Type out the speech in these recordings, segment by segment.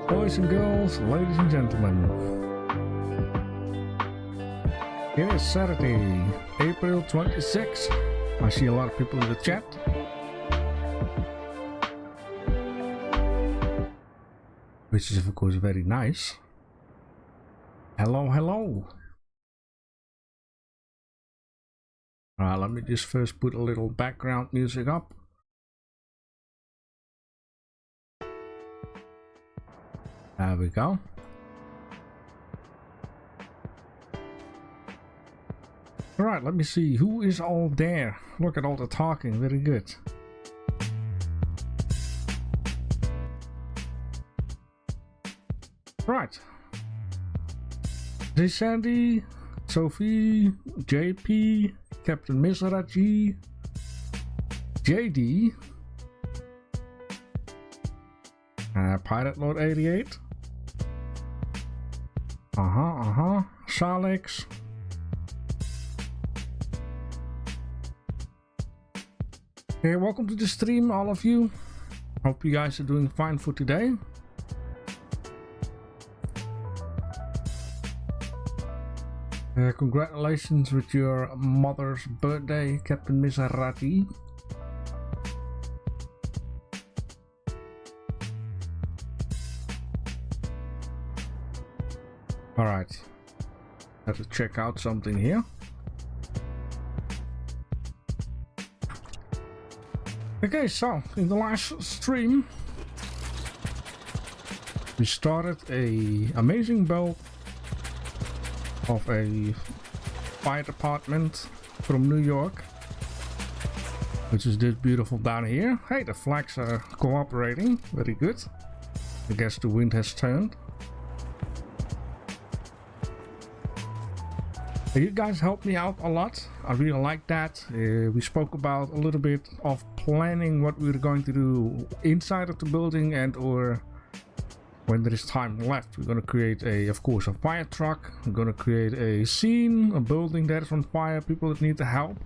Boys and girls, ladies and gentlemen, it is Saturday, April 26th. I see a lot of people in the chat. Which is of course very nice. Hello, hello. Let me just first put a little background music up. There we go. Alright, let me see who is all there. Look at all the talking, very good. Right. This Sandy, Sophie, JP, Captain Misaraji, JD, Pirate Lord 88, Salix, okay, welcome to the stream, all of you. Hope you guys are doing fine for today. Congratulations with your mother's birthday, Captain Miserati. Alright, have to check out something here. Okay, so in the last stream we started a amazing build of a fire department from New York, which is this beautiful down here. Hey, the flags are cooperating, very good. I guess the wind has turned. You guys helped me out a lot. I really like that. We spoke about a little bit of planning what we're going to do inside of the building, and or when there is time left, we're going to create of course a fire truck. We're going to create a scene, a building that is on fire, people that need the help.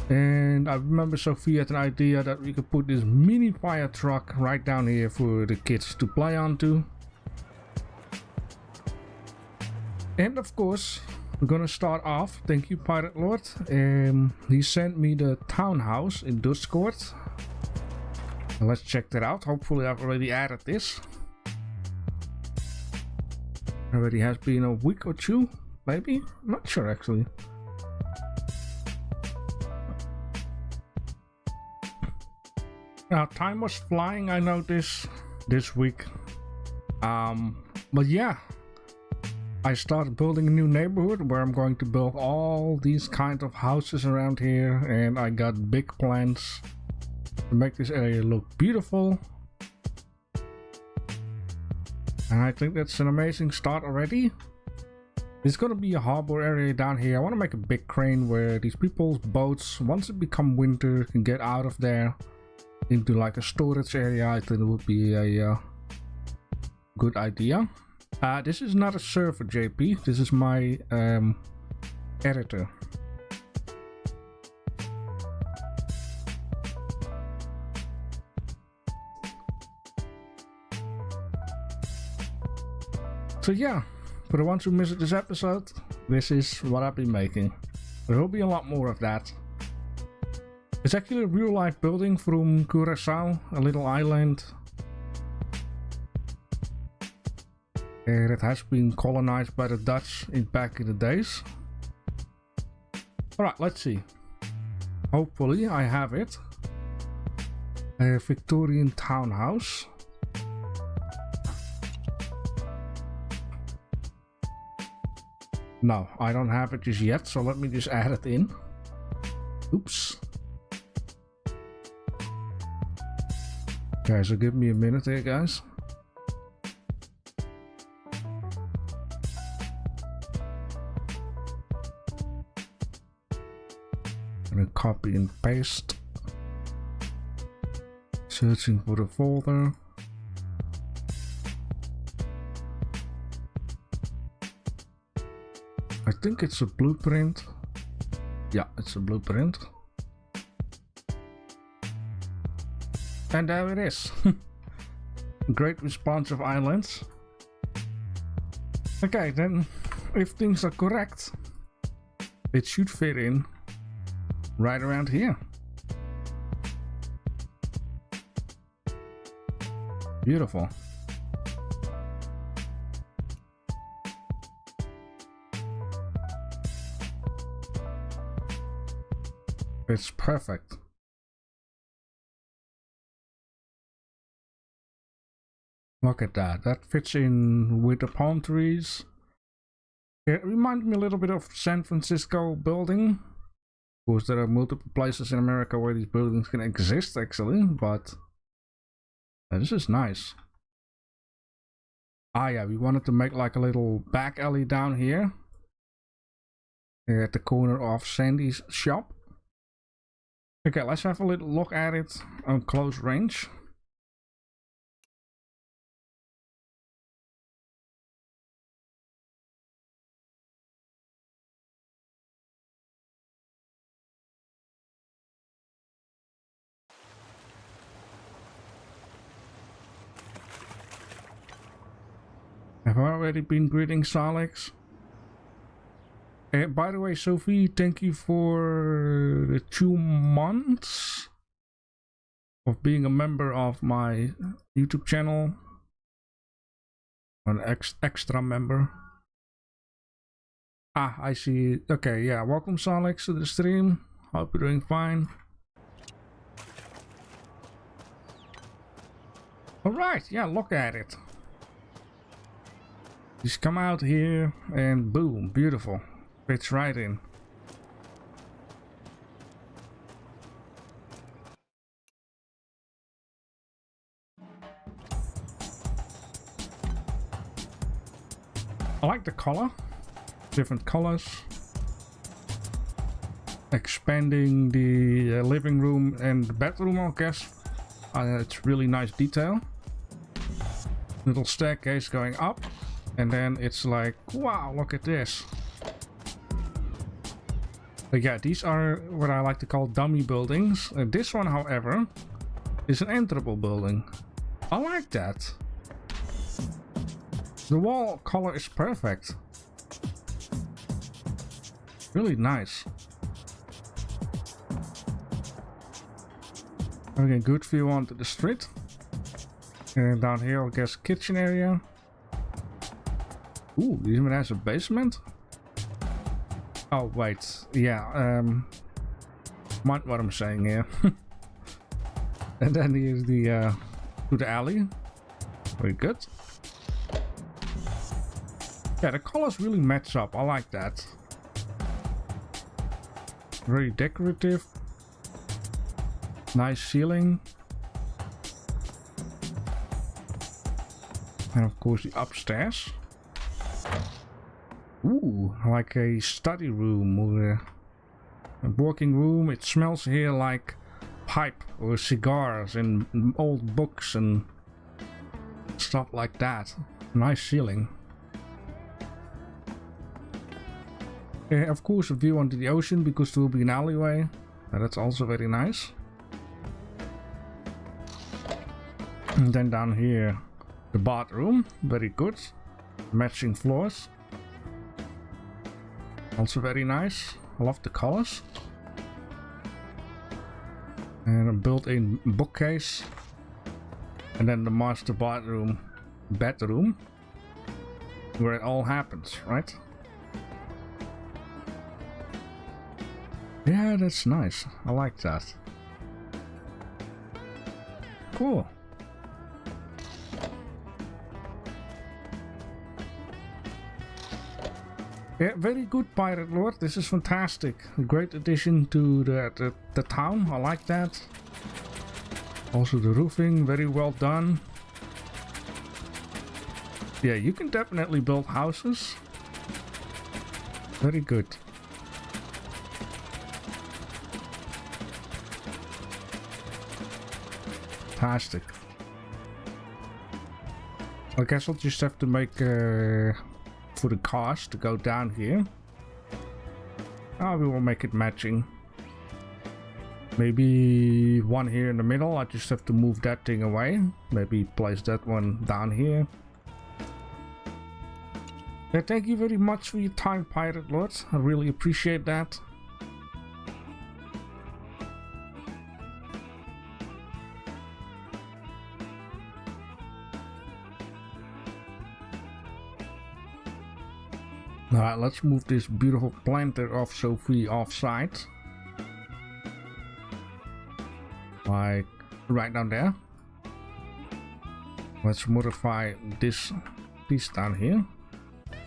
And I remember Sophie had an idea that we could put this mini fire truck right down here for the kids to play onto. And of course, we're gonna start off. Thank you, Pirate Lord. He sent me the townhouse in Discord. Let's check that out. Hopefully I've already added this. Already has been a week or two, maybe? I'm not sure actually. Now time was flying, I noticed this week. But yeah, I started building a new neighborhood where I'm going to build all these kind of houses around here, and I got big plans to make this area look beautiful. And I think that's an amazing start already. There's gonna be a harbor area down here. I want to make a big crane where these people's boats, once it become winter, can get out of there into like a storage area. I think it would be a good idea. This is not a server, JP. This is my editor. So yeah, for the ones who missed this episode, this is what I've been making. There will be a lot more of that. It's actually a real life building from Curacao, a little island. It has been colonized by the Dutch back in the days. Alright, let's see. Hopefully I have it. A Victorian townhouse. No, I don't have it just yet, so let me just add it in. Oops. Okay, so give me a minute here, guys. Copy and paste. Searching for the folder. I think it's a blueprint. Yeah, it's a blueprint. And there it is. Great responsive islands. Okay, then if things are correct, it should fit in right around here. Beautiful. It's perfect. Look at that. That fits in with the palm trees. It reminds me a little bit of San Francisco building. Of course, there are multiple places in America where these buildings can exist, actually, but this is nice. Ah, yeah, we wanted to make like a little back alley down here at the corner of Sandy's shop. Okay, let's have a little look at it on close range. Have I already been greeting Salix? By the way, Sophie, thank you for the 2 months of being a member of my YouTube channel. An extra member. Ah, I see. Okay, yeah. Welcome, Solix, to the stream. Hope you're doing fine. Alright, yeah, look at it. Just come out here and boom, beautiful. Fits right in. I like the color. Different colors. Expanding the living room and the bedroom, I guess. It's really nice detail. Little staircase going up. And then it's like, wow, look at this. But yeah, these are what I like to call dummy buildings. This one, however, is an enterable building. I like that. The wall color is perfect. Really nice. Okay, good view onto the street. And down here, I guess, kitchen area. Ooh, it even has a basement. Oh, wait. Yeah, mind what I'm saying here. And then here's the, to the alley. Very good. Yeah, the colors really match up. I like that. Very decorative. Nice ceiling. And of course the upstairs. Ooh, like a study room or a working room. It smells here like pipe or cigars and old books and stuff like that. Nice ceiling. Of course a view onto the ocean because there will be an alleyway. That's also very nice. And then down here the bathroom, very good. Matching floors. Also very nice. I love the colors. And a built-in bookcase. And then the master bedroom, where it all happens, right? Yeah, that's nice. I like that. Cool. Yeah, very good, Pirate Lord. This is fantastic. A great addition to the town. I like that. Also the roofing, very well done. Yeah, you can definitely build houses. Very good. Fantastic. I guess I'll just have to make for the cars to go down here. Oh, we will make it matching. Maybe one here in the middle. I just have to move that thing away. Maybe place that one down here. Yeah, thank you very much for your time, Pirate Lord. I really appreciate that. Alright, let's move this beautiful planter of Sophie off-site. Like right down there. Let's modify this piece down here.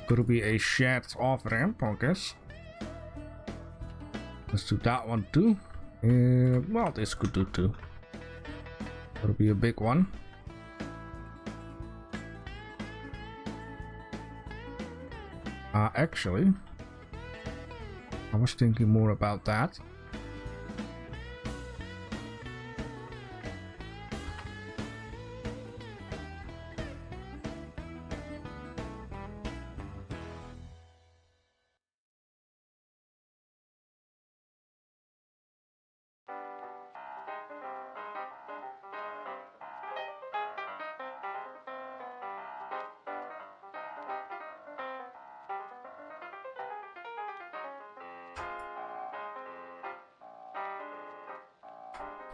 Could be a shared off-ramp, I guess. Let's do that one too. Well, this could do too. That'll be a big one. Actually, I was thinking more about that.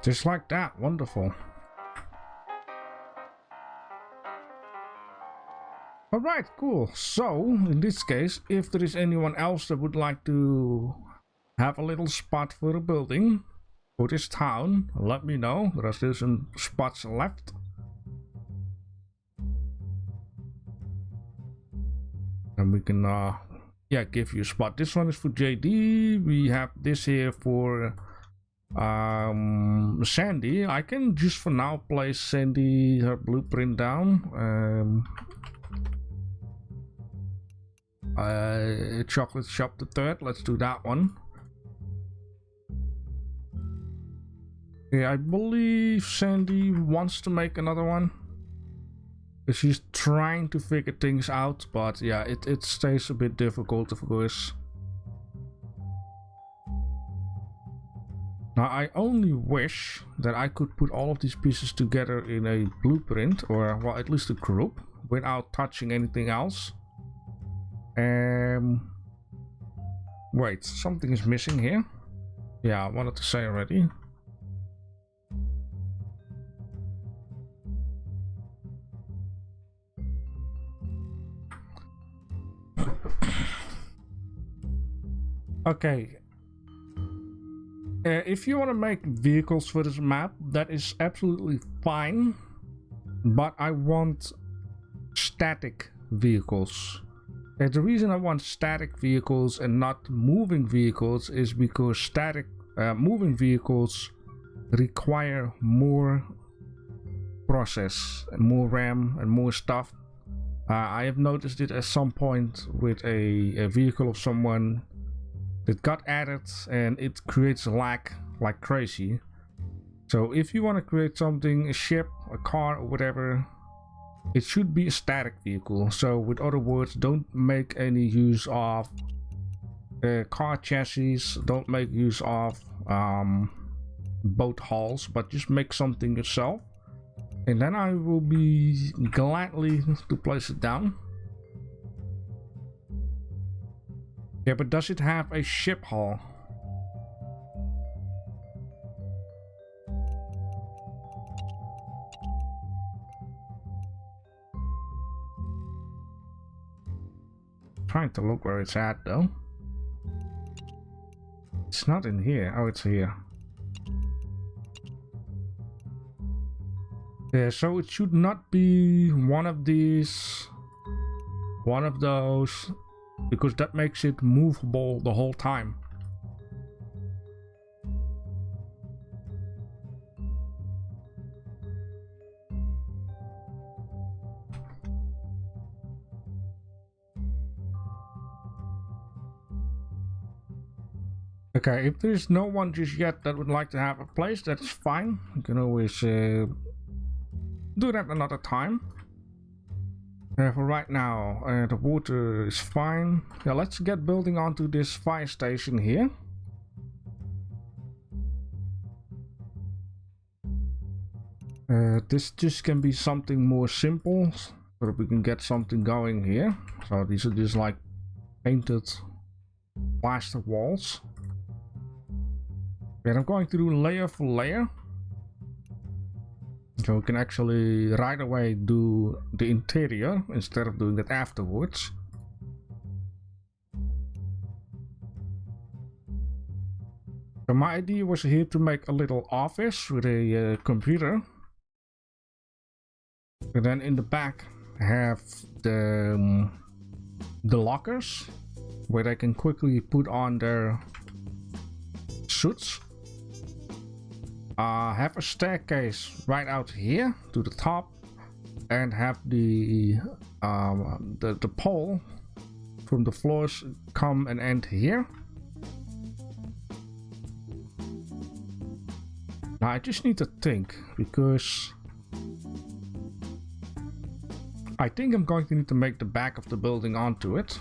Just like that, wonderful. Alright, cool. So, in this case, if there is anyone else that would like to have a little spot for a building for this town, let me know. There are still some spots left. And we can, yeah, give you a spot. This one is for JD. We have this here for Sandy. I can just for now place Sandy, her blueprint down. Chocolate Shop the Third, let's do that one. Yeah, I believe Sandy wants to make another one. She's trying to figure things out, but yeah, it stays a bit difficult, of course. Now, I only wish that I could put all of these pieces together in a blueprint, or well, at least a group, without touching anything else. Wait, something is missing here. Yeah, I wanted to say already. Okay. If you want to make vehicles for this map, that is absolutely fine. But I want static vehicles. The reason I want static vehicles and not moving vehicles is because static moving vehicles require more process, and more RAM and more stuff. I have noticed it at some point with a vehicle of someone that got added, and it creates lag like crazy. So if you want to create something, a ship, a car, or whatever, it should be a static vehicle. So with other words, don't make any use of car chassis, don't make use of boat hulls, but just make something yourself, and then I will be gladly to place it down. Yeah, but does it have a ship hull? Trying to look where it's at though. It's not in here. Oh, it's here. Yeah, so it should not be one of these, one of those, because that makes it movable the whole time. Okay, if there's no one just yet that would like to have a place, that's fine. You can always do that another time. For right now, the water is fine. Yeah, let's get building onto this fire station here. This just can be something more simple, so that we can get something going here. So these are just like painted plaster walls. And I'm going to do layer for layer, so we can actually right away do the interior instead of doing that afterwards. So my idea was here to make a little office with a computer, and then in the back have the lockers where they can quickly put on their suits. Have a staircase right out here to the top, and have the pole from the floors come and end here. Now I just need to think, because I think I'm going to need to make the back of the building onto it.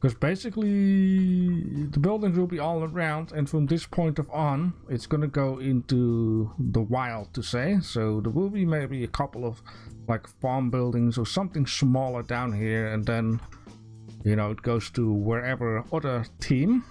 Because basically the buildings will be all around, and from this point on it's gonna go into the wild, to say. So there will be maybe a couple of like farm buildings or something smaller down here, and then you know, it goes to wherever other team.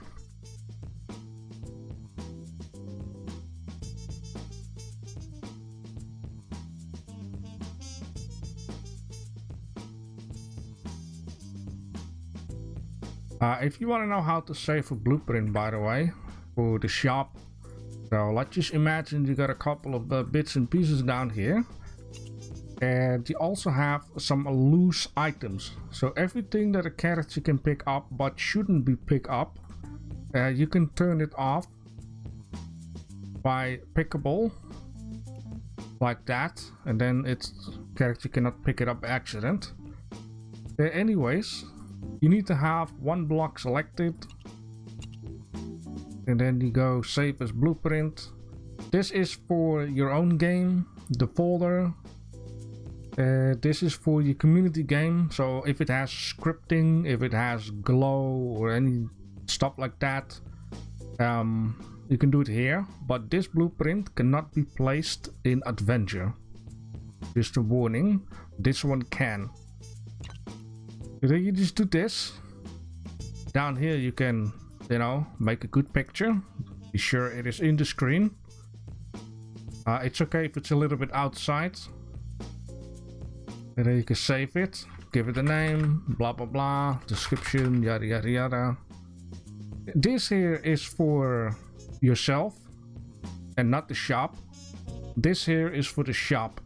If you want to know how to save a blueprint, by the way, for the shop, so let's just imagine you got a couple of bits and pieces down here, and you also have some loose items. So everything that a character can pick up but shouldn't be picked up, you can turn it off by pickable like that, and then its character cannot pick it up by accident. Anyways, you need to have one block selected, and then you go save as blueprint. This is for your own game, the folder. This is for your community game, so if it has scripting, if it has glow or any stuff like that, you can do it here. But this blueprint cannot be placed in adventure. Just a warning, this one can. Then you just do this. Down here you can, you know, make a good picture. Be sure it is in the screen. It's okay if it's a little bit outside. And then you can save it, give it a name, blah blah blah, description, yada yada yada. This here is for yourself and not the shop. This here is for the shop.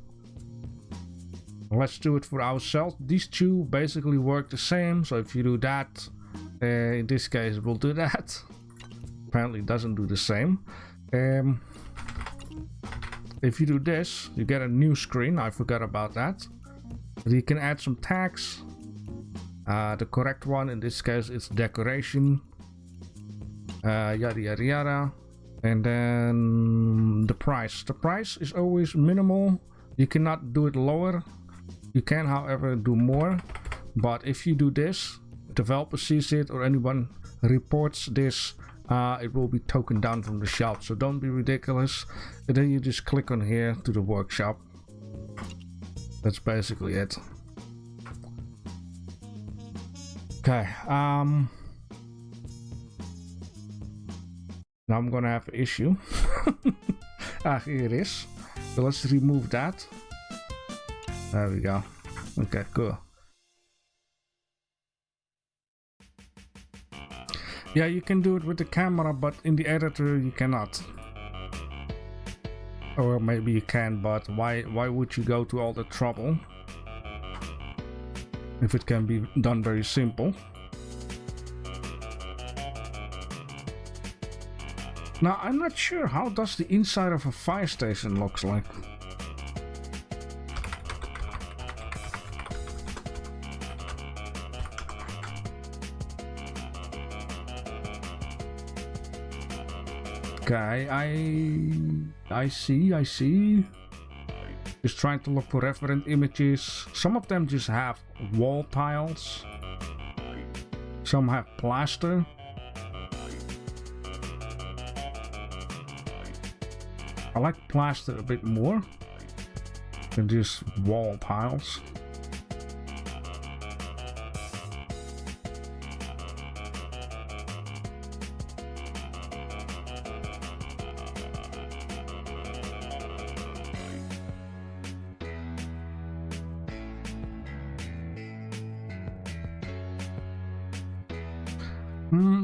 Let's do it for ourselves. These two basically work the same, so if you do that, in this case we'll do that. Apparently it doesn't do the same. If you do this, you get a new screen. I forgot about that. You can add some tags. The correct one in this case is decoration, yada yada yada. And then the price is always minimal. You cannot do it lower. You can, however, do more, but if you do this, developer sees it or anyone reports this, it will be token down from the shop, so don't be ridiculous. And then you just click on here to the workshop. That's basically it. Okay, now I'm gonna have an issue. Here it is. So let's remove that. There we go. Okay, cool. Yeah, you can do it with the camera, but in the editor you cannot. Or maybe you can, but why would you go to all the trouble if it can be done very simple? Now, I'm not sure, how does the inside of a fire station looks like? Okay, I see. Just trying to look for reference images. Some of them just have wall tiles. Some have plaster. I like plaster a bit more than just wall tiles.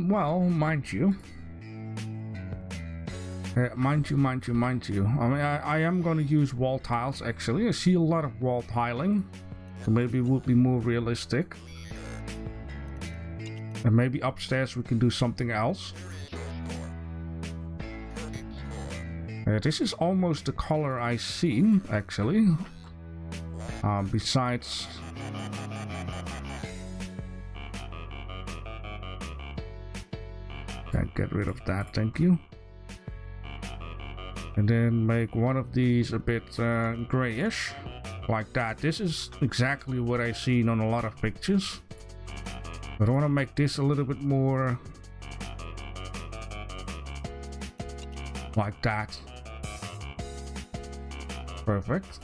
Well, mind you. Mind you. I mean, I am going to use wall tiles, actually. I see a lot of wall tiling. So maybe it would be more realistic. And maybe upstairs we can do something else. This is almost the color I see, actually. Besides... Can't get rid of that, thank you. And then make one of these a bit grayish, like that. This is exactly what I seen on a lot of pictures. But I want to make this a little bit more like that. Perfect.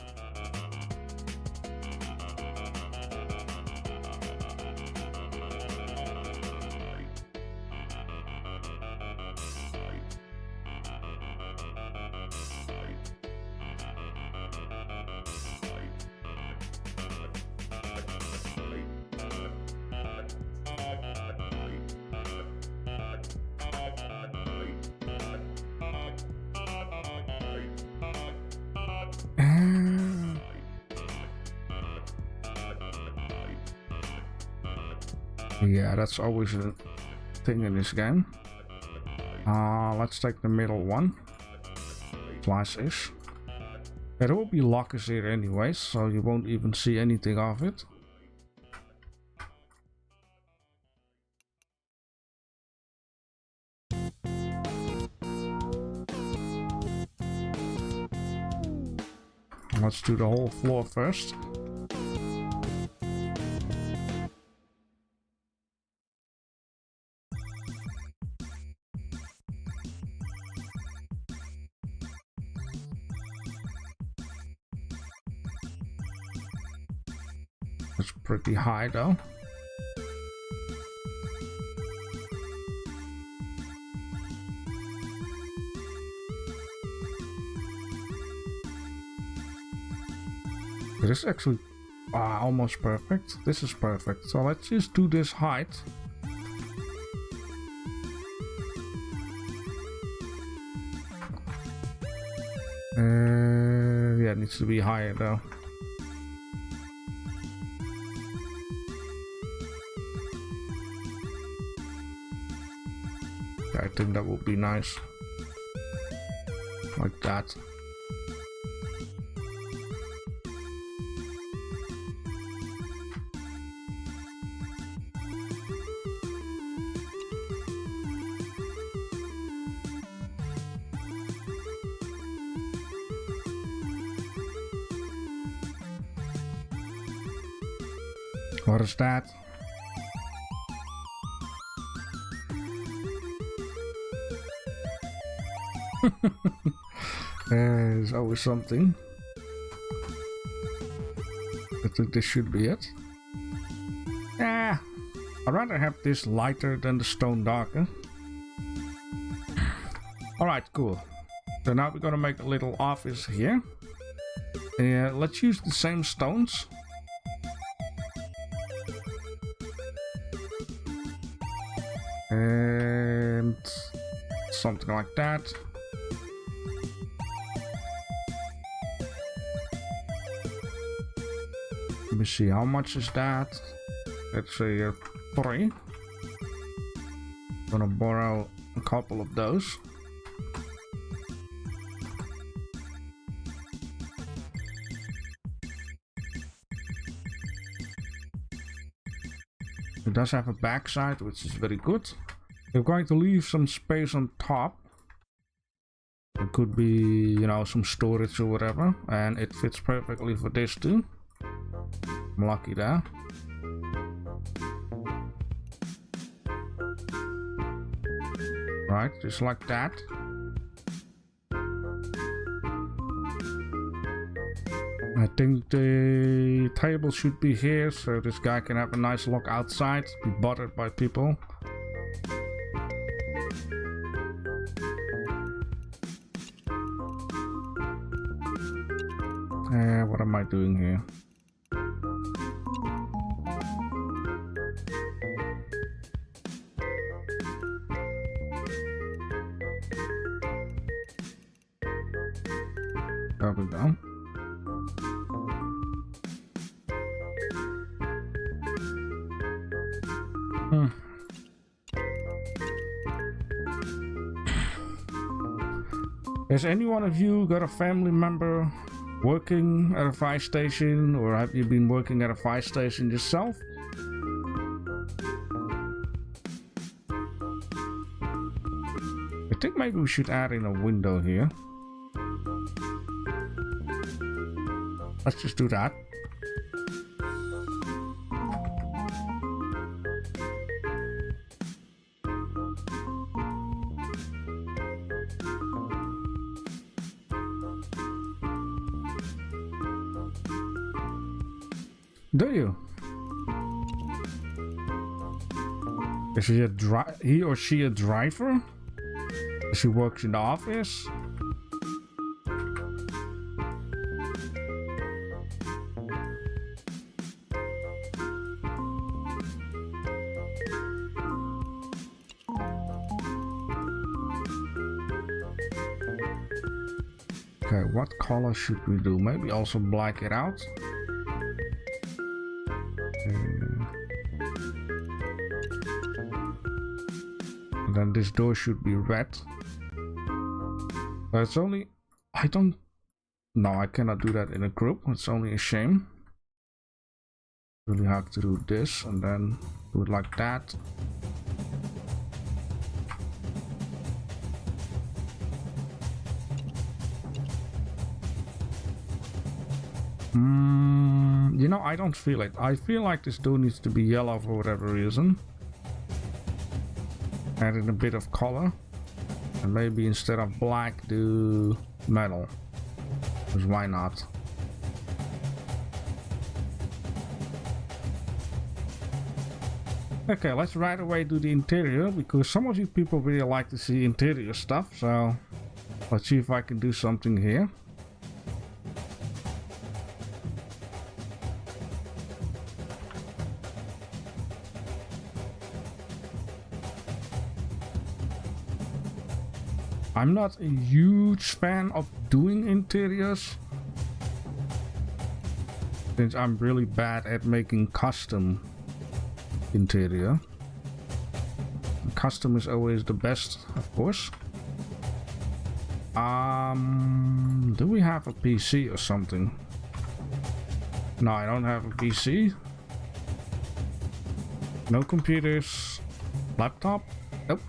Yeah, that's always a thing in this game. Let's take the middle one. Slices. There will be lockers here anyways, so you won't even see anything of it. Let's do the whole floor first. It's pretty high though. This is actually almost perfect. This is perfect. So let's just do this height. Yeah, it needs to be higher though. Yeah, I think that would be nice. Like that. What is that? There's always something. I think this should be it. Yeah, I'd rather have this lighter than the stone darker. Alright, cool. So now we're gonna make a little office here. Let's use the same stones. And something like that. Let me see, how much is that? Let's say 3. Gonna borrow a couple of those. It does have a backside, which is very good. We're going to leave some space on top. It could be, you know, some storage or whatever, and it fits perfectly for this too. I'm lucky there. Right, just like that. I think the table should be here, so this guy can have a nice look outside, be bothered by people. What am I doing here? There we go. Has any one of you got a family member working at a fire station, or have you been working at a fire station yourself? I think maybe we should add in a window here. Let's just do that. Do you? Is he or she a driver? She works in the office? Okay, what color should we do? Maybe also black it out. And then this door should be red. But it's only... I don't... No, I cannot do that in a group. It's only a shame. Really have to do this and then do it like that. You know, I don't feel it. I feel like this door needs to be yellow for whatever reason. Add in a bit of color. And maybe instead of black, do metal. Because why not? Okay, let's right away do the interior, because some of you people really like to see interior stuff. So let's see if I can do something here. I'm not a huge fan of doing interiors, since I'm really bad at making custom interior. Custom is always the best, of course. Do we have a PC or something? No, I don't have a PC. No computers. Laptop? Nope.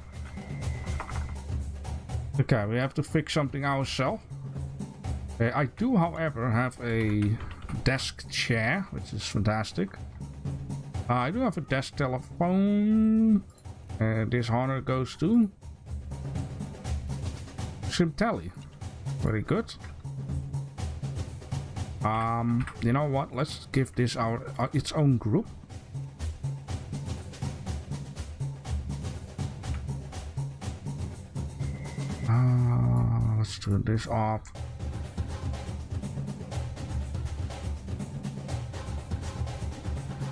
Okay, we have to fix something ourselves. I do, however, have a desk chair, which is fantastic. I do have a desk telephone. This honor goes to Simtelli. Very good. You know what? Let's give this its own group. Let's turn this off.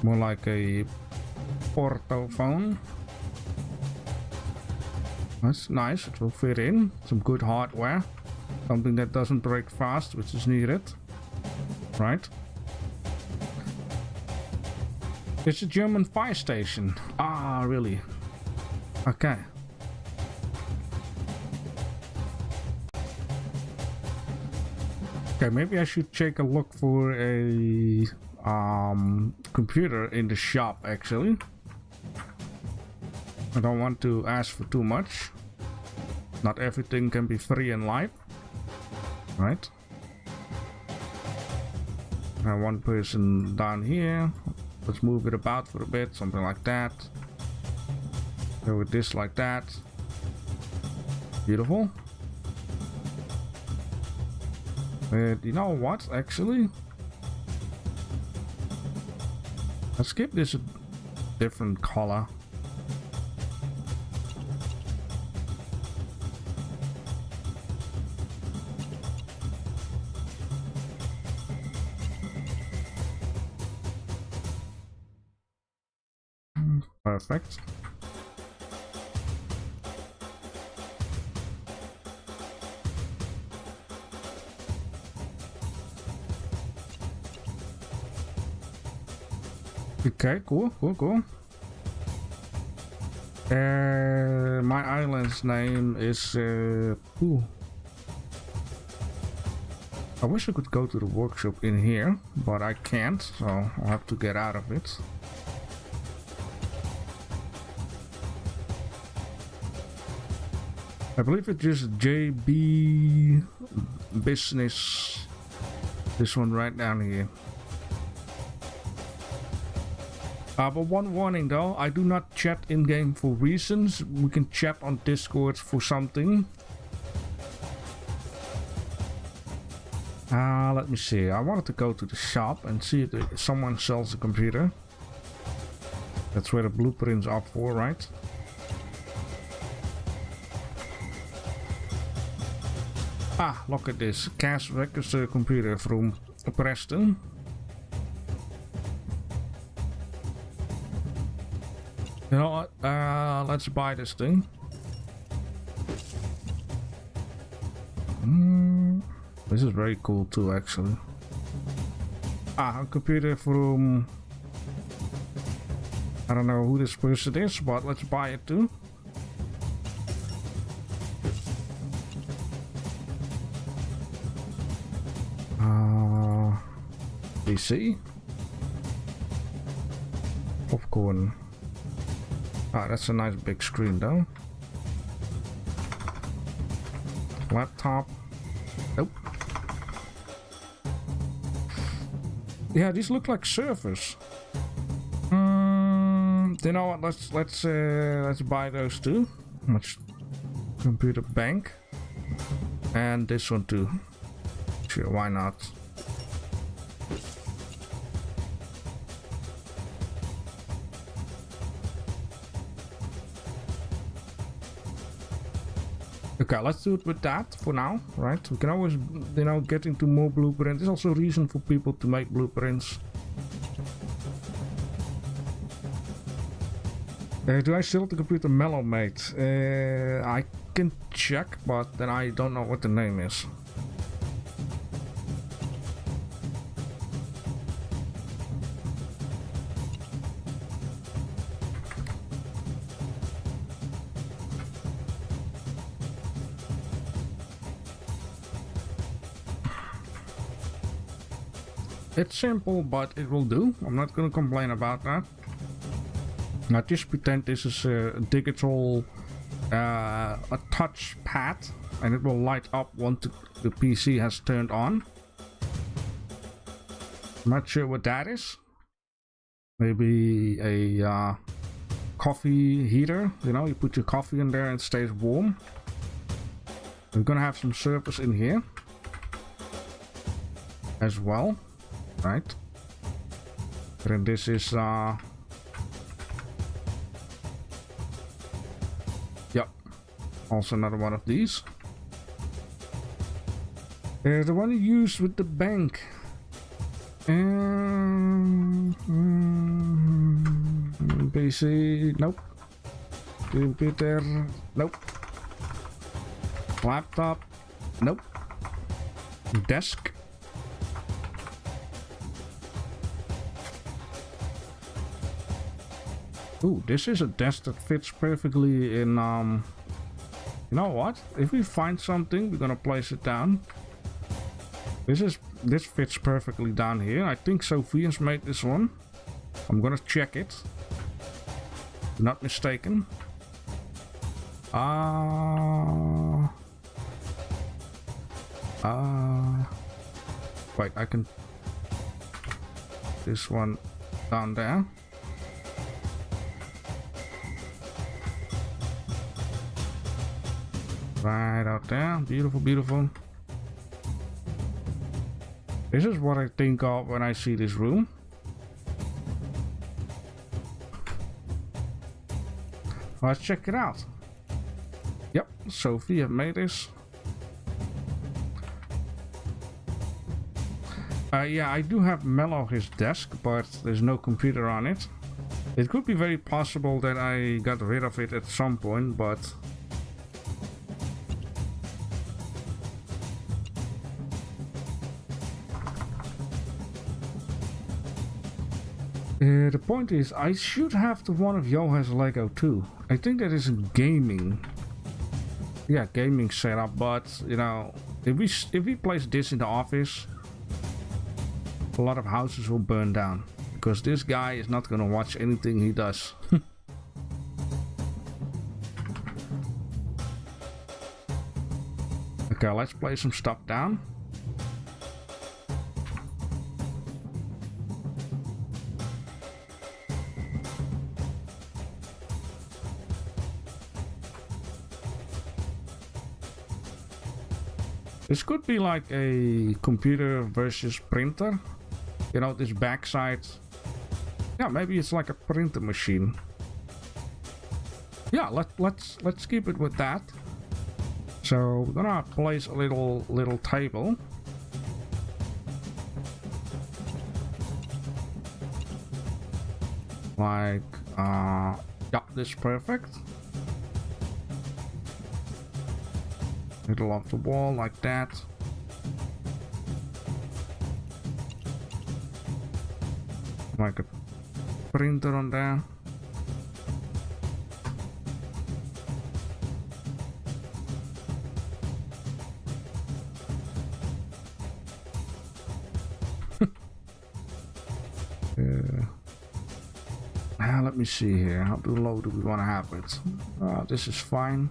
More like a Porto phone. That's nice, it will fit in. Some good hardware. Something that doesn't break fast, which is needed. Right? It's a German fire station. Ah, really? Okay. Okay, maybe I should take a look for a computer in the shop, actually. I don't want to ask for too much. Not everything can be free in life, right? Now one person down here. Let's move it about for a bit, something like that. Go with this like that. Beautiful. You know what, actually? Let's give this a different color. Perfect. Okay, cool. My island's name is ooh. I wish I could go to the workshop in here, but I can't, so I'll have to get out of it. I believe it's just JB Business. This one right down here. But one warning though, I do not chat in-game for reasons. We can chat on Discord for something. Let me see. I wanted to go to the shop and see if someone sells a computer. That's where the blueprints are for, right? Ah, look at this. Cash register computer from Preston. You know what? Let's buy this thing. This is very cool too, actually. A computer from... I don't know who this person is, but let's buy it too. PC. Popcorn. Ah, that's a nice big screen though. Laptop. Nope. Yeah, these look like servers. You know what? Let's buy those two. Much computer bank, and this one too. Sure, why not? Okay, let's do it with that for now, right? We can always, you know, get into more blueprints. There's also a reason for people to make blueprints. Do I still have the computer Mellow Mate? I can check, but then I don't know what the name is. It's simple, but it will do. I'm not gonna complain about that. Now just pretend this is a digital a touch pad, and it will light up once the PC has turned on. I'm not sure what that is. Maybe a coffee heater, you know, you put your coffee in there and it stays warm. We're gonna have some servers in here as well, right? And this is yep, also another one of these. The one you used with the bank. PC, nope. Computer, nope. Laptop, nope. Desk. Ooh, this is a desk that fits perfectly in, you know what? If we find something, we're gonna place it down. This fits perfectly down here. I think Sophia's made this one. I'm gonna check it. Not mistaken. Wait, I can... This one down there. Right out there. Beautiful, beautiful. This is what I think of when I see this room. Let's check it out. Yep, Sophia made this. Yeah, I do have Mellow his desk, but there's no computer on it. It could be very possible that I got rid of it at some point, but... the point is, I should have the one of Johan's Lego too. I think that is a gaming, yeah, gaming setup. But you know, if we place this in the office, a lot of houses will burn down because this guy is not gonna watch anything he does. Okay, let's place some stuff down. This could be like a computer versus printer. You know, this backside. Yeah, maybe it's like a printer machine. Yeah, let's keep it with that. So we're gonna place a little table. Like yeah, this is perfect. Middle of the wall like that. Like a printer on there. Let me see here. How low do we want to have it? This is fine.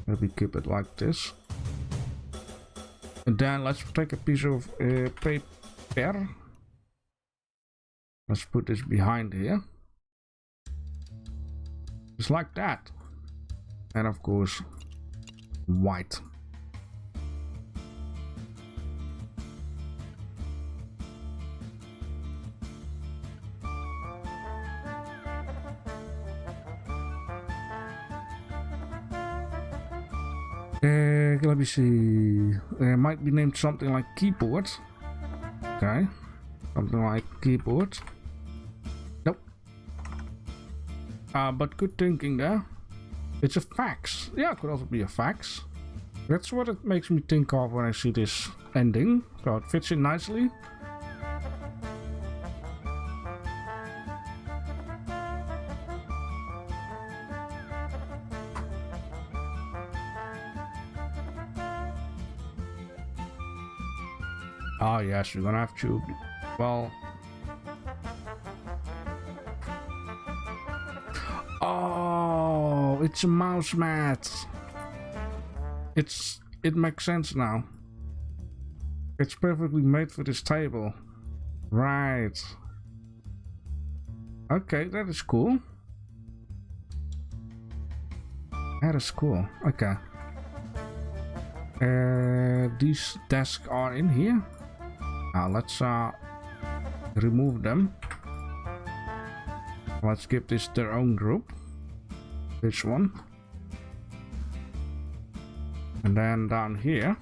Maybe keep it like this. And then let's take a piece of paper. Let's put this behind here. Just like that. And of course, white. Let me see. Might be named something like keyboard. Okay. Something like keyboard. Nope. But good thinking there. It's a fax. Yeah, it could also be a fax. That's what it makes me think of when I see this ending. So it fits in nicely. Oh yes, we're gonna have to, well... Oh, it's a mouse mat. It makes sense now. It's perfectly made for this table. Right. Okay, that is cool. That is cool. Okay. These desks are in here. Now let's remove them. Let's give this their own group. This one. And then down here.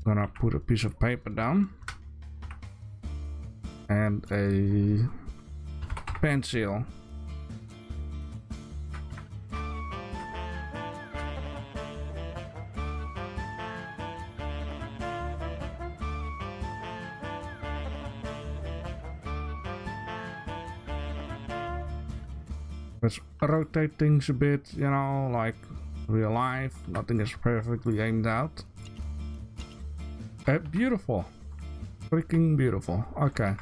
Gonna put a piece of paper down. And a pencil. Let's rotate things a bit, you know, like real life. Nothing is perfectly aimed out. Beautiful. Freaking beautiful. Okay.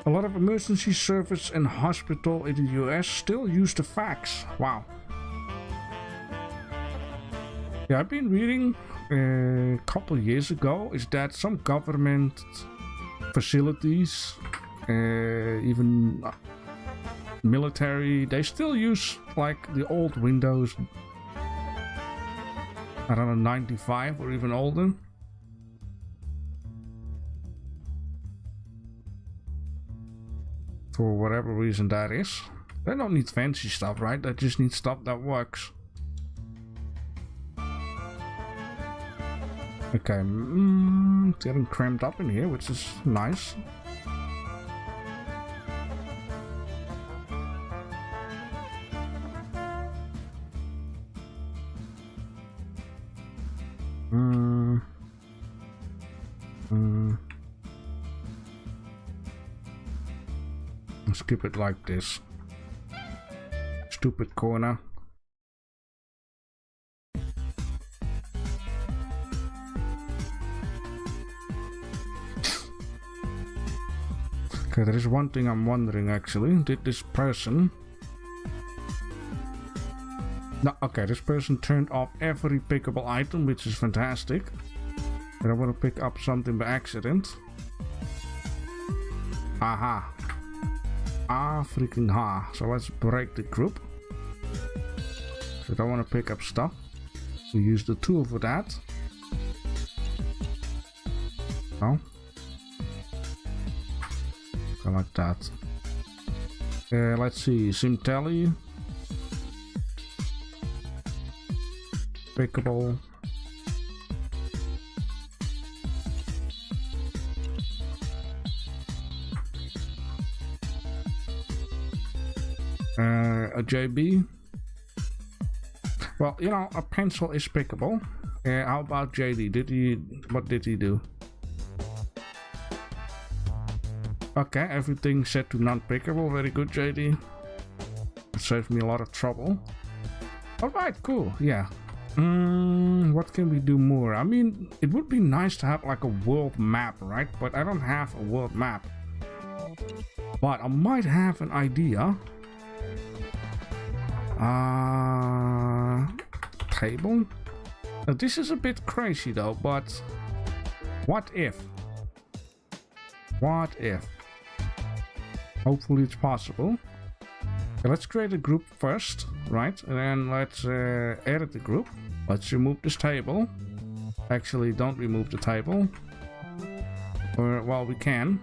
A lot of emergency service and hospital in the US still use the fax. Wow. Yeah, I've been reading a couple years ago is that some government facilities, even military, they still use like the old Windows, I don't know, 95 or even older. For whatever reason that is. They don't need fancy stuff, right? They just need stuff that works. Okay, it's getting cramped up in here, which is nice. Let's keep it like this. Stupid corner. Okay, there is one thing I'm wondering actually. Did this person... No, okay, this person turned off every pickable item, which is fantastic. But I want to pick up something by accident. Aha. Ah, freaking ha. So let's break the group. So I don't want to pick up stuff. We use the tool for that. No. Go like that. Let's see. Sim tally. Pickable. A JB. Well, you know, a pencil is pickable. How about JD? What did he do? Okay, everything set to non-pickable. Very good, JD. It saves me a lot of trouble. Alright, cool, yeah. What can we do more? I mean, it would be nice to have like a world map, right? But I don't have a world map. But I might have an idea. Table? Now, this is a bit crazy though, but what if? What if? Hopefully it's possible. Okay, let's create a group first, right? And then let's edit the group. Let's remove this table. Actually, don't remove the table. Or, well, we can.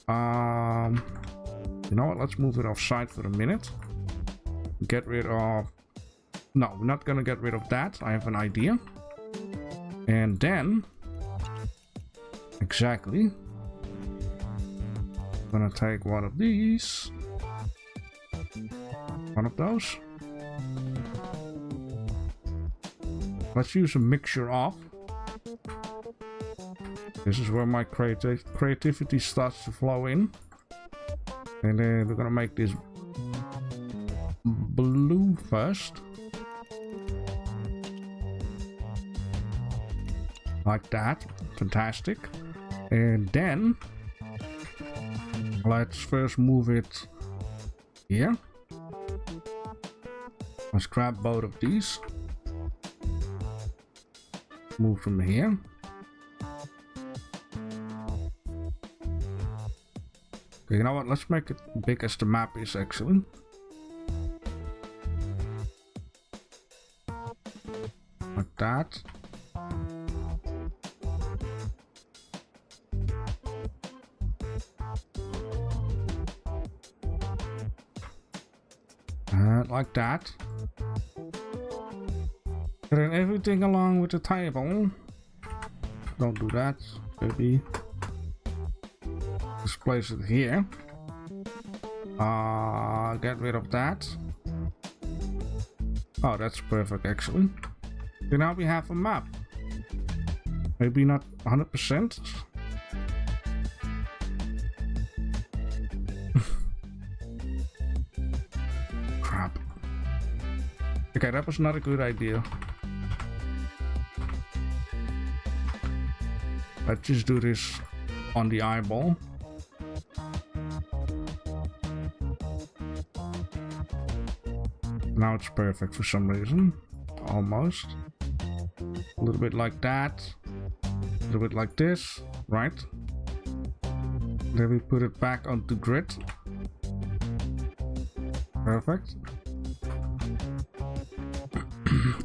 You know what? Let's move it offside for a minute. Get rid of... No, we're not gonna get rid of that. I have an idea. And then... Exactly. I'm gonna take one of these. One of those. Let's use a mixture of. This is where my creativity starts to flow in. And then we're gonna make this blue first. Like that. Fantastic. And then let's first move it here. Let's grab both of these. Move from here. Okay, you know what? Let's make it big as the map is actually. Like that. Like that. And then everything along with the table. Don't do that, baby. Just place it here. Get rid of that. Oh, that's perfect actually. So now we have a map. Maybe not 100%. Crap. Okay, that was not a good idea. Let's just do this on the eyeball. Now it's perfect for some reason. Almost. A little bit like that. A little bit like this. Right. Then we put it back onto grid. Perfect.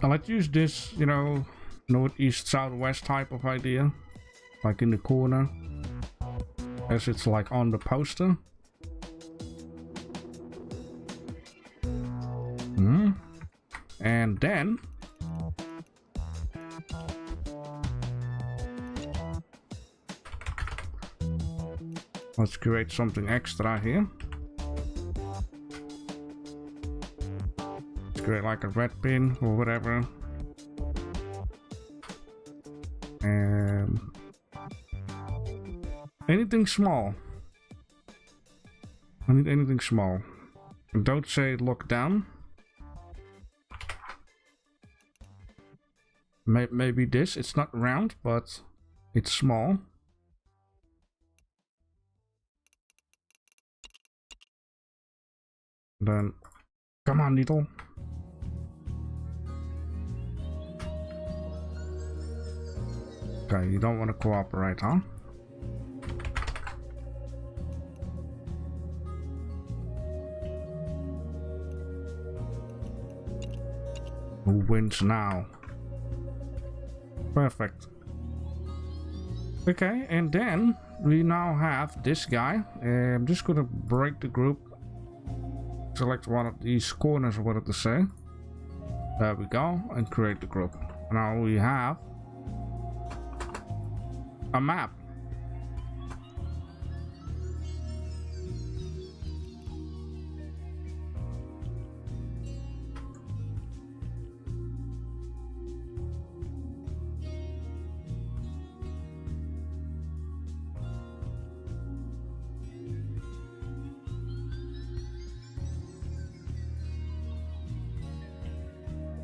Let's use this, you know, northeast southwest type of idea. Like in the corner. As it's like on the poster. And then let's create something extra here. Let's create like a red pin or whatever. And anything small. I need anything small. And don't say lock down. Maybe this. It's not round, but it's small. Then, come on, needle. Okay, you don't want to cooperate, huh? Who wins now? Perfect. Okay, and then we now have this guy. I'm just gonna break the group. Select one of these corners, I wanted to say. There we go, and create the group. Now we have a map.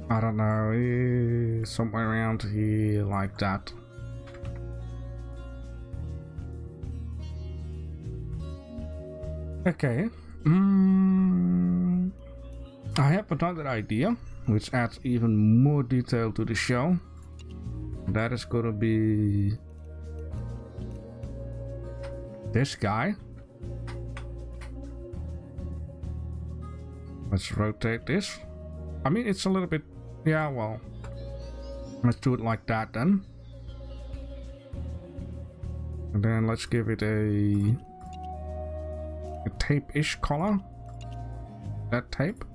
I don't know, somewhere around here like that. Okay. I have another idea, which adds even more detail to the show. That is gonna be this guy. Let's rotate this. I mean, it's a little bit, yeah, well, let's do it like that then. And then let's give it a tape-ish color. That tape.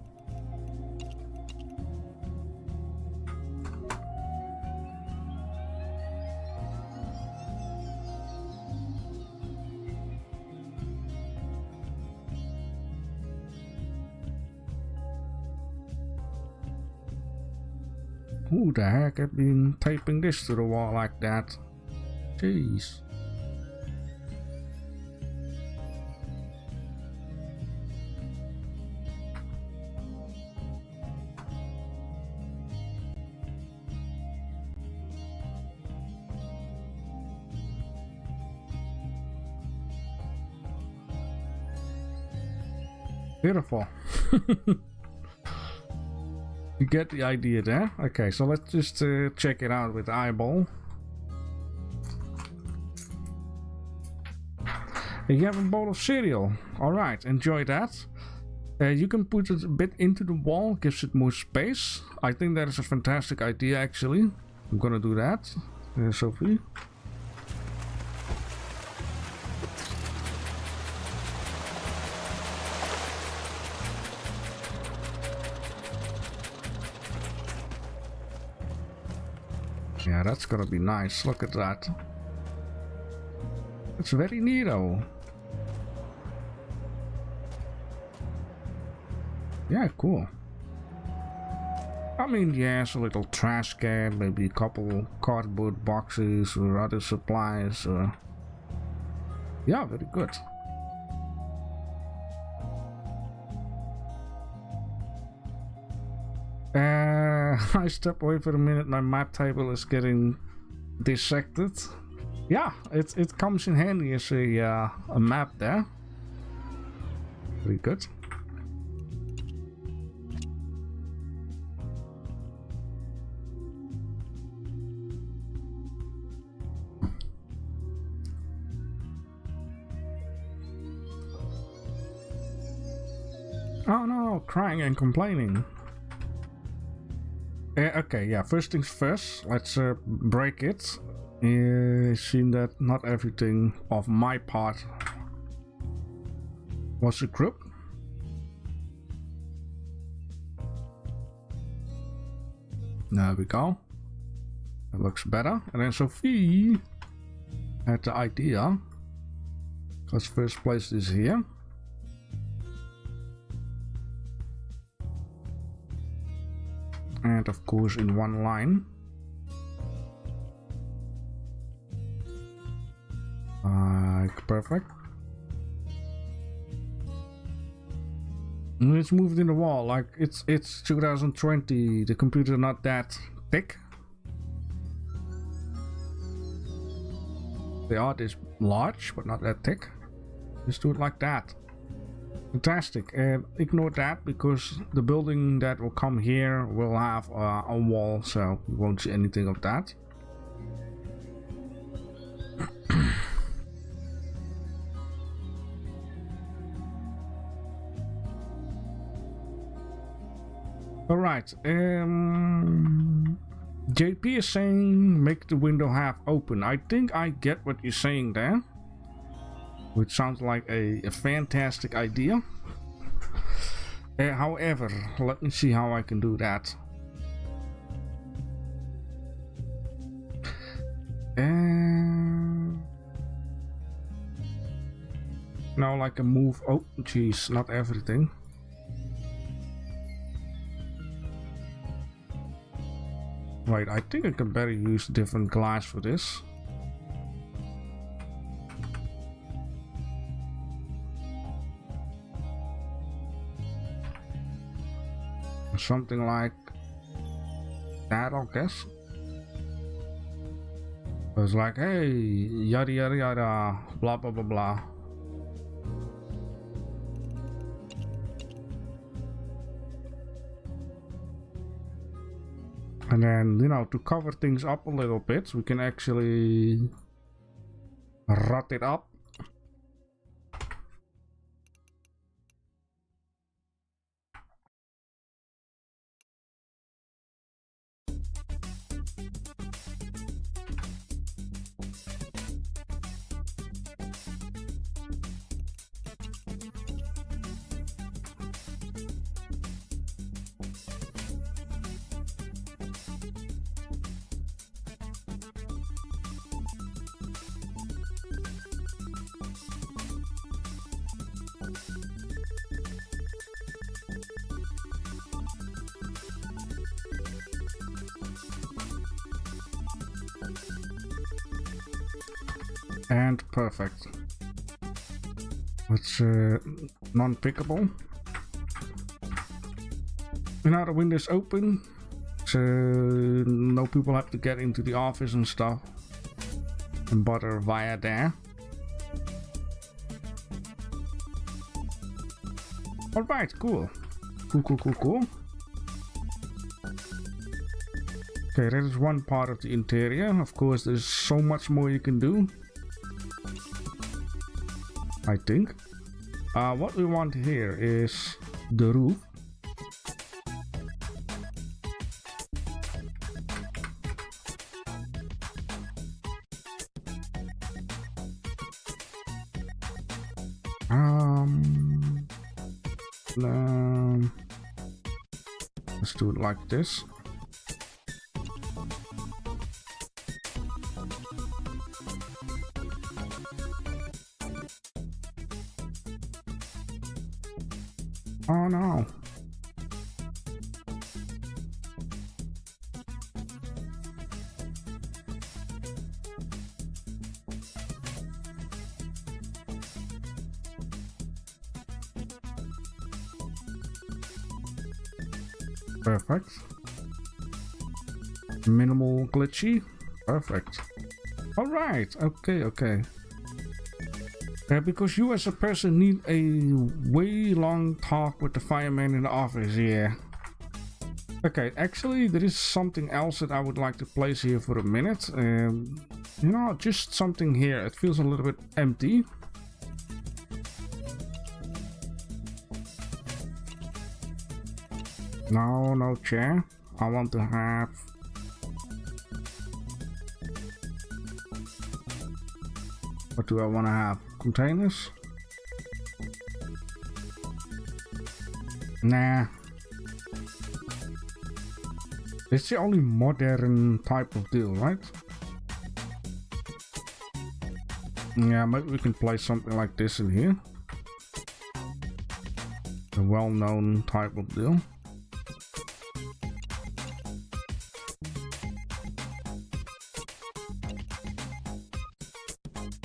Who the heck have been taping this to the wall like that? Jeez. Beautiful. You get the idea there. Okay, so let's just check it out with the eyeball. You have a bowl of cereal. Alright, enjoy that. You can put it a bit into the wall, gives it more space. I think that is a fantastic idea actually. I'm gonna do that. Sophie. Yeah, that's gonna be nice. Look at that. It's very neato. Yeah, cool. I mean, yes, a little trash can, maybe a couple cardboard boxes or other supplies. Yeah, very good. I step away for a minute. My map table is getting dissected. Yeah, it comes in handy as a map there. Very good. Oh no, crying and complaining. Okay, yeah, first things first, let's break it. Seen that not everything of my part was a group. There we go. That looks better. And then Sophie had the idea. Let's first place this here. And of course in one line. Perfect. And it's moved in the wall, like it's 2020, the computer not that thick. The art is large but not that thick. Just do it like that. Fantastic. Ignore that because the building that will come here will have a wall, so you won't see anything of that. Alright, JP is saying make the window half open. I think I get what you're saying there. Which sounds like a fantastic idea. However, let me see how I can do that. Now like a move. Oh, geez, not everything. Right, I think I can better use different glass for this. Something like that, I guess. It was like, hey, yada yada yada, blah blah blah blah. And then, you know, to cover things up a little bit, we can actually rot it up. And perfect. It's non-pickable. Now the window's open, so no people have to get into the office and stuff and bother via there. Alright, cool. Cool. Okay, that is one part of the interior. Of course, there's so much more you can do, I think. What we want here is the roof. Let's do it like this. Oh no. Perfect. Minimal glitchy. Perfect. Alright, okay. Because you as a person need a way long talk with the fireman in the office, yeah. Okay, actually there is something else that I would like to place here for a minute. You know, just something here. It feels a little bit empty. No chair. I want to have... What do I want to have? Containers? Nah. It's the only modern type of deal, right? Yeah, maybe we can place something like this in here. A well-known type of deal.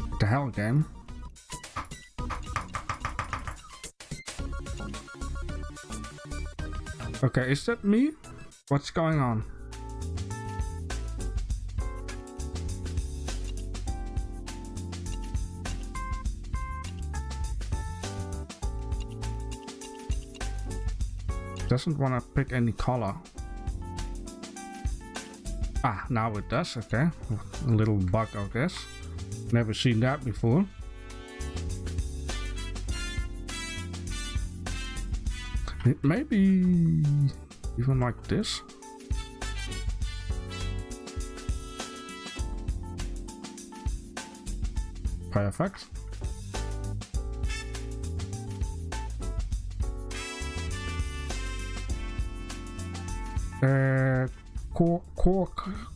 What the hell, game? Okay, is that me? What's going on? Doesn't want to pick any color. Ah, now it does, okay. A little bug, I guess. Never seen that before. It may be even like this. Perfect.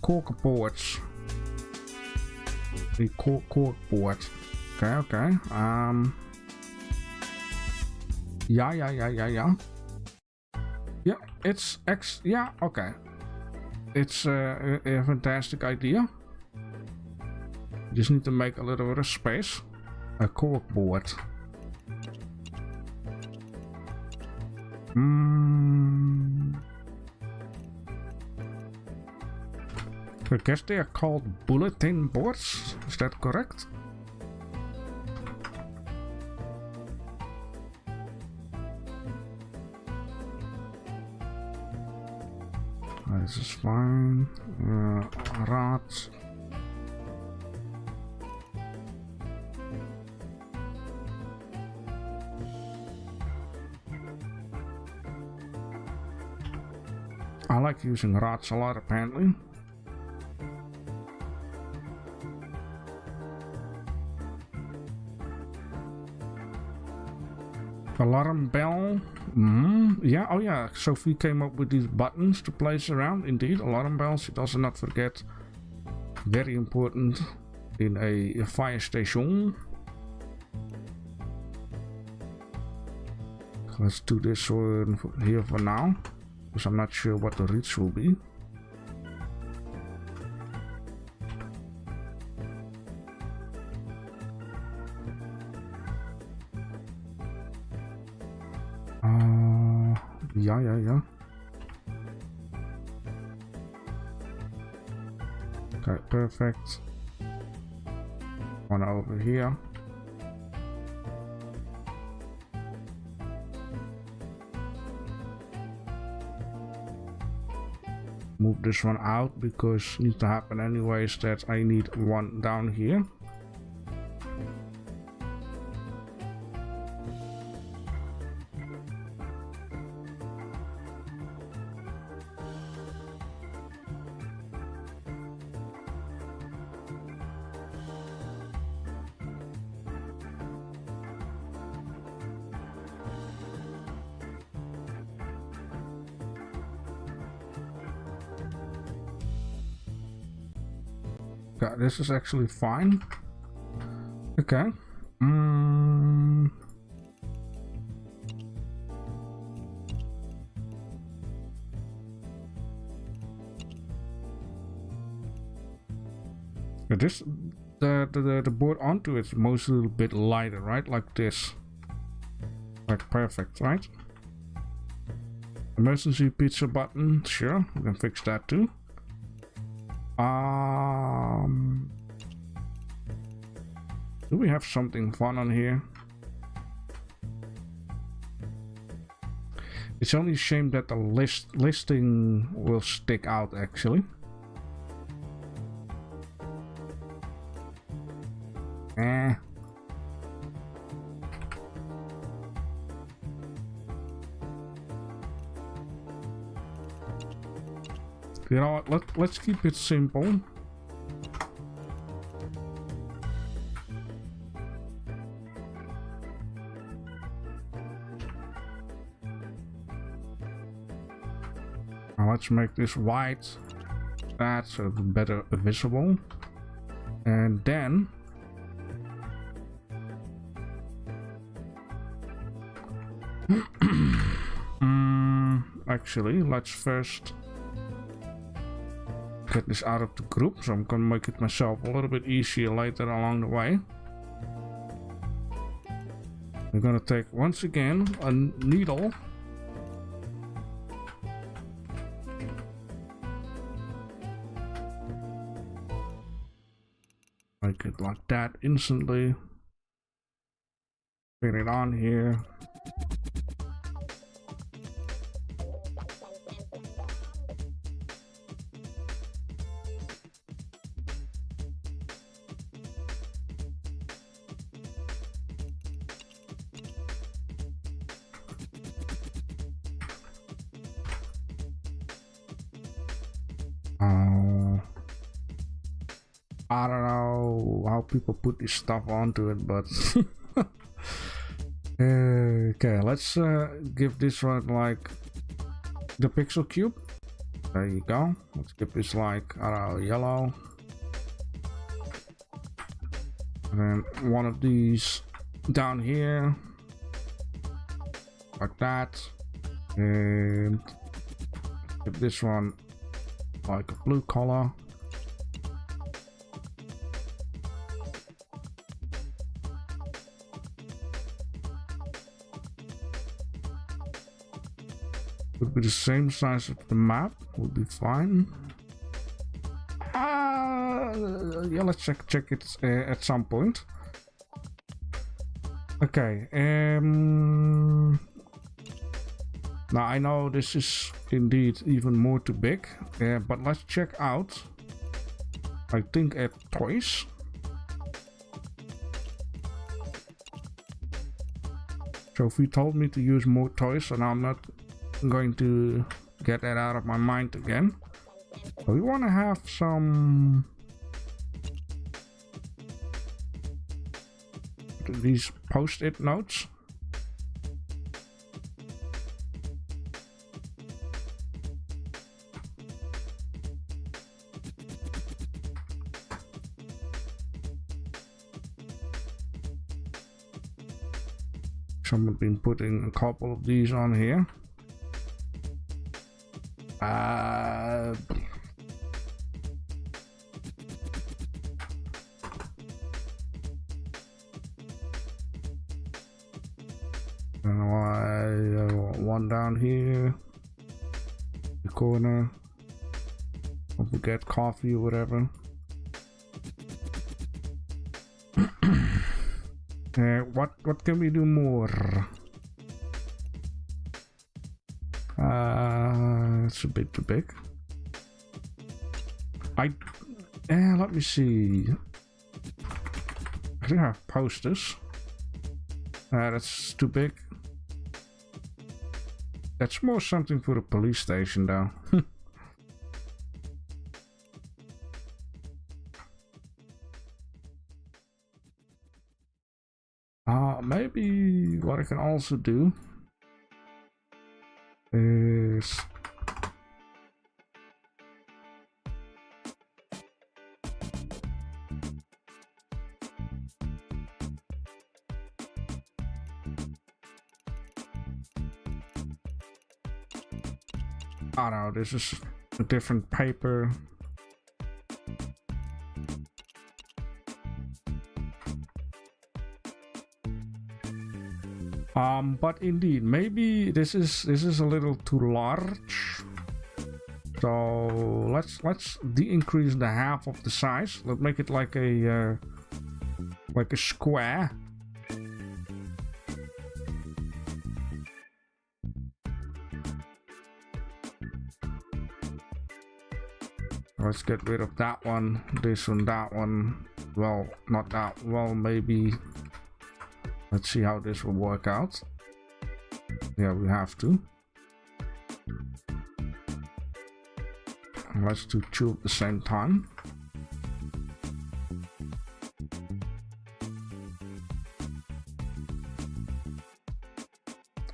Cork boards. The cork board. Okay. Yeah. Yeah, it's yeah, okay. It's a fantastic idea. Just need to make a little bit of space. A cork board. I guess they are called bulletin boards. Is that correct? This is fine. Rats. I like using rats a lot apparently. Alarm bell. Yeah, oh yeah, Sophie came up with these buttons to place around. Indeed, alarm bells, she does not forget. Very important in a fire station. Let's do this one here for now, because I'm not sure what the reach will be. Yeah. Okay, perfect. One over here. Move this one out because it needs to happen anyways, that I need one down here. Yeah, this is actually fine. Okay. This the board onto it's mostly a little bit lighter, right? Like this. Like perfect, right? Emergency pizza button, sure, we can fix that too. Do we have something fun on here? It's only a shame that the listing will stick out actually. You know what, let's keep it simple. Now let's make this white, that's so better visible. And then actually let's first get this out of the group, so I'm gonna make it myself a little bit easier later along the way. We're gonna take once again a needle, make it like that instantly, put it on here. I don't know how people put this stuff onto it, but okay, let's give this one like the pixel cube. There you go. Let's give this like, I don't know, yellow. And then one of these down here, like that. And give this one like a blue color. Would be the same size of the map, would be fine. yeah, let's check it at some point. Okay. Now I know this is indeed even more too big, but let's check out. I think at toys. Sophie told me to use more toys, and I'm not going to get that out of my mind again. So we want to have some these post-it notes. Someone been putting a couple of these on here. One down here, the corner. Don't forget coffee or whatever. What can we do more? It's a bit too big. Let me see. I think I have posters. That's too big. That's more something for the police station, though. Maybe what I can also do is oh no, this is a different paper. But indeed, maybe this is a little too large. So let's de-increase the half of the size. Let's make it like a square. Let's get rid of that one, this one, that one. Well, not that. Well, maybe. Let's see how this will work out. Yeah, we have to. Let's do two at the same time.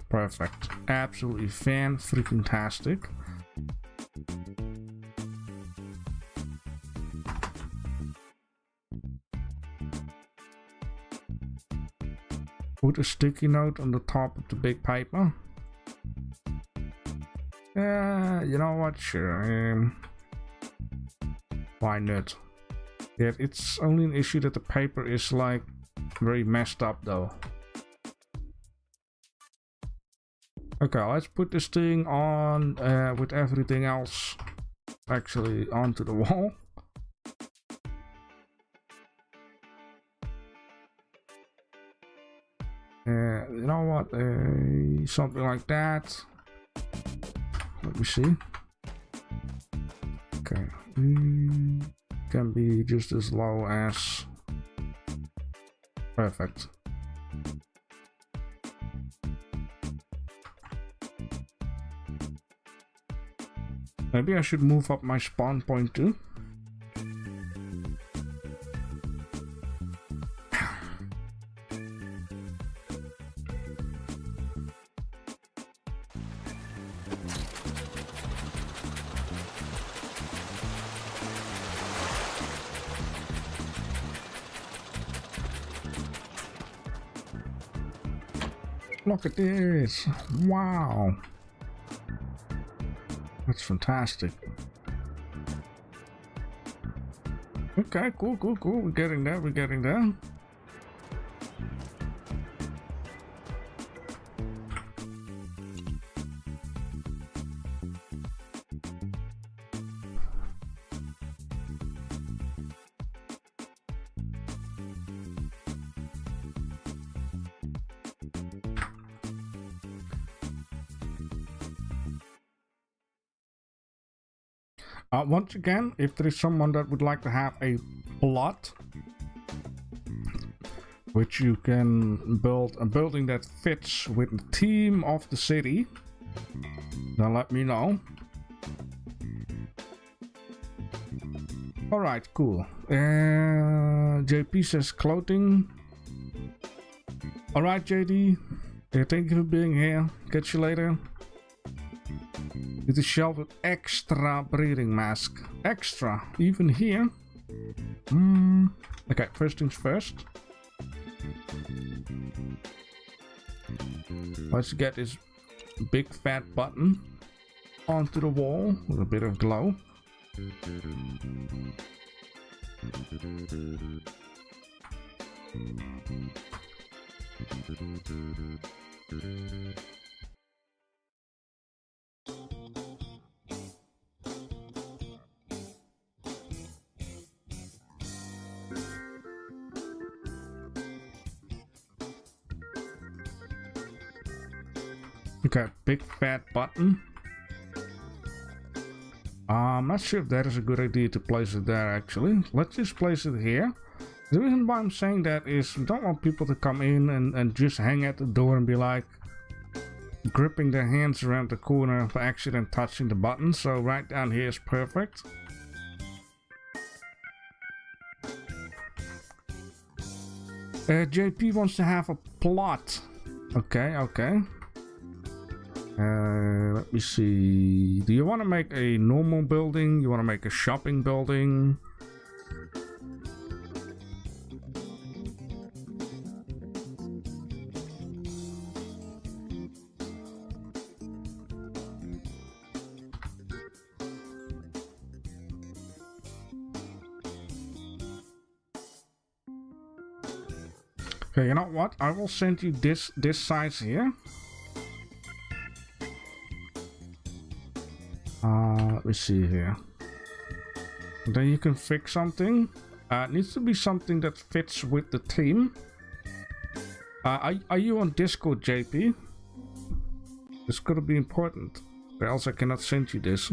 Perfect. Absolutely fan-freaking-tastic. Put a sticky note on the top of the big paper. You know what? Sure. Why not? Yeah, it's only an issue that the paper is like very messed up though. Okay, let's put this thing on with everything else actually onto the wall. You know what? Something like that. Let me see. Okay. Can be just as low as. Perfect. Maybe I should move up my spawn point too. Look at this! Wow! That's fantastic. Okay, cool. We're getting there, Once again, if there is someone that would like to have a plot which you can build a building that fits with the theme of the city, then let me know. Alright, cool. JP says clothing. Alright, JD. Thank you for being here. Catch you later. It is shelved with extra breathing mask. Extra, even here. Okay, first things first. Let's get this big fat button onto the wall with a bit of glow. Okay, big fat button. I'm not sure if that is a good idea to place it there actually. Let's just place it here. The reason why I'm saying that is we don't want people to come in and just hang at the door and be like gripping their hands around the corner for accident touching the button. So right down here is perfect. JP wants to have a plot. Okay, okay. Let me see. Do you want to make a normal building? You want to make a shopping building? Okay, you know what? I will send you this size here. Let me see here. Then you can fix something. It needs to be something that fits with the theme. Are you on Discord, JP? This could be important, or else I cannot send you this.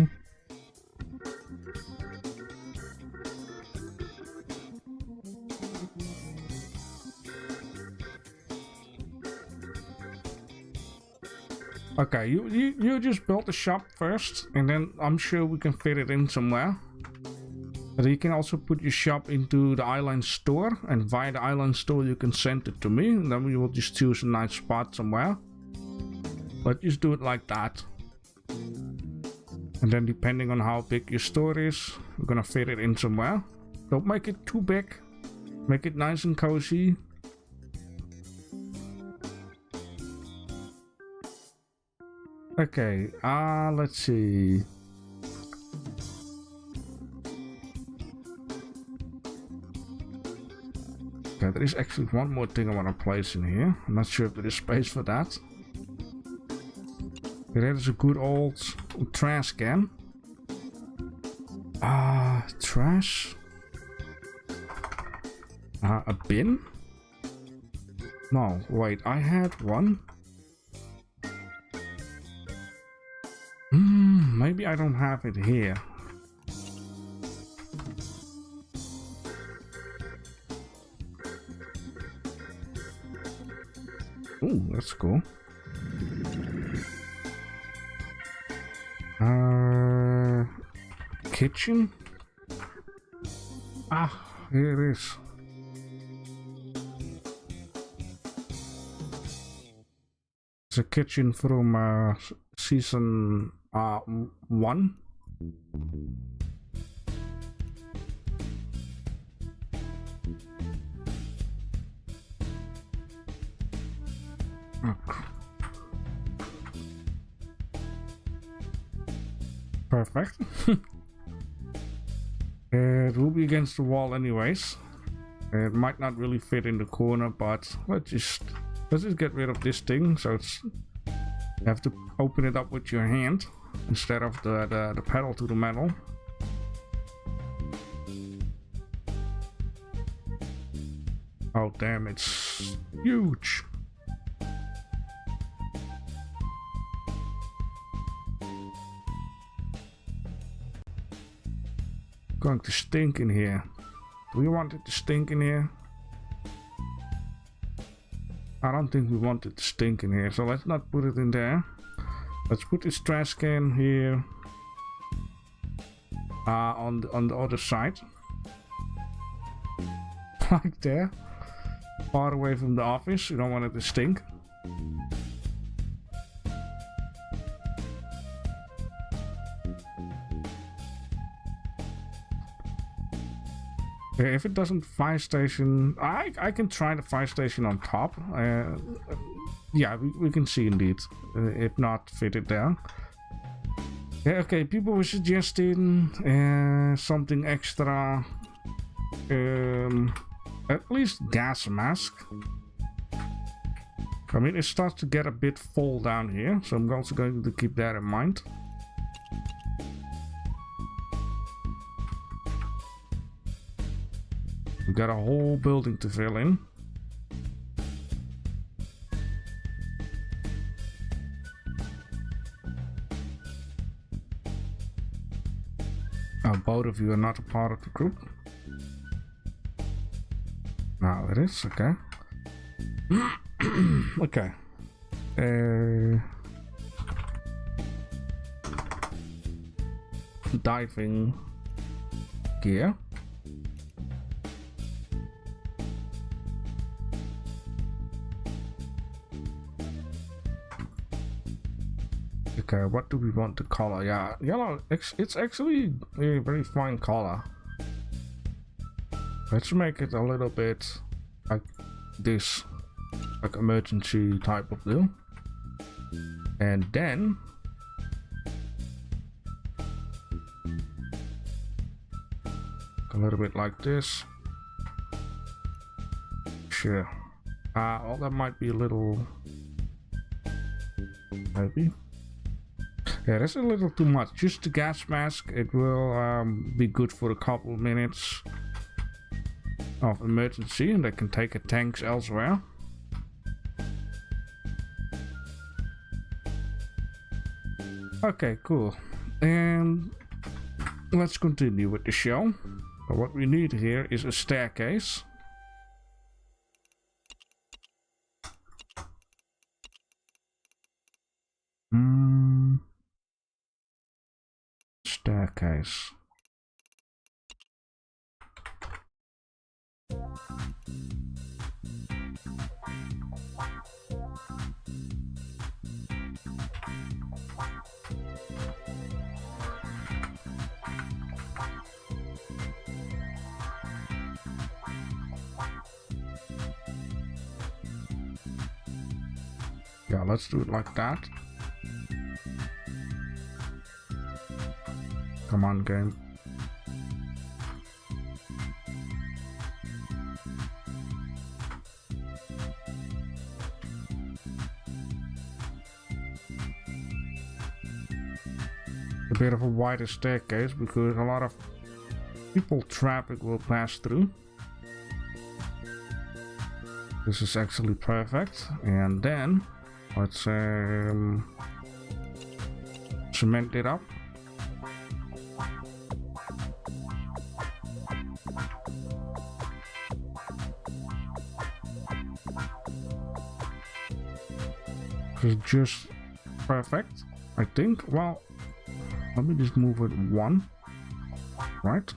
Okay, you just build the shop first, and then I'm sure we can fit it in somewhere. But you can also put your shop into the Ylands store, and via the Ylands store you can send it to me, and then we will just choose a nice spot somewhere. But just do it like that. And then depending on how big your store is, we're gonna fit it in somewhere. Don't make it too big. Make it nice and cozy. Okay, let's see. Okay, there is actually one more thing I want to place in here. I'm not sure if there is space for that. Okay, that is a good old trash can. Trash. A bin? No, wait, I had one. Maybe I don't have it here. Ooh, that's cool. Kitchen? Here it is. It's a kitchen from season 1. Perfect. It will be against the wall anyways. It might not really fit in the corner, but let's just get rid of this thing. So it's, you have to open it up with your hand instead of the pedal to the metal. Oh damn, it's huge. Going to stink in here. Do we want it to stink in here? I don't think we want it to stink in here, so let's not put it in there. Let's put this trash can here on the other side. Like there. Far away from the office, you don't want it to stink. If it doesn't fire station, I can try the fire station on top. Yeah, we can see indeed. If not, fit it there. Yeah, okay, people were suggesting something extra. At least gas mask. I mean, it starts to get a bit full down here, so I'm also going to keep that in mind. We got a whole building to fill in. Both of you are not a part of the group. Now it is, okay. Okay. Diving gear. Okay, what do we want to color? Yeah, yellow, it's actually a very fine color. Let's make it a little bit like this, like emergency type of blue. And then a little bit like this. Sure. Well, that might be a little, maybe. Yeah, that's a little too much. Just the gas mask, it will be good for a couple of minutes of emergency, and they can take a tanks elsewhere. Okay, cool. And let's continue with the show. But what we need here is a staircase. Staircase. Yeah, let's do it like that. Come on, game. A bit of a wider staircase because a lot of people traffic will pass through. This is actually perfect. And then let's cement it up. It's just perfect, I think. Well, let me just move it one, right?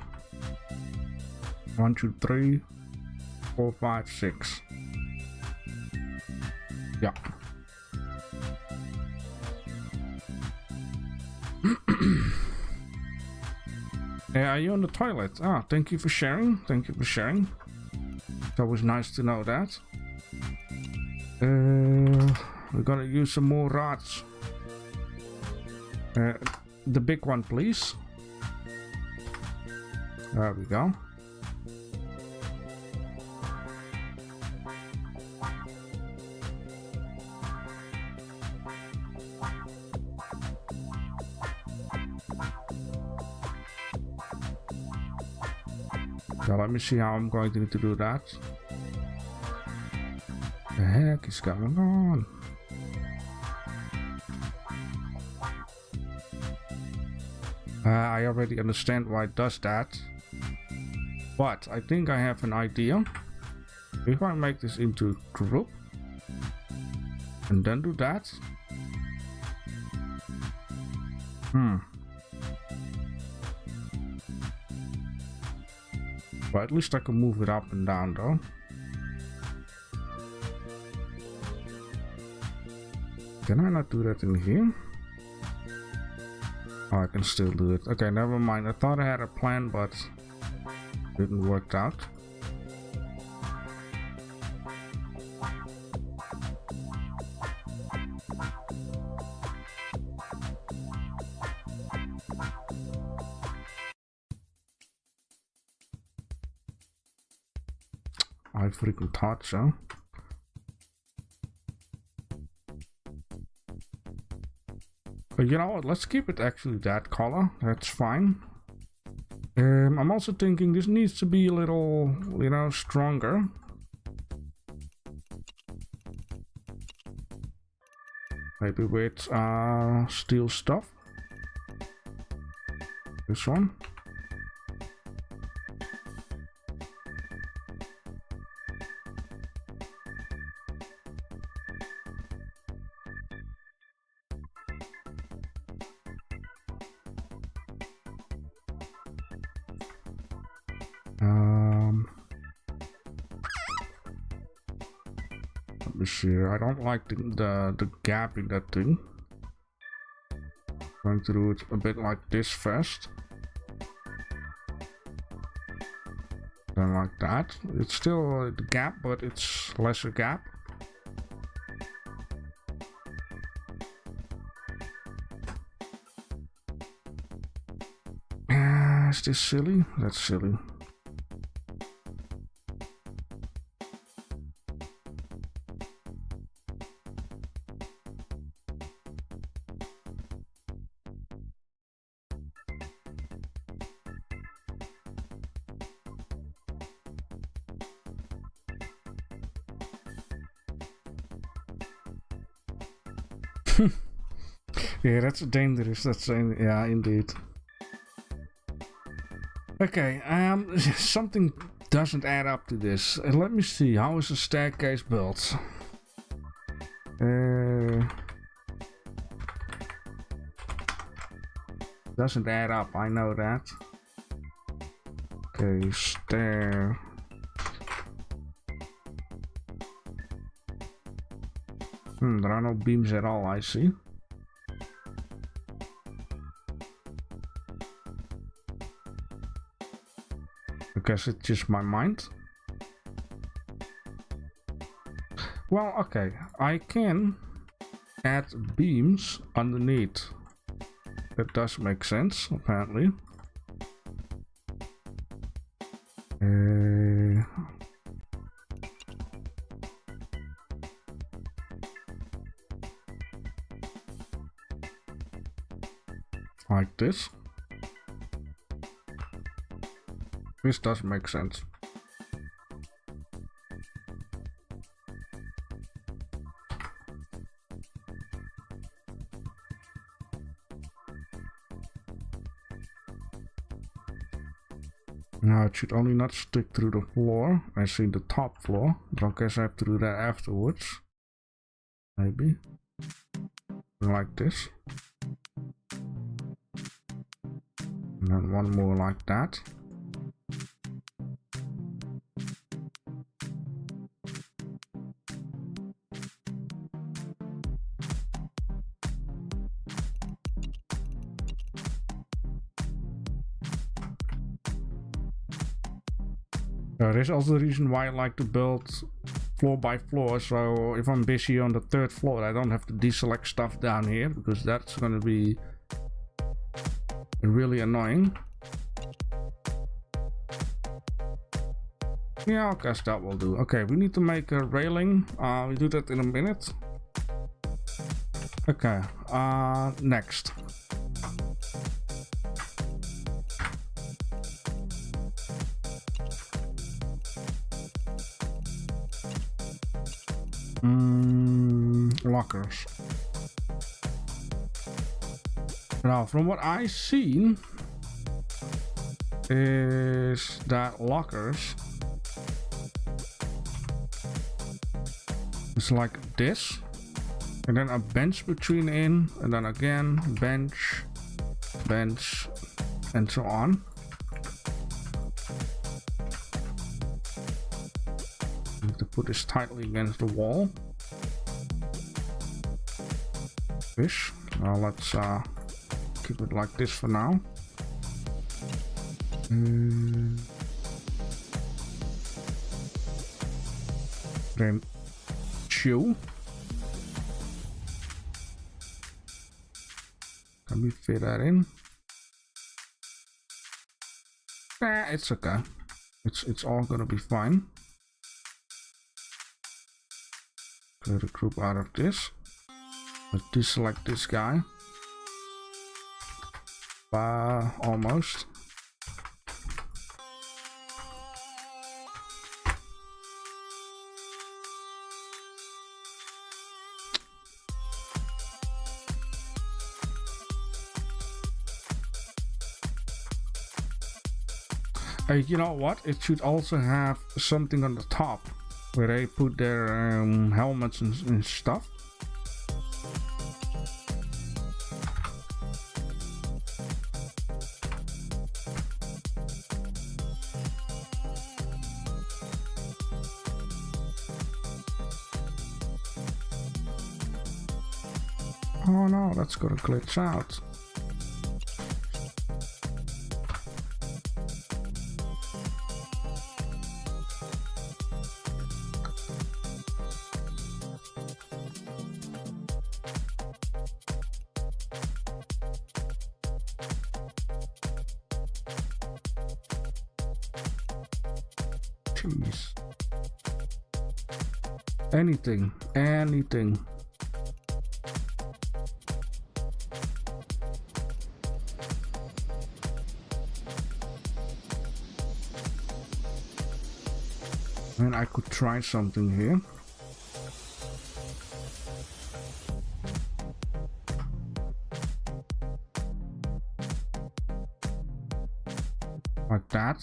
1, 2, 3, 4, 5, 6. Yeah. Are you on the toilet? Ah, thank you for sharing. Thank you for sharing. It's always nice to know that. We're gonna use some more rods. The big one, please. There we go. Now let me see how I'm going to need to do that. The heck is going on? I already understand why it does that. But I think I have an idea. If I make this into group and then do that. But at least I can move it up and down though. Can I not do that in here? Oh, I can still do it. Okay, never mind. I thought I had a plan, but it didn't work out. I freaking thought so. But you know what, let's keep it actually that color, that's fine. I'm also thinking this needs to be a little, you know, stronger. Maybe with steel stuff. This one. Let me see. I don't like the gap in that thing. Going to do it a bit like this first. Then like that. It's still the gap, but it's lesser gap. Is this silly? That's silly. Yeah, that's dangerous. That's yeah, indeed. Okay, something doesn't add up to this. Let me see. How is the staircase built? Doesn't add up. I know that. Okay, stair. There are no beams at all, I see. I guess it's just my mind. Well, okay, I can add beams underneath. That does make sense, apparently. Like this. This does make sense. Now it should only not stick through the floor. I see the top floor. I guess I have to do that afterwards. Maybe. Like this. And then one more like that. There's also the reason why I like to build floor by floor, so if I'm busy on the third floor I don't have to deselect stuff down here, because that's going to be really annoying. Yeah, I guess that will do. Okay, we need to make a railing. We do that in a minute. Okay, next. Lockers. Now, from what I've seen, is that lockers. It's like this, and then a bench between in, and then again bench, bench, and so on. I have to put this tightly against the wall. Fish. Now let's keep it like this for now. Then shoe. Can we fit that in? It's okay. It's all gonna be fine. Clear the group out of this. Let's deselect this guy. Almost. You know what? It should also have something on the top where they put their helmets and stuff. Oh no, that's gonna glitch out. Jeez. Anything. And I could try something here. Like that.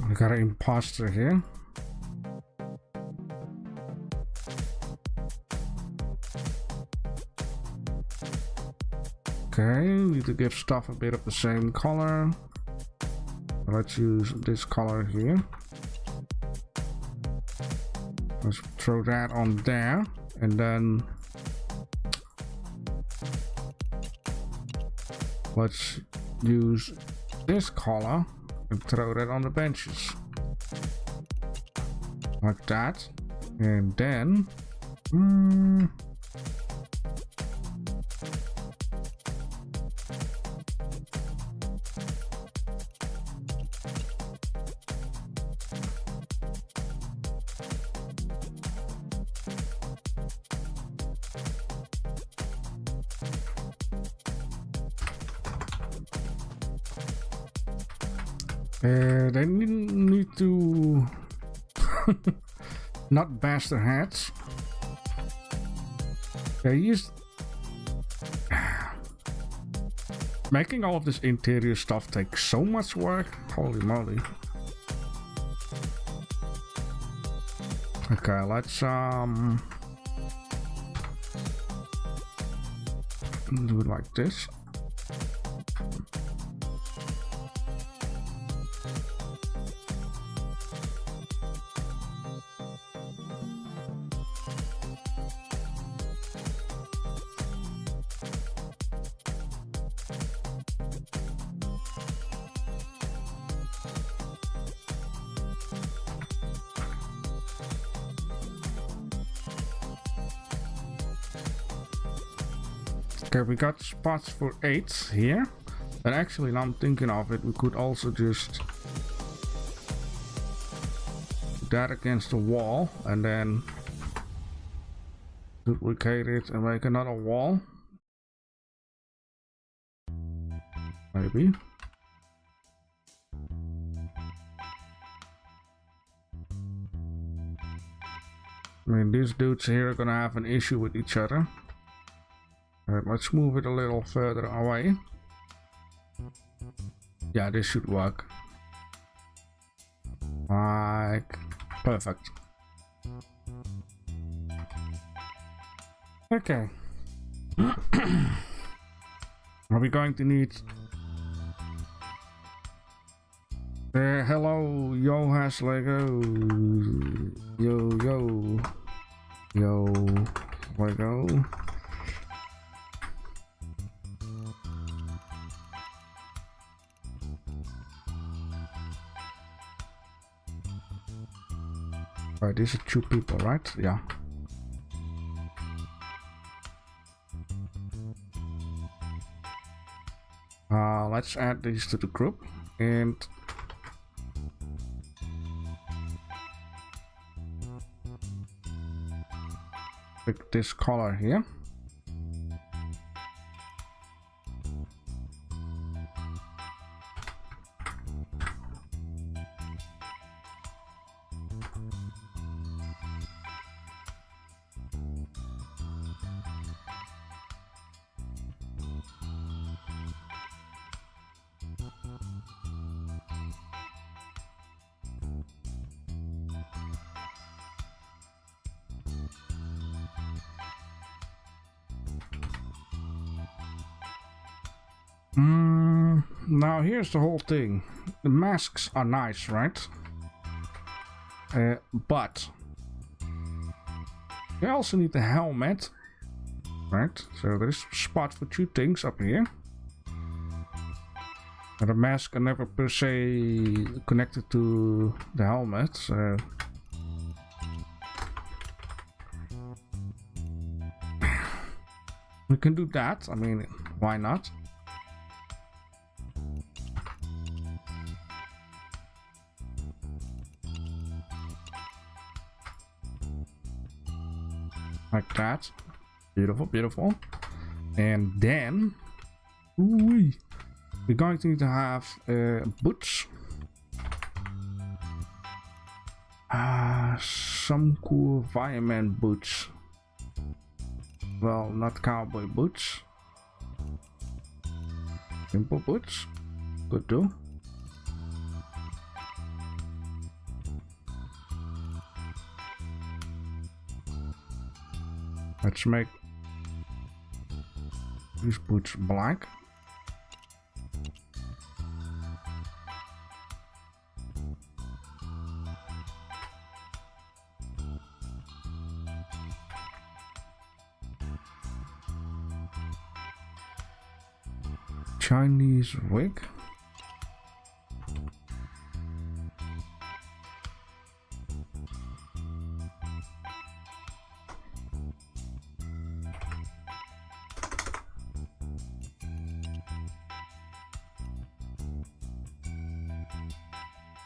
We got an imposter here. Okay, need to give stuff a bit of the same color. Let's use this color here. Let's throw that on there, and then let's use this color and throw that on the benches like that. And then they need to not bash their heads. They used making all of this interior stuff takes so much work. Holy moly. Okay, let's do it like this. Okay, we got spots for 8 here, and actually now I'm thinking of it, we could also just put that against the wall and then duplicate it and make another wall. Maybe. I mean, these dudes here are gonna have an issue with each other. Alright, let's move it a little further away. Yeah, this should work. Like, perfect. Okay. Are we going to need... hello, yo has Lego. Yo, Lego. Right, these are 2 people, right? Yeah. Let's add these to the group and pick this color here. Now here's the whole thing. The masks are nice, right? But you also need the helmet, right? So there's a spot for 2 things up here. And the mask are never per se connected to the helmet, so we can do that. I mean, why not? Like that. Beautiful, beautiful. And then we're going to need to have boots. Some cool fireman boots. Well, not cowboy boots. Simple boots. Good too. Let's make these boots black. Chinese wig.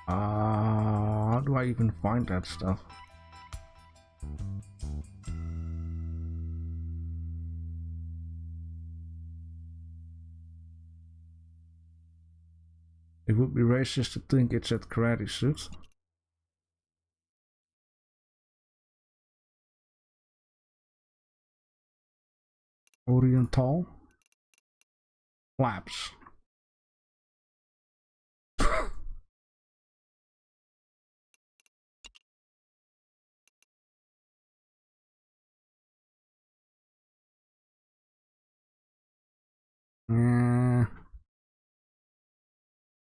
How do I even find that stuff? It would be racist to think it's at karate suit. Oriental flaps.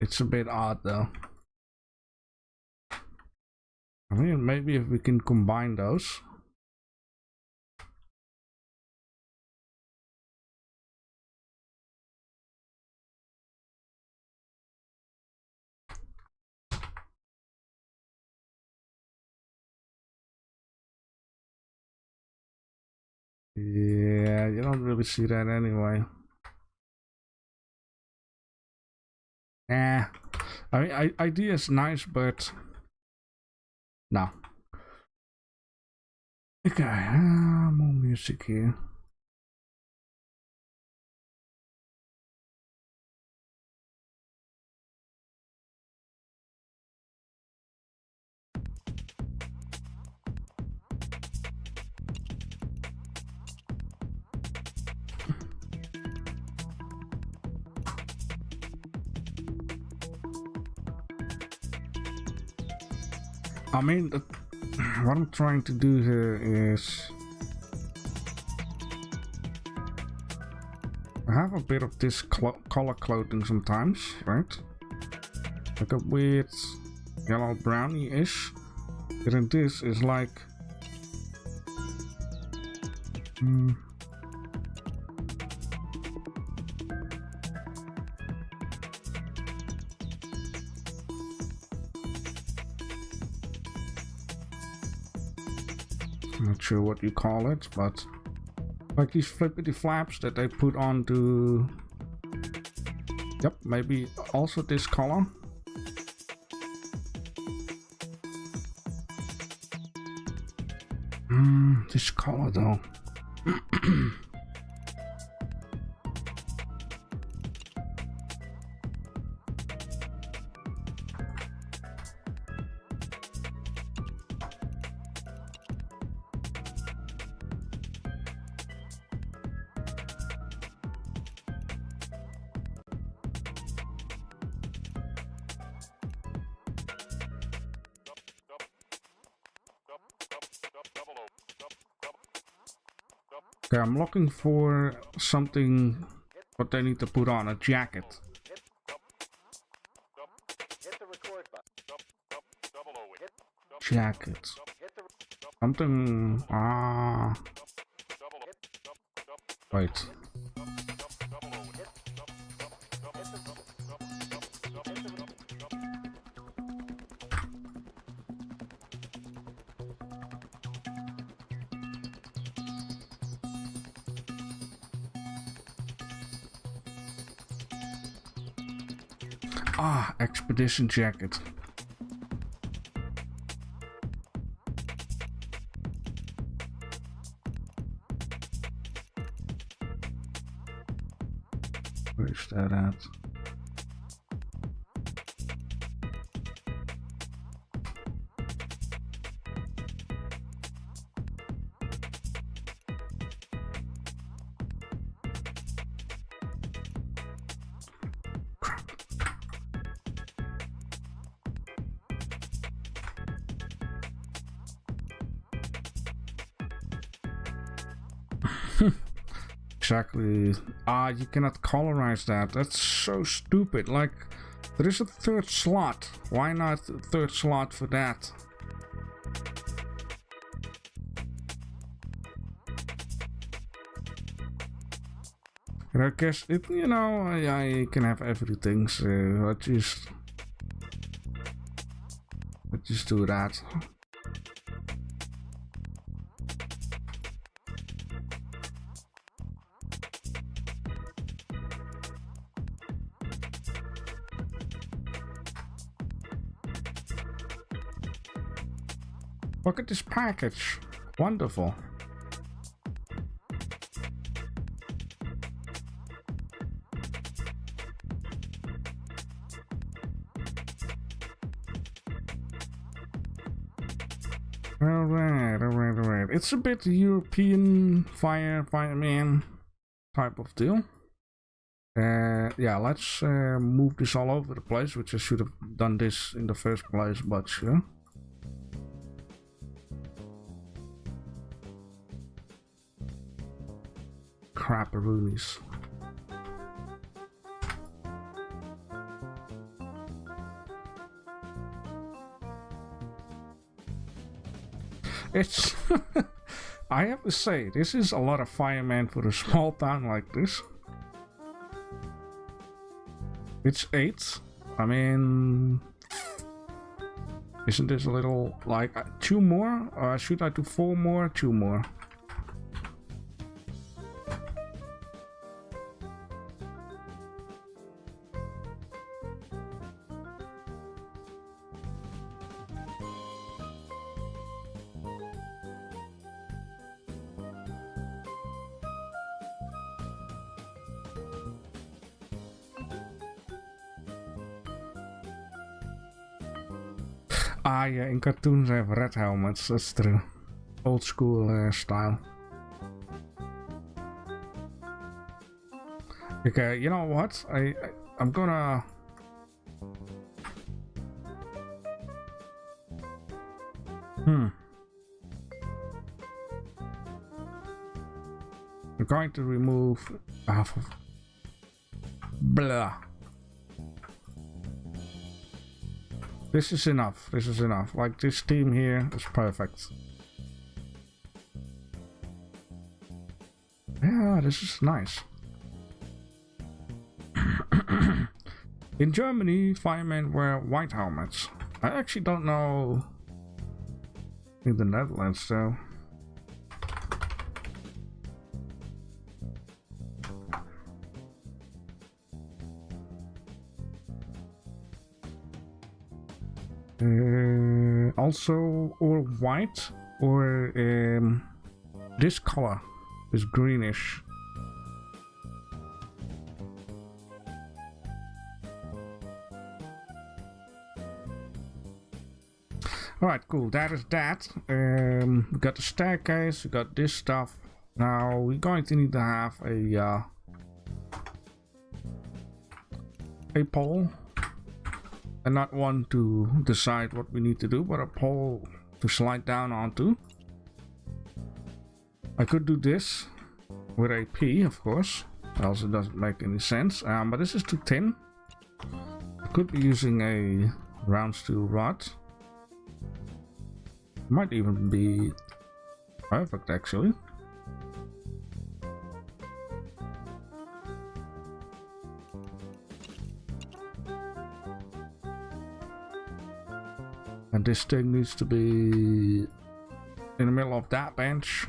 It's a bit odd though. I mean, maybe if we can combine those. Yeah, you don't really see that anyway. I mean, idea is nice, but no. Okay, more music here. I mean, what I'm trying to do here is I have a bit of this color clothing sometimes, right? Like a weird yellow brownie-ish. And then this is like I'm not sure what you call it, but like these flippity flaps that they put on to, yep, maybe also this color. This color though. Okay, I'm looking for something what they need to put on, a jacket. Jacket. Something, wait. Expedition jacket. Where's that at? Exactly. You cannot colorize that. That's so stupid. Like, there is a third slot. Why not a third slot for that? And I guess it, you know, I can have everything, so I just do that. Look at this package. Wonderful. Alright. It's a bit European fireman type of deal. Yeah, let's move this all over the place, which I should have done this in the first place, but sure. Crapperoonies. It's I have to say, this is a lot of fireman for a small town like this. It's 8. I mean, isn't this a little like 2 more? Should I do 4 more? 2 more. Yeah, in cartoons they have red helmets, that's true. Old school style. Okay, you know what? I'm gonna... We're going to remove half of blah. This is enough. This is enough. Like, this team here is perfect. Yeah, this is nice. In Germany, firemen wear white helmets. I actually don't know in the Netherlands though. Also, or white, or this color is greenish. Alright, cool. That is that. We got the staircase, we got this stuff. Now we're going to need to have a pole. And not one to decide what we need to do, but a pole to slide down onto. I could do this with a P, of course, else it doesn't make any sense. But this is too thin. I could be using a round steel rod. Might even be perfect, actually. And this thing needs to be in the middle of that bench.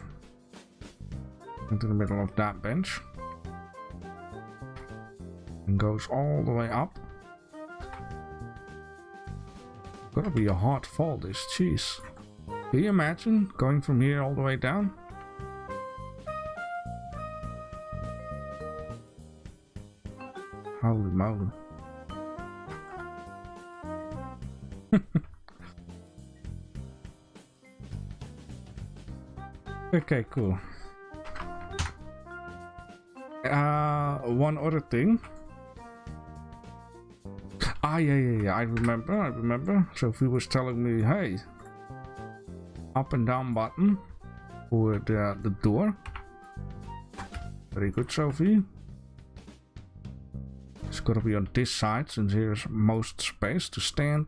Into the middle of that bench. And goes all the way up. Gotta be a hard fall, this, jeez. Can you imagine going from here all the way down? Holy moly. Okay, cool. One other thing. Yeah, I remember. Sophie was telling me, hey, up and down button for the door. Very good, Sophie. It's gotta be on this side since here's most space to stand.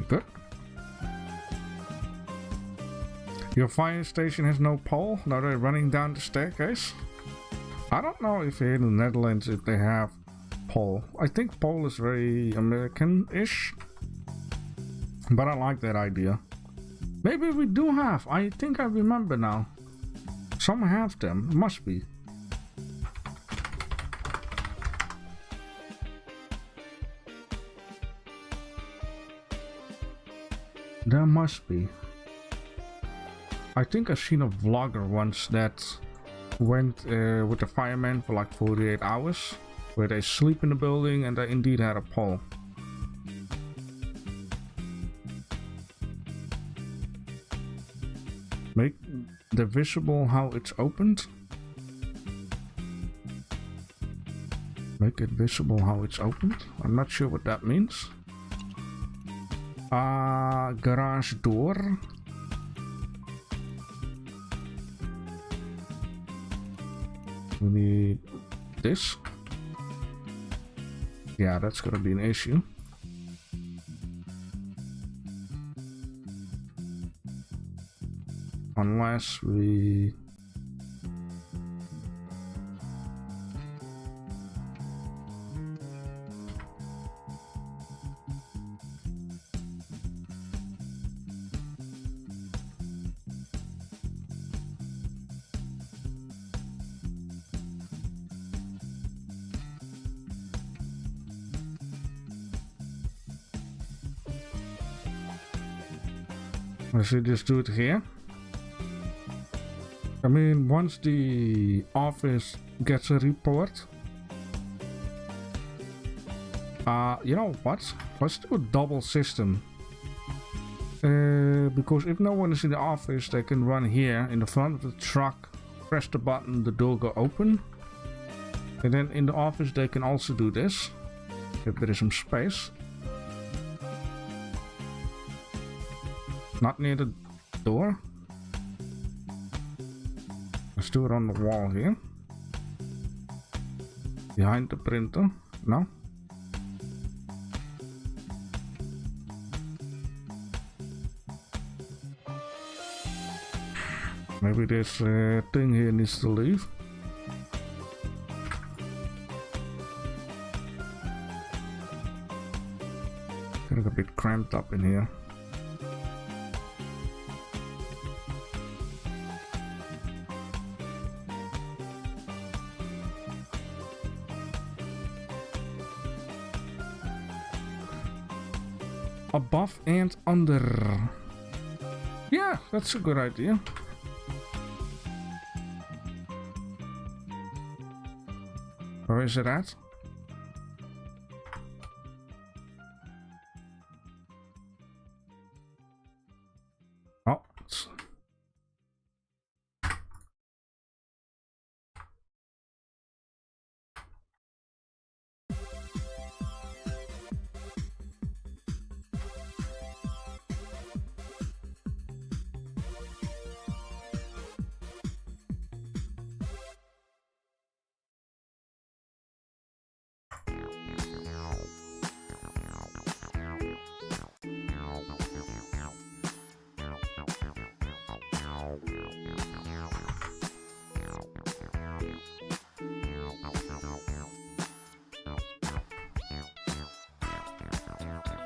Good. Your fire station has no pole. Now they're running down the staircase. I don't know if here in the Netherlands if they have pole. I think pole is very American-ish. But I like that idea. Maybe we do have. I think I remember now. Some have them. Must be. There must be. I think I've seen a vlogger once that went with the firemen for like 48 hours, where they sleep in the building and they indeed had a pole. Make the visible how it's opened. Make it visible how it's opened. I'm not sure what that means. Garage door. We need this. Yeah, that's gonna be an issue. Unless we... I should just do it here. I mean, once the office gets a report, you know what? Let's do a double system. Because if no one is in the office, they can run here in the front of the truck, press the button, the door go open. And then in the office they can also do this, if there is some space. Not near the door. Let's do it on the wall here. Behind the printer. No? Maybe this thing here needs to leave. Getting a bit cramped up in here. Above and under. Yeah, that's a good idea. Where is it at? Oh,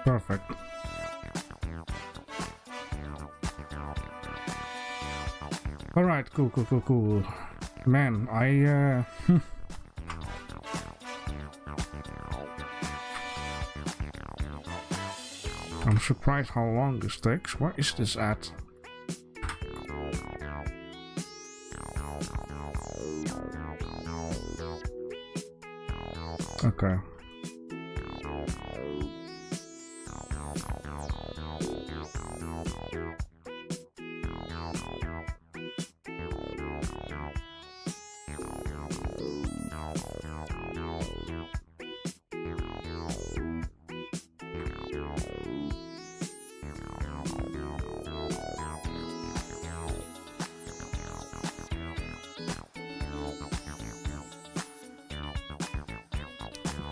perfect. All right, cool. Man, I'm surprised how long this takes. Where is this at? Okay.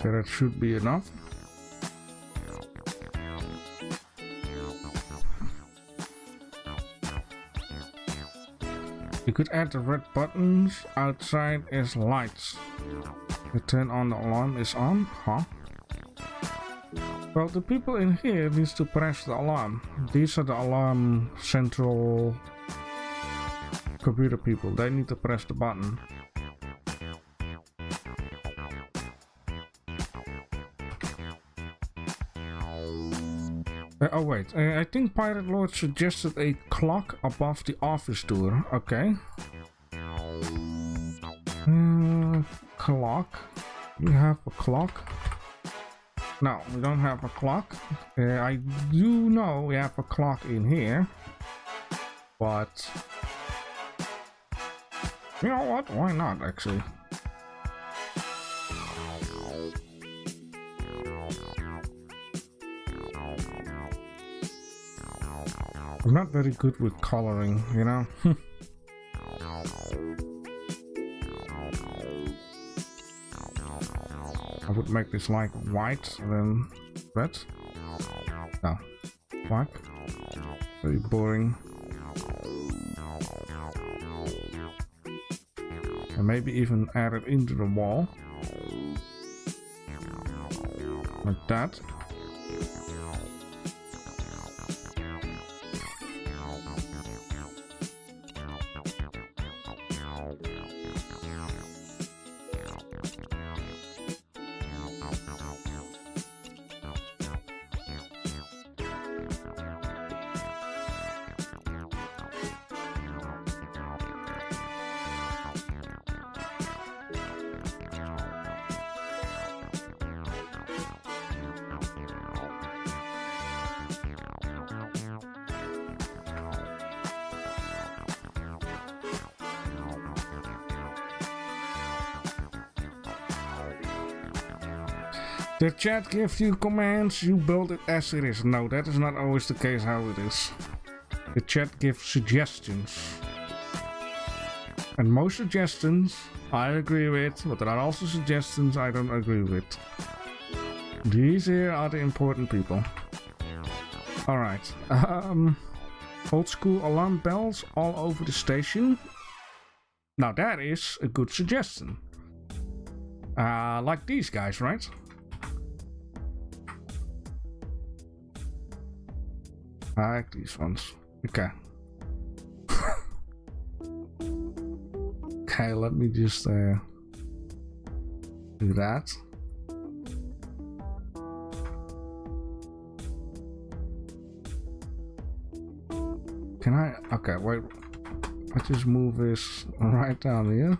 Okay, that should be enough. You could add the red buttons outside as lights. You turn on the alarm is on, huh? Well, the people in here needs to press the alarm. These are the alarm central computer people. They need to press the button. Oh wait, I think Pirate Lord suggested a clock above the office door. Okay. Clock. We have a clock. No, we don't have a clock. I do know we have a clock in here. But... you know what? Why not, actually? I'm not very good with coloring, you know? I would make this like white and then red. No, black. Very boring. And maybe even add it into the wall. Like that. The chat gives you commands, you build it as it is. No, that is not always the case how it is. The chat gives suggestions. And most suggestions I agree with, but there are also suggestions I don't agree with. These here are the important people. Alright. Old school alarm bells all over the station. Now that is a good suggestion. Like these guys, right? I like these ones. Okay. Okay, let me just do that. Can I? Okay, wait. I just move this right down here.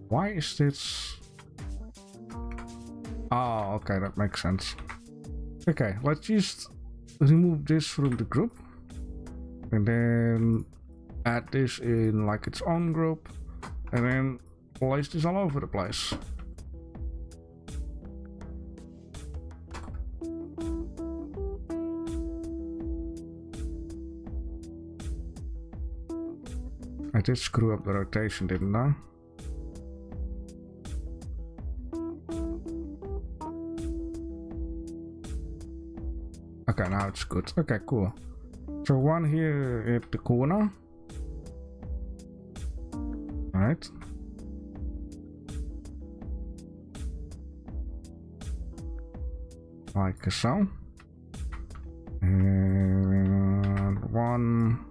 Why is this? Oh, okay, that makes sense. Okay, let's just remove this from the group and then add this in like its own group and then place this all over the place. I did screw up the rotation, didn't I? Okay, now it's good. Okay, cool. So one here at the corner. Alright. Like so. And one.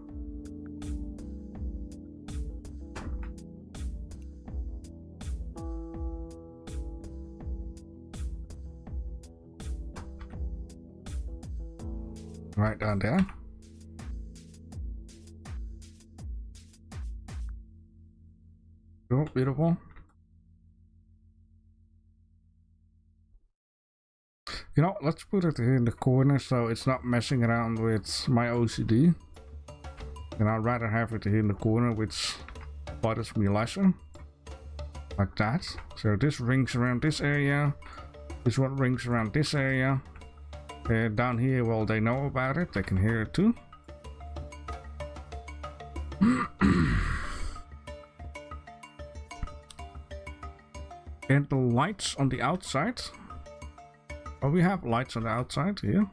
Right down there. Oh, beautiful. You know, let's put it here in the corner so it's not messing around with my OCD. And I'd rather have it here in the corner, which bothers me lesser. Like that. So this rings around this area. This one rings around this area. Down here, well, they know about it. They can hear it too. And the lights on the outside. Oh, we have lights on the outside here.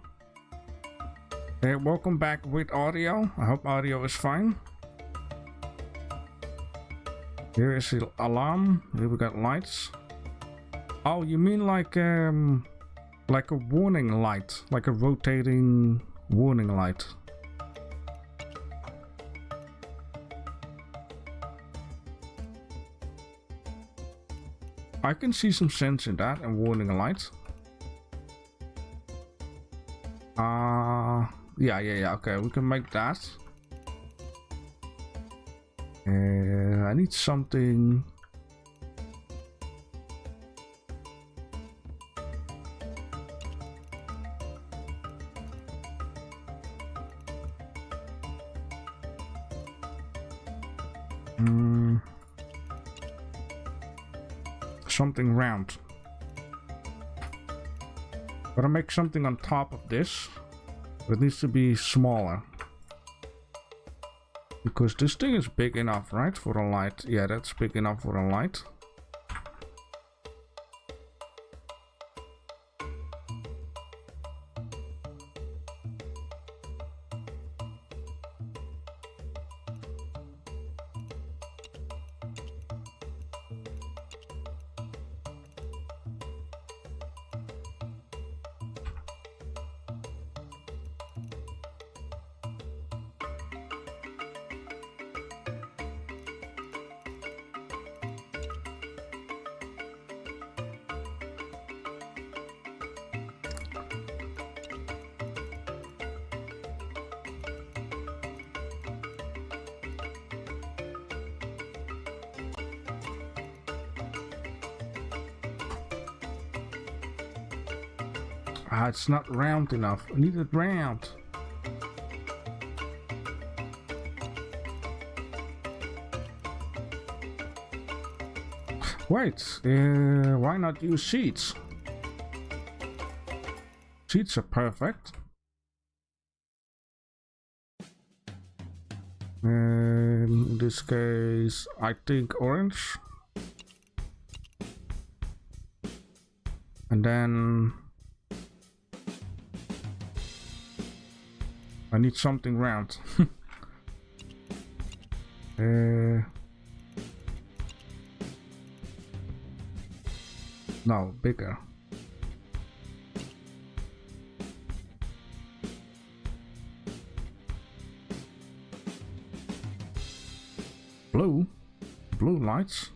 Welcome back with audio. I hope audio is fine. Here is the alarm. Here we got lights. Oh, you mean like a warning light, like a rotating warning light. I can see some sense in that and warning a light. Yeah, okay, we can make that. I need something. Something round. Gotta make something on top of this. It needs to be smaller. Because this thing is big enough, right? For a light. Yeah, that's big enough for a light. Ah, it's not round enough. I need it round. Wait, why not use seeds? Seeds are perfect. In this case, I think orange. And then I need something round. No, bigger. Blue lights.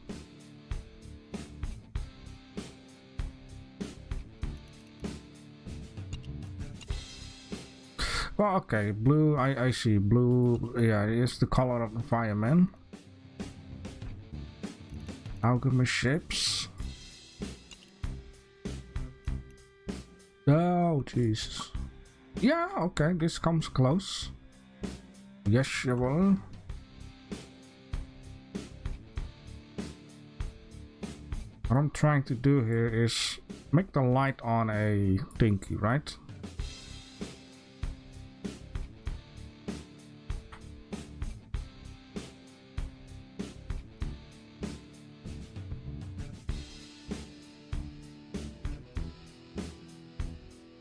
Well, okay, blue, I see. Blue, yeah, it's the color of the fireman. Alchemist ships. Oh, Jesus. Yeah, okay, this comes close. Yes, you will. What I'm trying to do here is make the light on a dinky, right?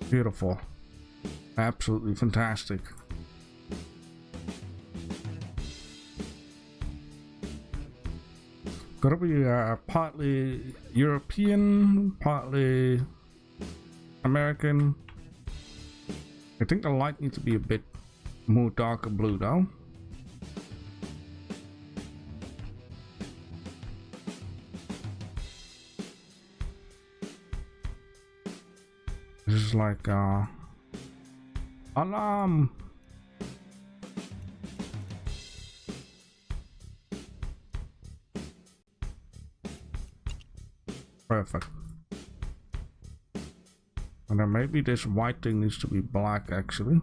Beautiful. Absolutely fantastic. Gotta be partly European, partly American. I think the light needs to be a bit more darker blue though. This is like alarm. Perfect. And then maybe this white thing needs to be black actually.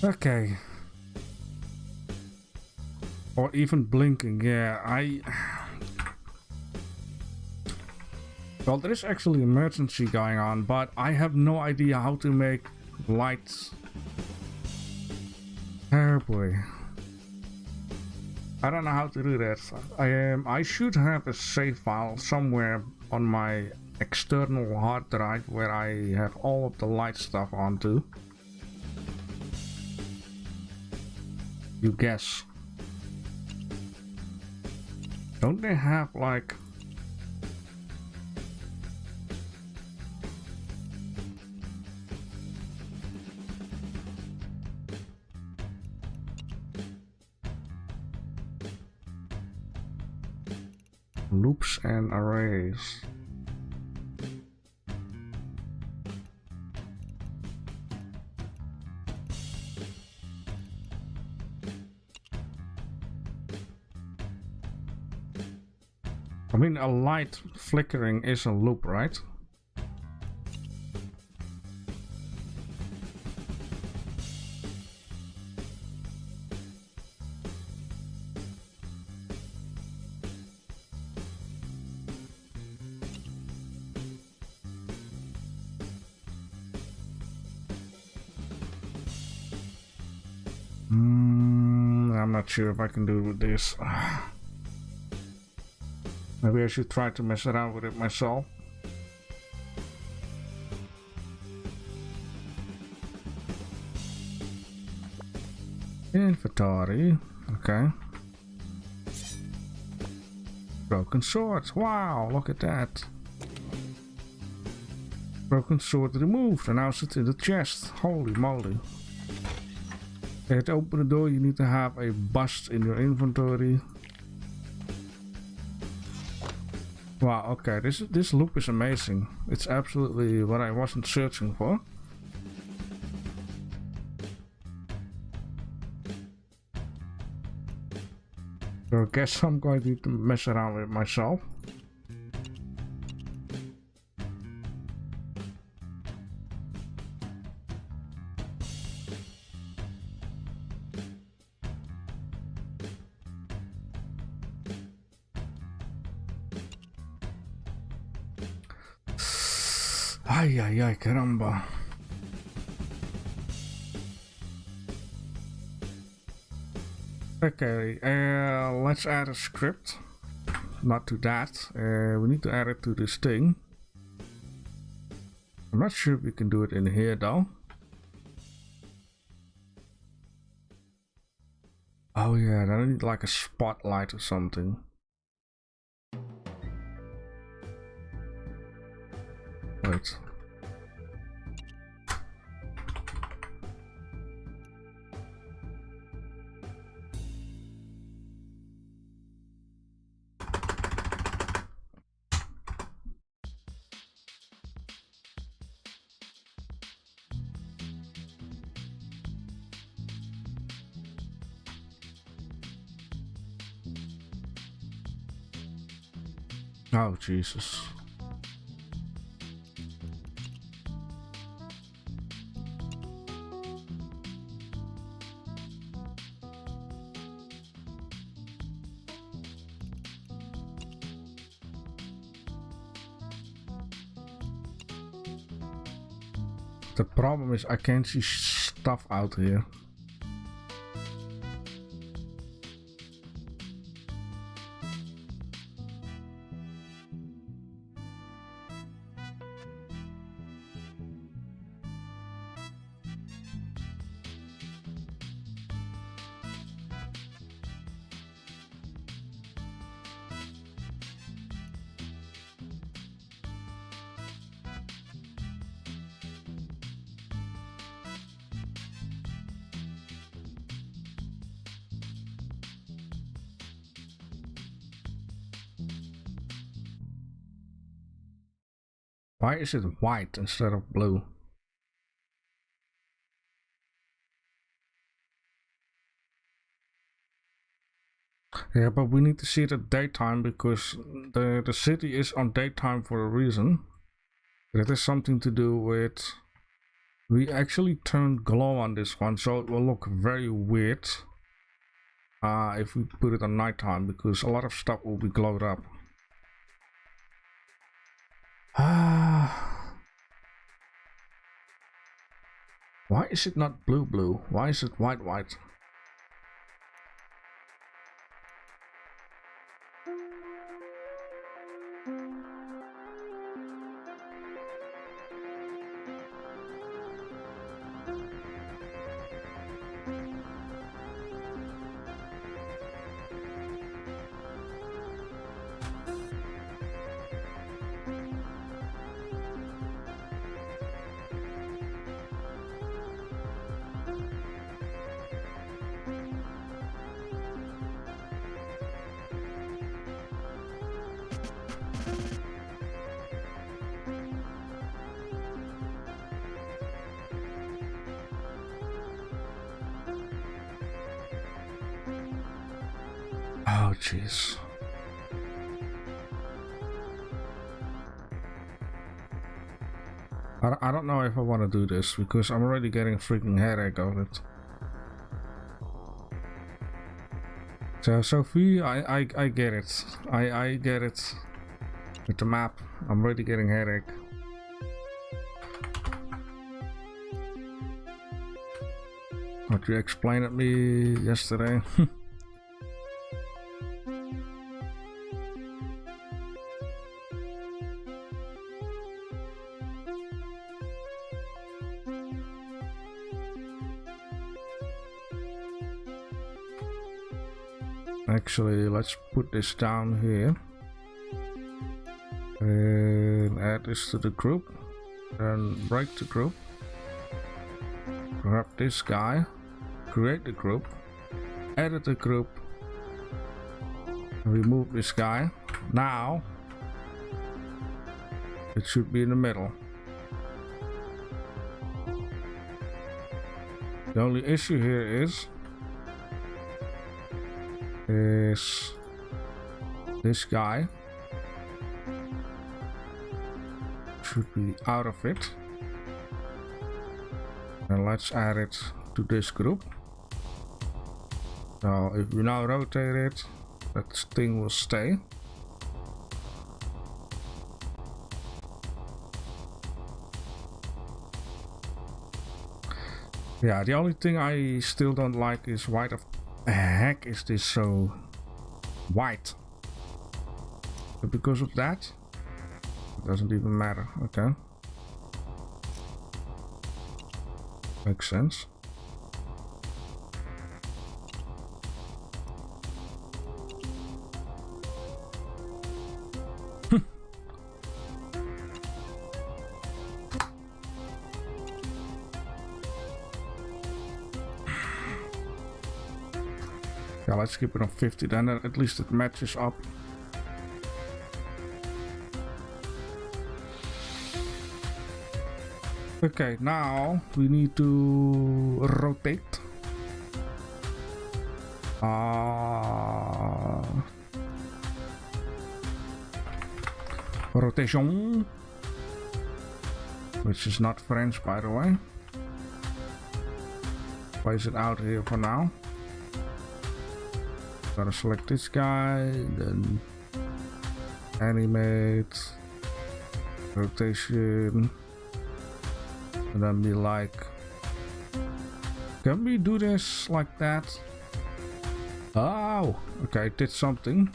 Okay. Or even blinking, yeah, well, there is actually an emergency going on, but I have no idea how to make lights. Oh boy. I don't know how to do that. I should have a save file somewhere on my external hard drive where I have all of the light stuff onto. You guess. Don't they have like loops and arrays? I mean, a light flickering is a loop, right? I'm not sure if I can do it with this. Maybe I should try to mess around with it myself. Inventory, okay. Broken swords, wow, look at that. Broken sword removed, and now it's in the chest, holy moly. Okay, to open the door you need to have a bust in your inventory. Wow, okay, this loop is amazing. It's absolutely what I wasn't searching for. So I guess I'm going to need to mess around with myself. Ay, ay, ay, caramba. Okay, let's add a script. Not to that. We need to add it to this thing. I'm not sure if we can do it in here though. Oh yeah, then I need like a spotlight or something. Wait. Oh, Jesus. The problem is I can't see stuff out here. Why is it white instead of blue? Yeah, but we need to see it at daytime because the city is on daytime for a reason. It has something to do with... We actually turned glow on this one, so it will look very weird if we put it on nighttime, because a lot of stuff will be glowed up. Why is it not blue? Why is it white? Oh, jeez. I don't know if I want to do this because I'm already getting a freaking headache of it. So Sophie, I get it. I get it. With the map, I'm already getting headache. What you explained at me yesterday. Actually, let's put this down here and add this to the group, then break the group, grab this guy, create the group, edit the group, remove this guy. Now It should be in the middle. The only issue here is this guy should be out of it. And let's add it to this group. So if we now rotate it, that thing will stay. Yeah, the only thing I still don't like is why the heck is this so white? But because of that, it doesn't even matter. Okay. Makes sense. Yeah, let's keep it on 50 then, at least it matches up. Okay, now we need to rotate. Rotation, which is not French, by the way. Place it out here for now. Gotta select this guy, then animate, rotation, and then be like, can we do this like that? Oh, okay, it did something.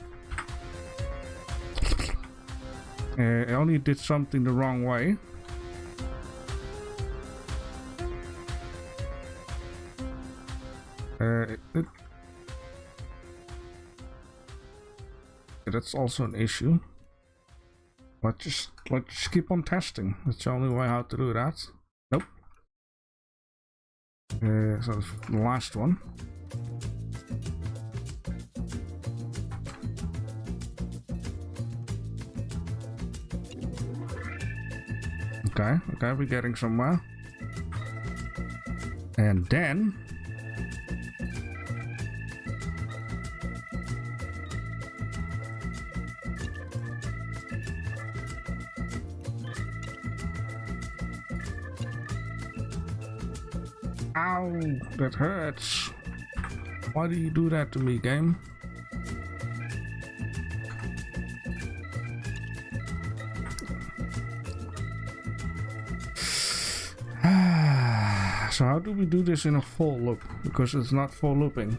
I only did something the wrong way. That's also an issue. Let's just keep on testing. That's the only way how to do that. Nope. So that's the last one. Okay, we're getting somewhere. And then ow, that hurts. Why do you do that to me, game? So how do we do this in a full loop? Because it's not full looping.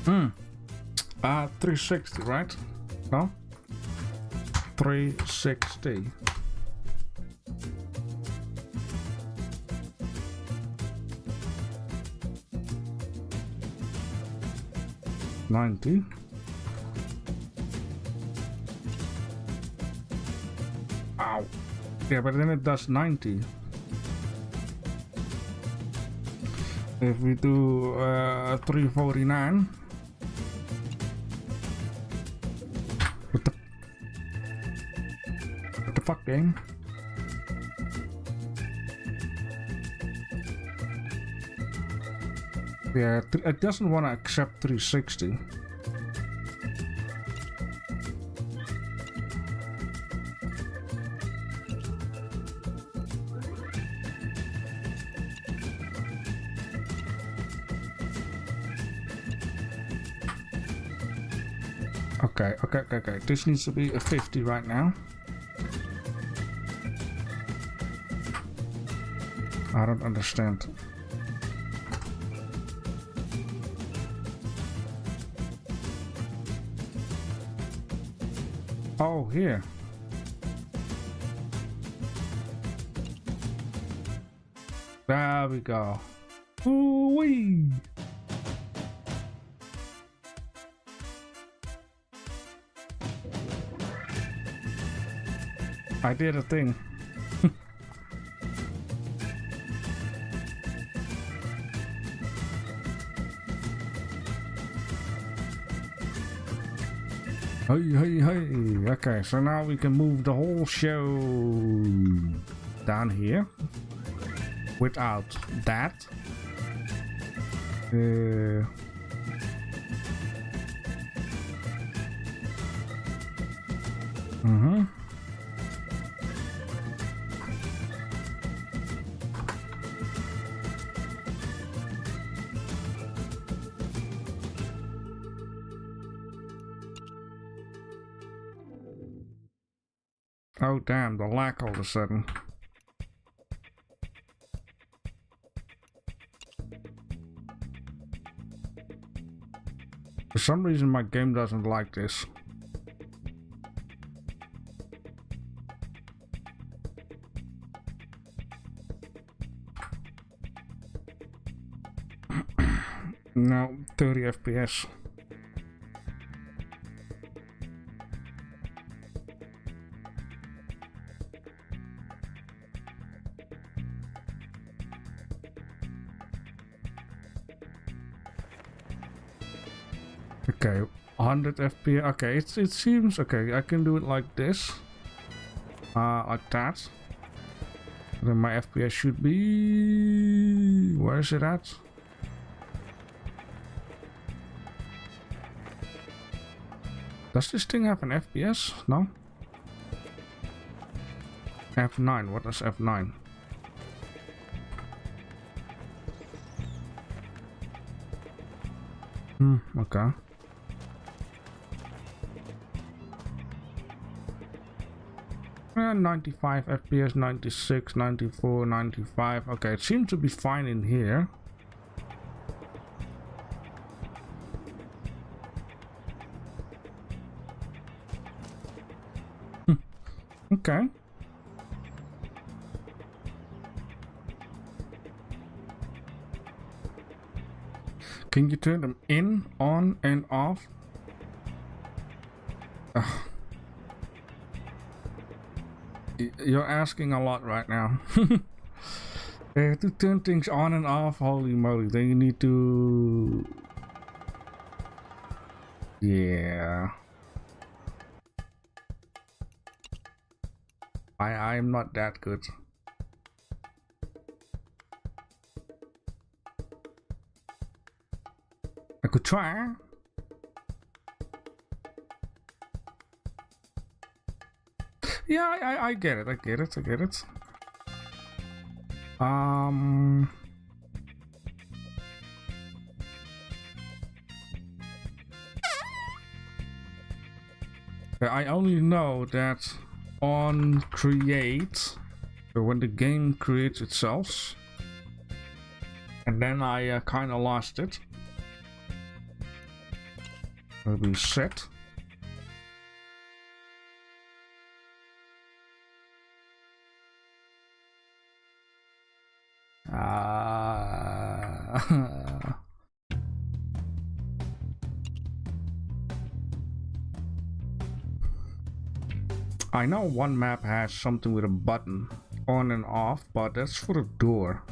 Hmm. 360, right? No? 360. $90. Ow. Yeah, but then it does 90. If we do 349. What the fuck, game? Yeah, it doesn't want to accept 360. Okay. This needs to be a 50 right now. I don't understand. Oh, here. There we go. Ooh-wee. I did a thing. Hey. Okay, so now we can move the whole show down here without that. Oh damn, the lag all of a sudden. For some reason my game doesn't like this. No, 30 FPS. Okay, 100 FPS. Okay, it seems okay. I can do it like this, like that. Then my FPS should be. Where is it at? Does this thing have an FPS? No. F9. What is F9? Okay. And 95 FPS, 96, 94, 95. Okay, it seems to be fine in here. Okay. Can you turn them in, on, and off? You're asking a lot right now. To turn things on and off, holy moly, then you need to... Yeah. I'm not that good. I could try. Yeah, I get it. I get it. I only know that on create, so when the game creates itself, and then I kind of lost it. Maybe set. I know one map has something with a button on and off, but that's for the door.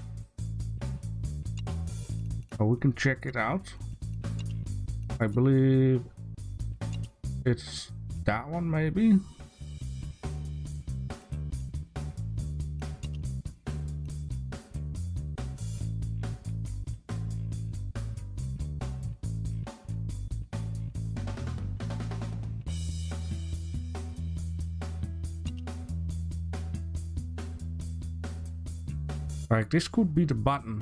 So we can check it out. I believe it's that one, maybe. Like this could be the button.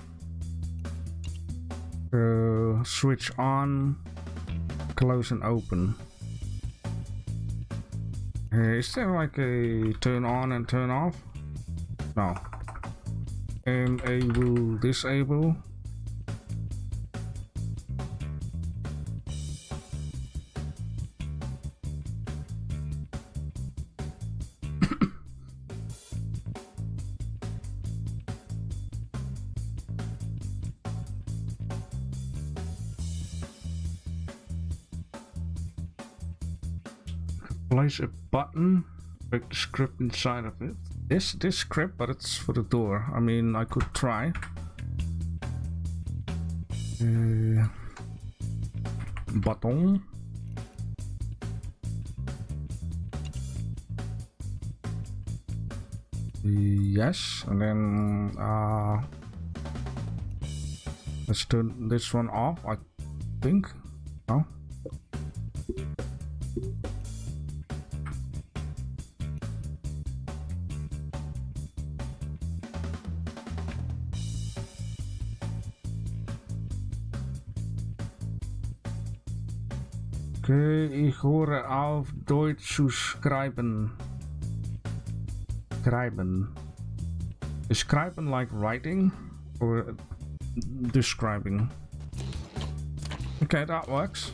Switch on, close and open. Is there like a turn on and turn off? No. Enable, disable. Place a button, break the script inside of it. This script, but it's for the door. I mean, I could try. Button. Yes, and then let's turn this one off, I think. No. Okay, ich höre auf Deutsch zu schreiben. Schreiben like writing or describing. Okay, that works.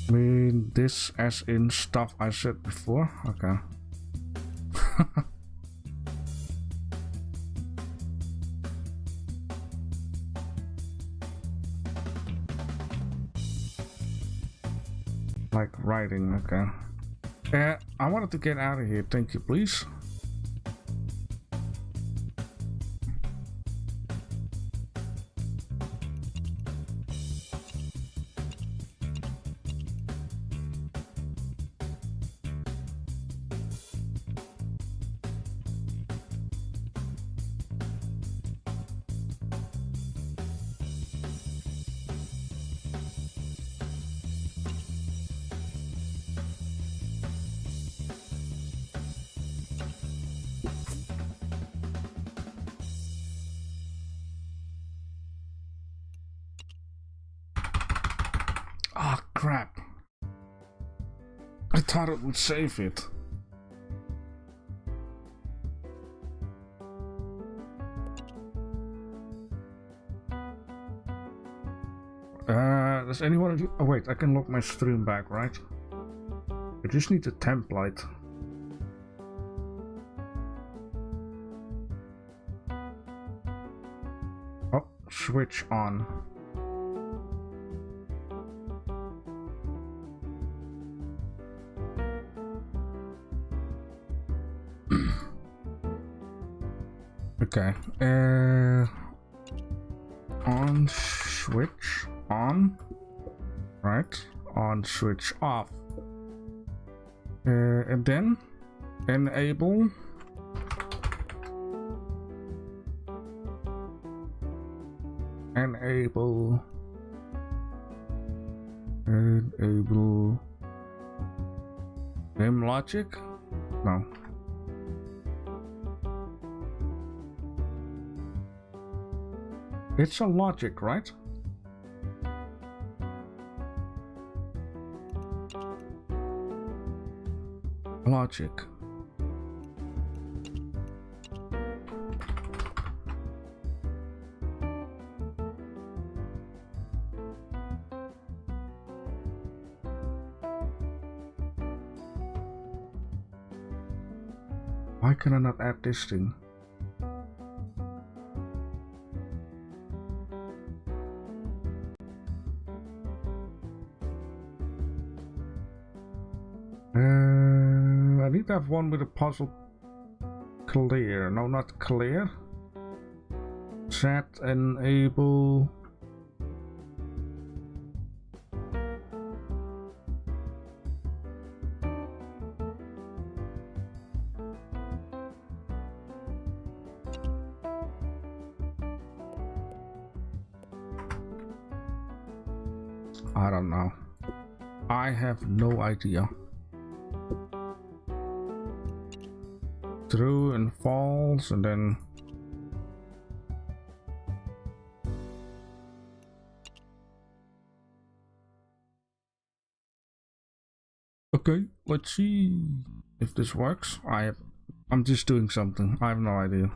I mean, this as in stuff I said before. Okay. Like writing, okay. I wanted to get out of here, thank you, please. Ah, crap. I thought it would save it. Does anyone of you... Oh wait, I can lock my stream back, right? I just need a template. Oh, switch on. Okay, on switch on, right? On switch off, and then enable game logic. No. It's a logic, right? Logic. Why can I not add this thing? I need to have one with a puzzle clear. No, not clear. Set enable. I don't know. I have no idea. True and false, and then okay, let's see if this works. I'm just doing something. I have no idea.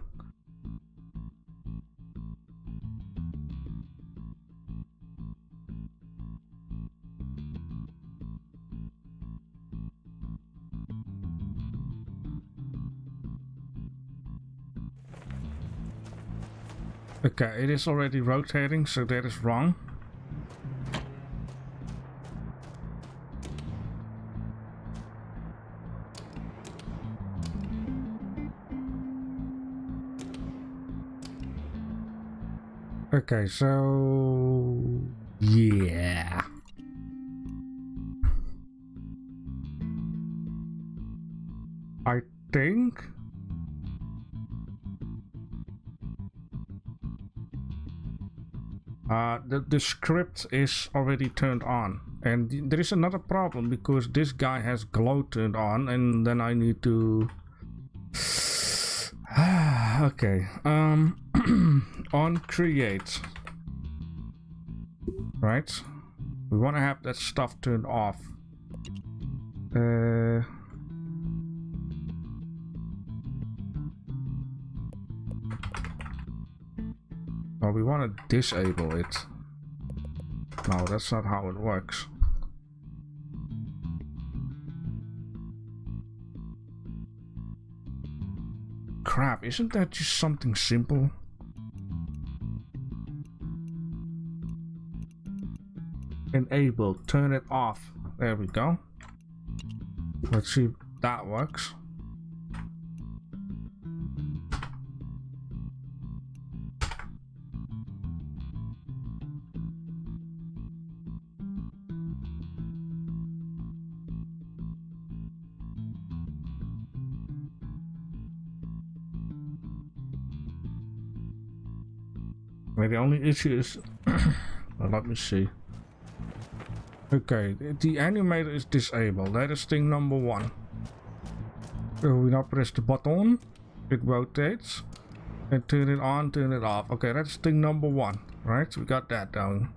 Okay, it is already rotating, so that is wrong. Okay, so yeah. I think the script is already turned on, and there is another problem because this guy has glow turned on, and then I need to okay, on create, right? We want to have that stuff turned off. Oh, we want to disable it. No, that's not how it works. Crap, isn't that just something simple? Enable, turn it off. There we go. Let's see if that works. The only issue is well, let me see. Okay, the animator is disabled. That is thing number one. So we now press the button, it rotates, and turn it on, turn it off. Okay, that's thing number one, right? So we got that down.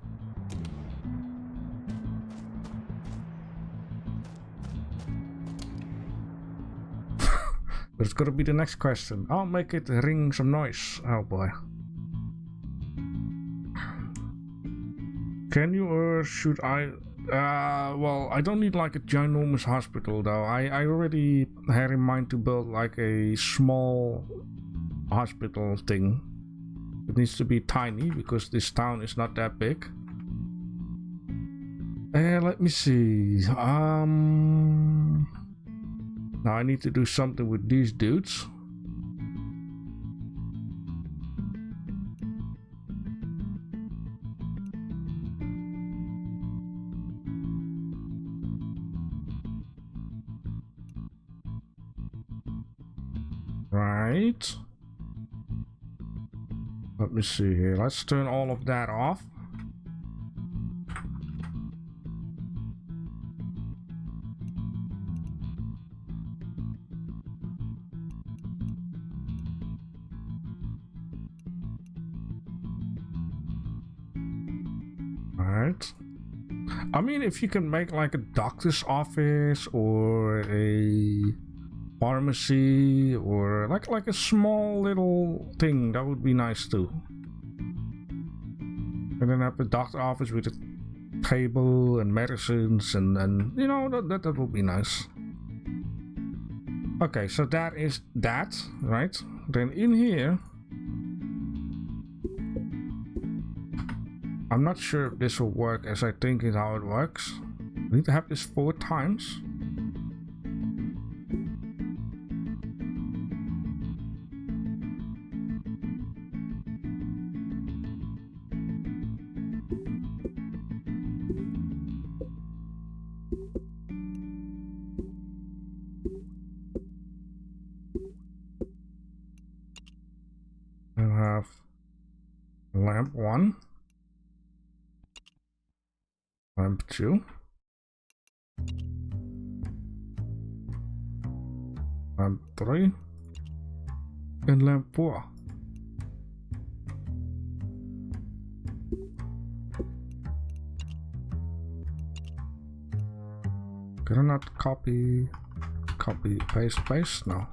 But it's gonna be the next question. I'll make it ring some noise. Oh boy. Can you or should I? Well, I don't need like a ginormous hospital though. I already had in mind to build like a small hospital thing. It needs to be tiny because this town is not that big. Let me see. Now I need to do something with these dudes. Right. Let me see here. Let's turn all of that off. Right. I mean, if you can make like a doctor's office or a pharmacy or like a small little thing, that would be nice too. And then have the doctor office with a table and medicines and you know, that would be nice. Okay, so that is that, right? Then in here, I'm not sure if this will work as I think is how it works. I need to have this 4 times. I have lamp 1. Lamp 2, lamp 3, and lamp 4. Can I not copy, paste? No.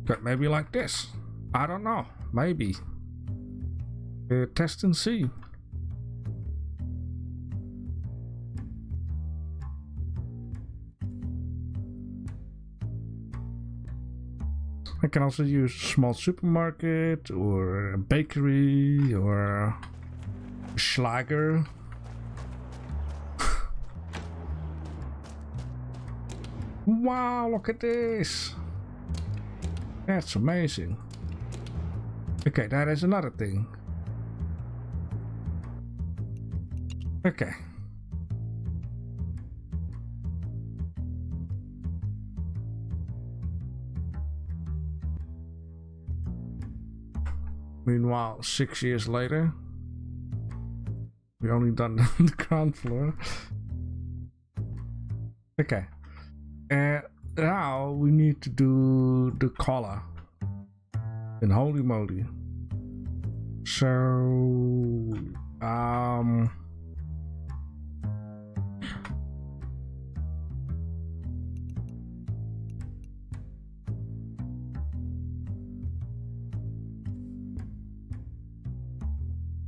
Okay, maybe like this. I don't know. Maybe. Test and see. I can also use a small supermarket or a bakery or a Schlager. Wow, look at this. That's amazing. Okay, that is another thing. Okay. Meanwhile, 6 years later, we only done the ground floor. Okay. Now we need to do the collar. And holy moly. So,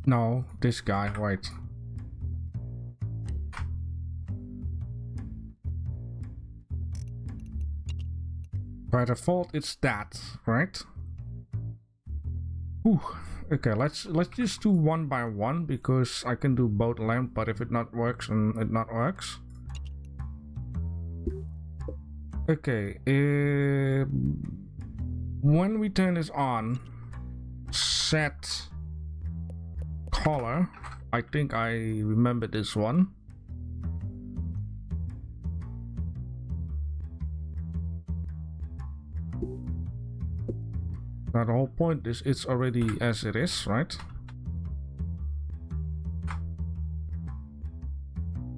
no, this guy, wait. By default, it's that, right? Ooh, okay, let's just do one by one because I can do both lamp, but if it not works, then it not works. Okay, when we turn this on, set color. I think I remember this one. Now the whole point is it's already as it is, right?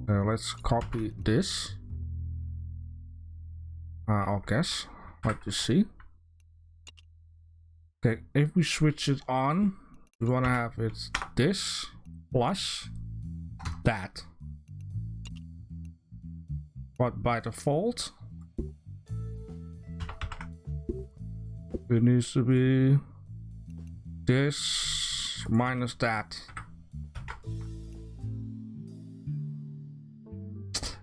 Let's copy this. I'll guess what you see. Okay, if we switch it on, we want to have it this plus that. But by default, it needs to be this minus that.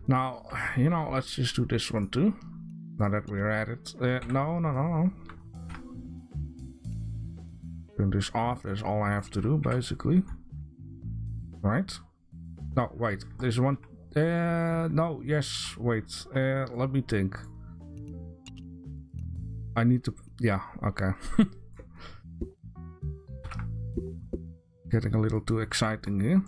Now, you know, let's just do this one too. Now that we're at it. No. Turn this off, that's all I have to do, basically. Right? No, wait, there's one. No, yes, wait. Let me think. I need to. Yeah, okay. Getting a little too exciting here.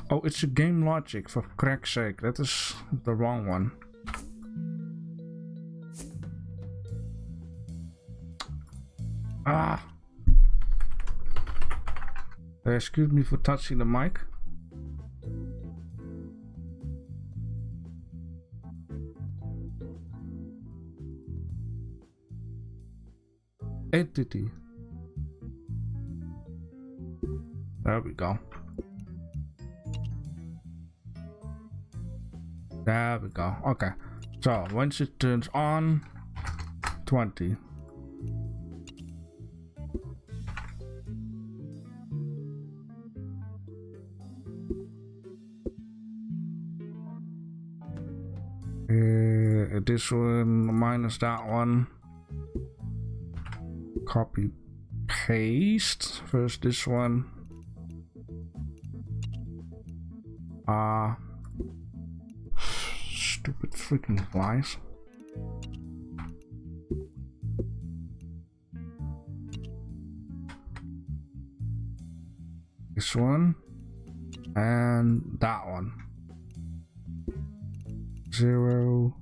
Oh, it's a game logic, for crack's sake. That is the wrong one. Ah! Excuse me for touching the mic. Entity. There we go. There we go. Okay. So once it turns on, 20. This one minus that one. Copy, paste. First this one. Stupid freaking flies. This one and that one. 0,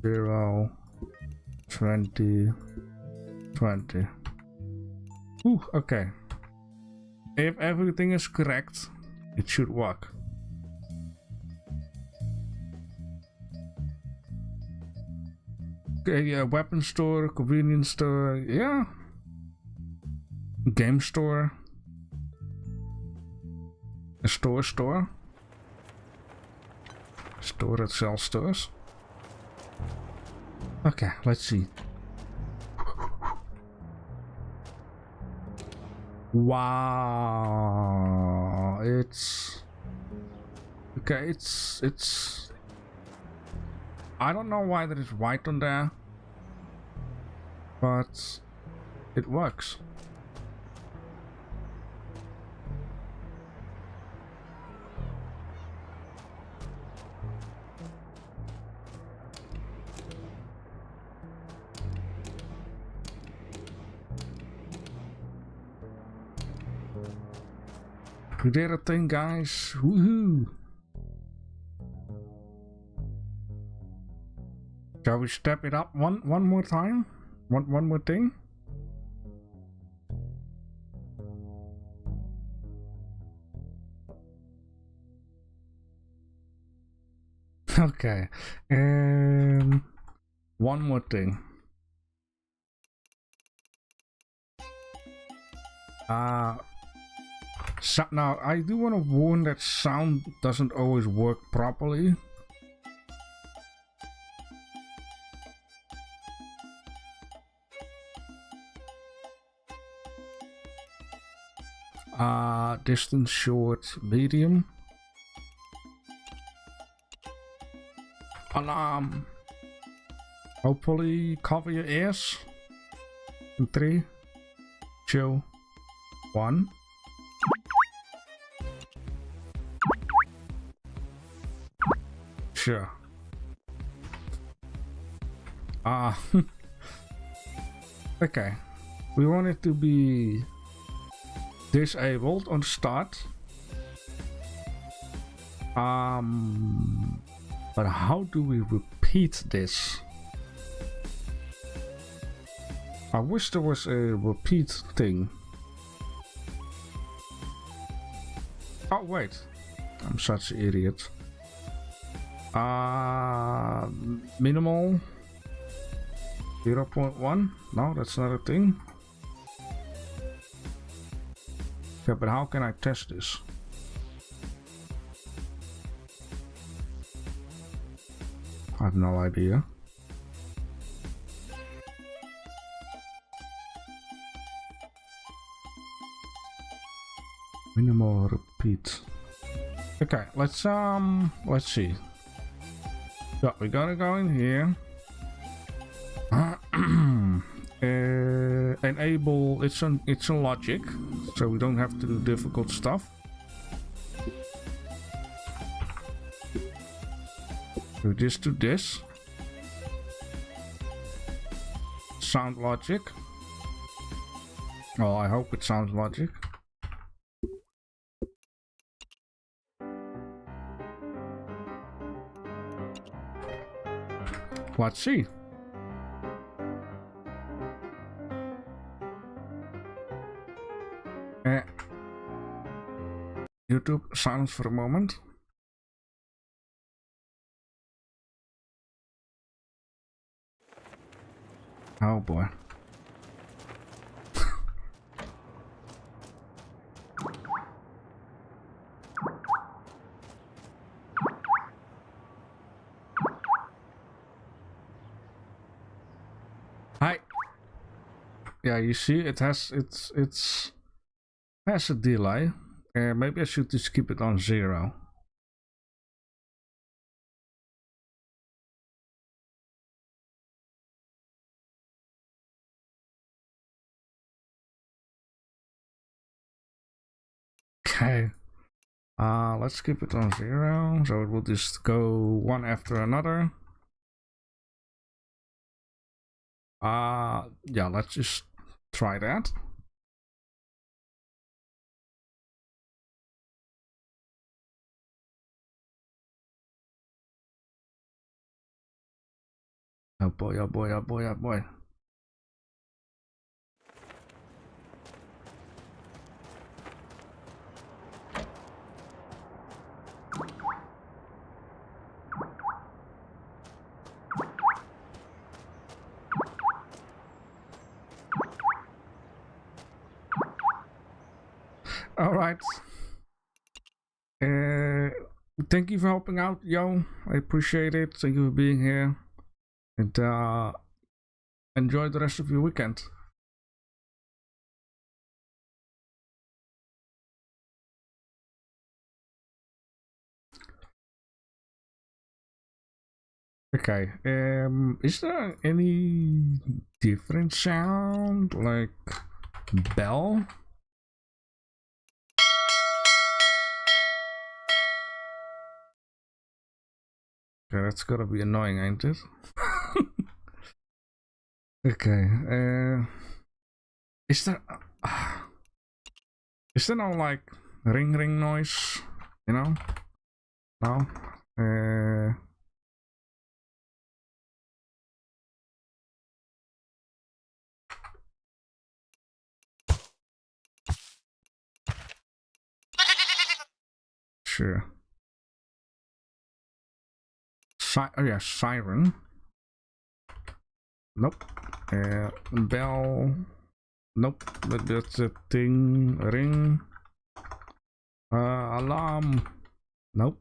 0, 20, 20. Ooh, okay. If everything is correct, it should work. Okay, yeah, weapon store, convenience store, yeah. Game store. A store. Store that sells stores. Okay, let's see. Wow, it's okay. It's. I don't know why there is white on there, but it works. We did a thing, guys. Woohoo! Shall we step it up one more time? One more thing? Okay. One more thing. So now I do want to warn that sound doesn't always work properly. Distance short, medium. Alarm. Hopefully cover your ears. In 3, 2, 1. Sure. Okay. We want it to be disabled on start. But how do we repeat this? I wish there was a repeat thing. Oh wait, I'm such an idiot. Minimal 0.1. No, that's not a thing. Okay, but how can I test this? I have no idea. Minimal repeat. Okay, let's see. So we gotta go in here. Enable it's a logic, so we don't have to do difficult stuff. Do this to this. Sound logic. Well, I hope it sounds logic. Let's see. YouTube silence for a moment. Oh boy. Hi. Yeah, you see it has has a delay. Maybe I should just keep it on 0. Okay. Let's keep it on 0, so it will just go one after another. Yeah, let's just try that. Oh boy, oh boy, oh boy, oh boy. All right. Thank you for helping out, yo. I appreciate it. Thank you for being here. And enjoy the rest of your weekend. Okay. Is there any different sound like bell? Okay, that's gotta be annoying, ain't it? Okay. Is there no like ring noise, you know? No? Sure. Oh yeah, siren. Nope. Bell. Nope. That's a thing. Ring. Alarm. Nope.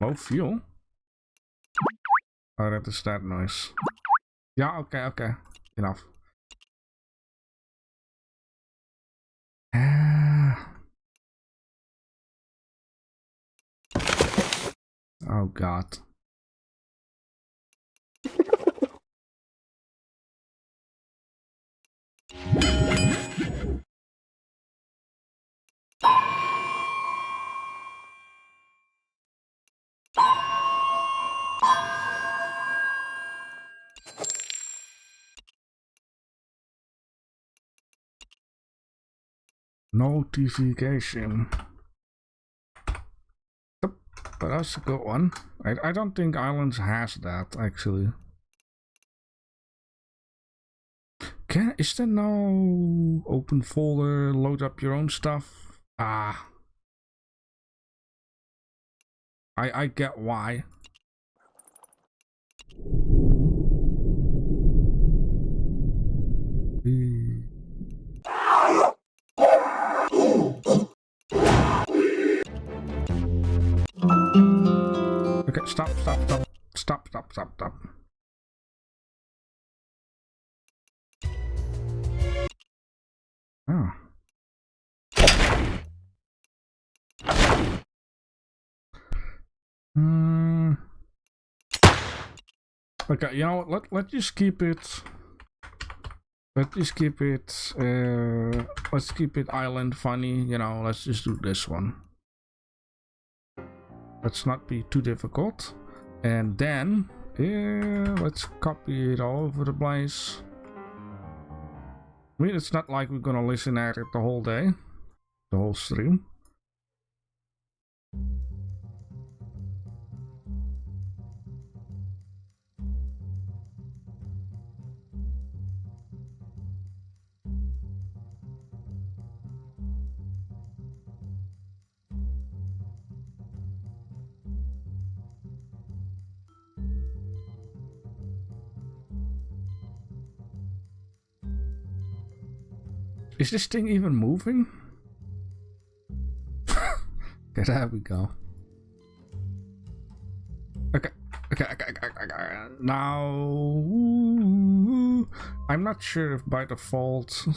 Low fuel. Oh, that is that noise. Yeah, okay. Enough. Oh god. Notification. Yep, but that's a good one. I don't think Ylands has that actually. Is there no open folder, load up your own stuff? Ah. I get why. Okay, stop. Oh. Okay, you know what? Let's just keep it. Let's keep it island funny, you know. Let's just do this one. Let's not be too difficult. And then let's copy it all over the place. I mean, it's not like we're gonna listen at it the whole day, the whole stream. Is this thing even moving? Okay, there we go. Okay. Now, I'm not sure if by default.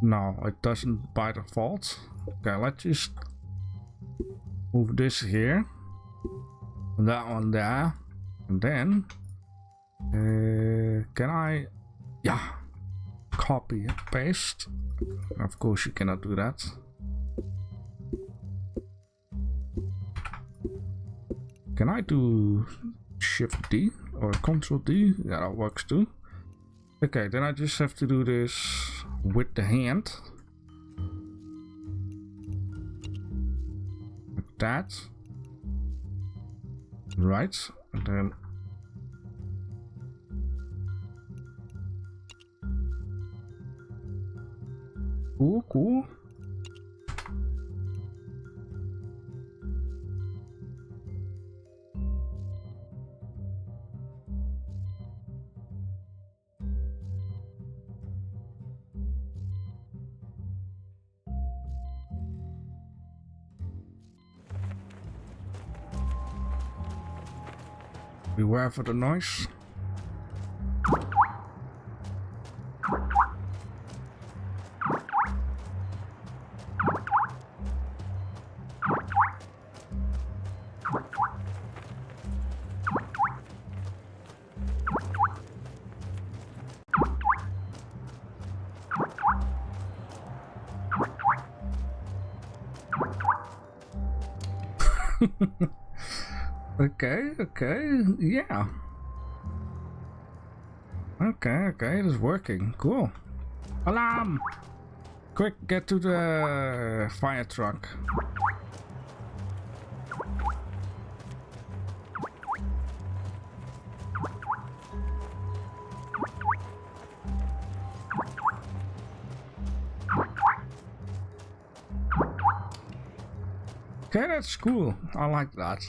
No, it doesn't by default. Okay, let's just move this here. That one there. And then, can I? Yeah. Copy and paste. Of course you cannot do that. Can I do Shift D or Control D? Yeah, that works too. Okay, then I just have to do this with the hand. Like that. Right, and then cool. Beware for the noise. Okay, yeah. Okay, it is working. Cool. Alarm! Quick, get to the fire truck. Okay, that's cool. I like that.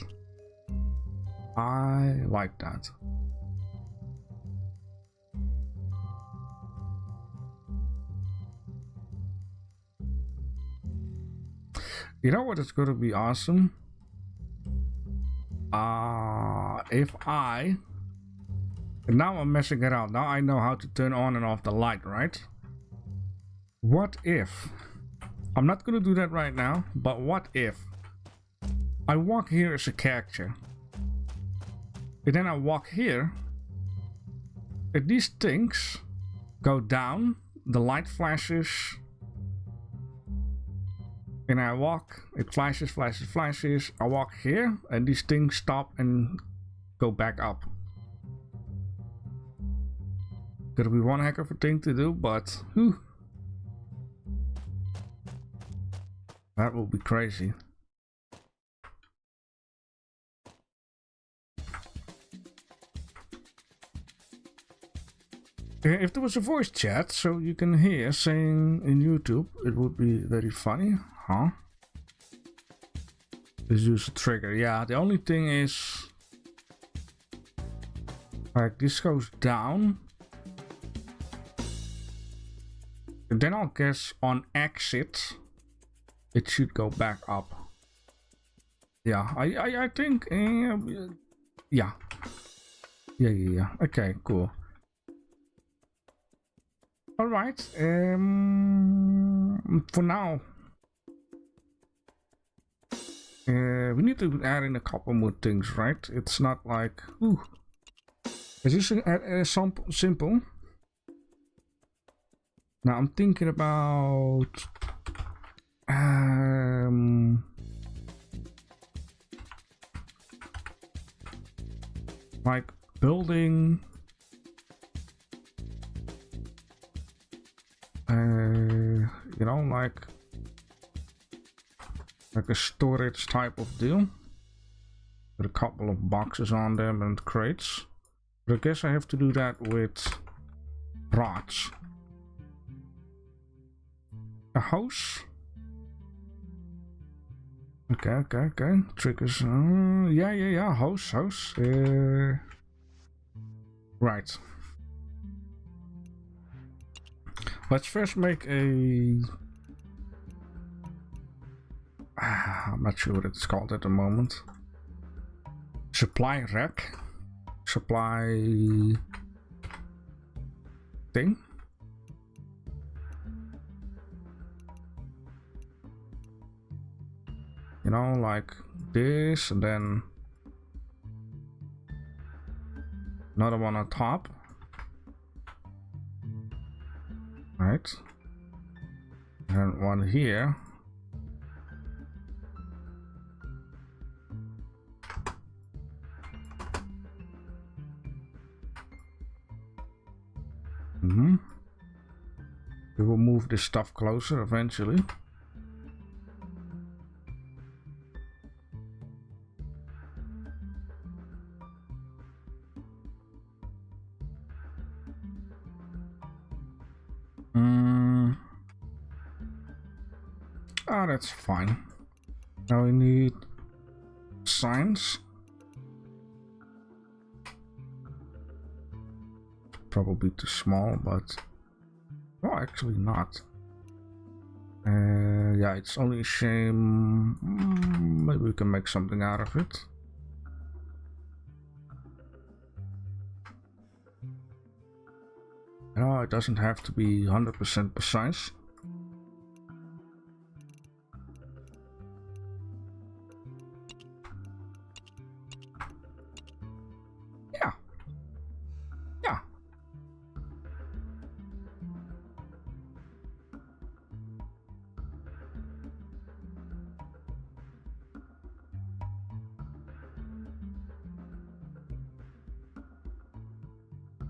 I like that. You know what is going to be awesome? If I... And now I'm messing it out. Now I know how to turn on and off the light, right? What if... I'm not going to do that right now, but what if I walk here as a character, and then I walk here, and these things go down, the light flashes, and I walk, it flashes, flashes, flashes, I walk here, and these things stop and go back up. Gonna be one heck of a thing to do, but whew, that will be crazy. If there was a voice chat so you can hear saying in YouTube, it would be very funny, huh? Let's use a trigger. Yeah, the only thing is, like, this goes down, and then I'll guess on exit it should go back up. Yeah, I think, yeah. Okay, cool. All right. For now, we need to add in a couple more things, right? It's not like, ooh, it's just simple. Now I'm thinking about like building you know, like a storage type of deal with a couple of boxes on them and crates, but I guess I have to do that with rods. A house. Okay. Triggers. Yeah. House. Right. Let's first make a... I'm not sure what it's called at the moment. Supply rack. Supply... thing. You know, like this, and then another one on top. Right. And one here. We will move this stuff closer eventually. That's fine. Now we need signs. Probably too small, but no, actually not. Yeah, it's only a shame. Maybe we can make something out of it. No, it doesn't have to be 100% precise.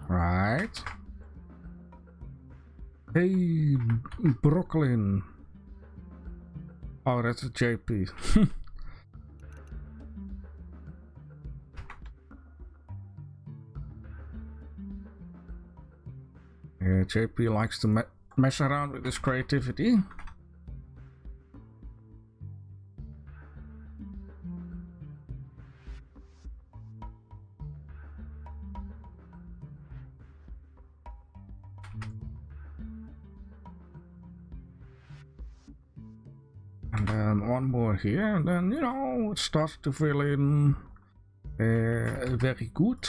Right. Hey, Brooklyn. Oh, that's a JP. Yeah, JP likes to mess around with his creativity. And then one more here, and then, you know, it starts to fill in very good.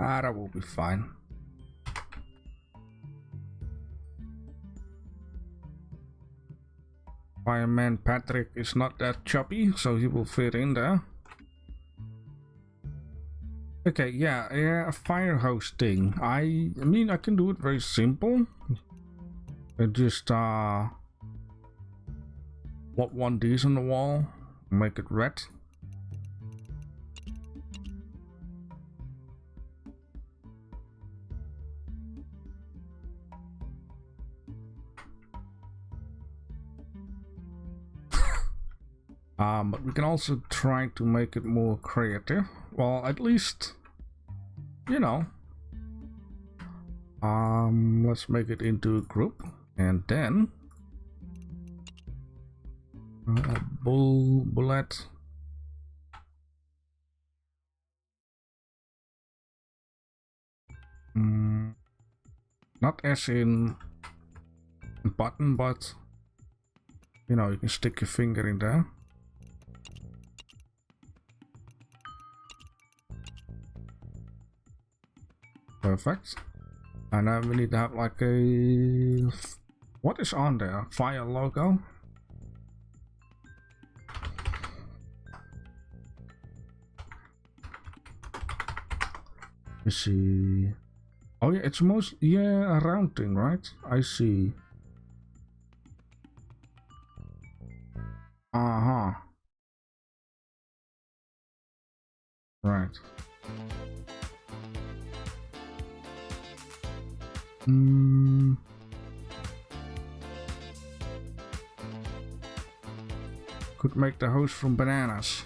Ah, that will be fine. Fireman Patrick is not that chubby, so he will fit in there. Okay, yeah, a fire hose thing. I mean, I can do it very simple. I just plot one of these on the wall, make it red. But we can also try to make it more creative. Well, at least, you know. Let's make it into a group, and then bullet. Not as in button, but you know, you can stick your finger in there. Perfect. And now we need to have like a... What is on there? Fire logo? Let's see. Oh yeah, it's most... Yeah, a round thing, right? I see. Uh-huh. Right. Could make the hose from bananas.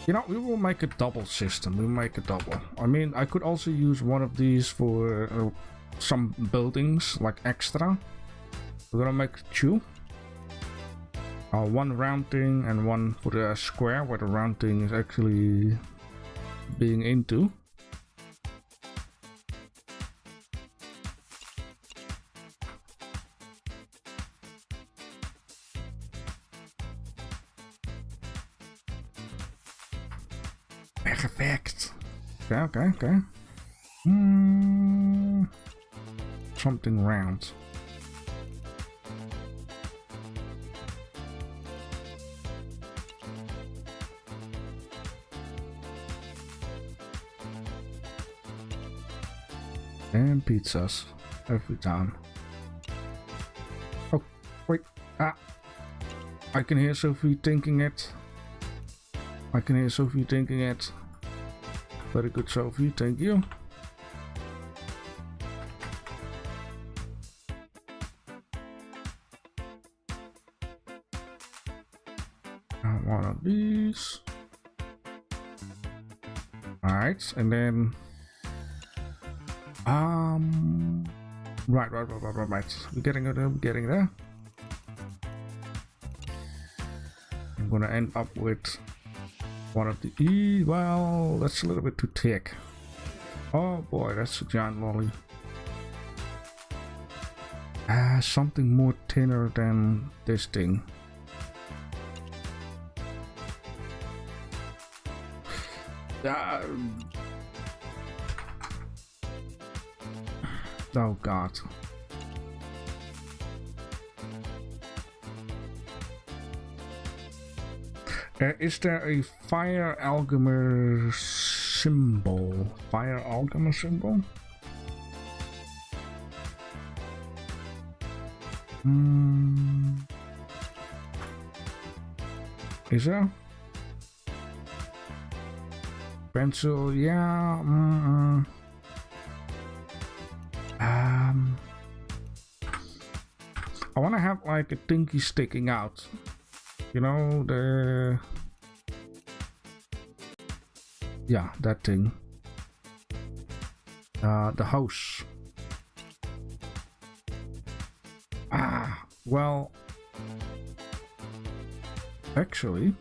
You know, we will make a double system. We'll make a double. I mean, I could also use one of these for some buildings, like extra. We're gonna make two. One round thing and one for the square, where the round thing is actually being into. Perfect. Okay. Something round. And pizzas every time. Oh, wait. I can hear Sophie thinking it. Very good, Sophie. Thank you. One of these. Alright, and then right. We're getting there. I'm gonna end up with one of the well, that's a little bit too thick. Oh boy, that's a giant lolly. Something more thinner than this thing. Oh god. Is there a fire alchemist symbol. Fire alchemy symbol. Is there? Pencil, yeah. I want to have like a thingy sticking out. You know, yeah, that thing. The hose. Well, actually,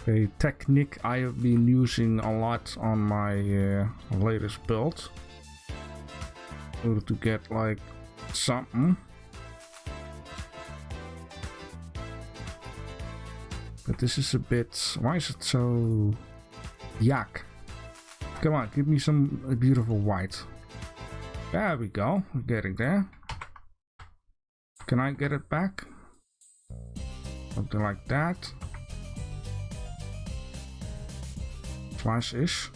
a technique I have been using a lot on my latest build in order to get like something. But this is a bit... Why is it so... Yuck. Come on, give me some beautiful white. There we go, we're getting there. Can I get it back? Something like that. Twice-ish.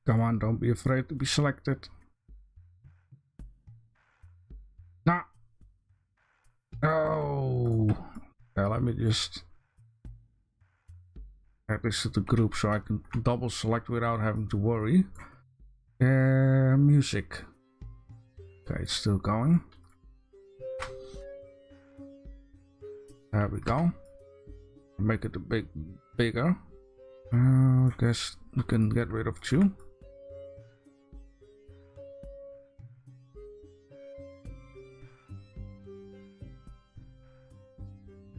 Come on, don't be afraid to be selected. Nah. Oh. Yeah, let me just add this to the group so I can double select without having to worry. Music. Okay, it's still going. There we go. Make it a bit bigger. I guess we can get rid of 2.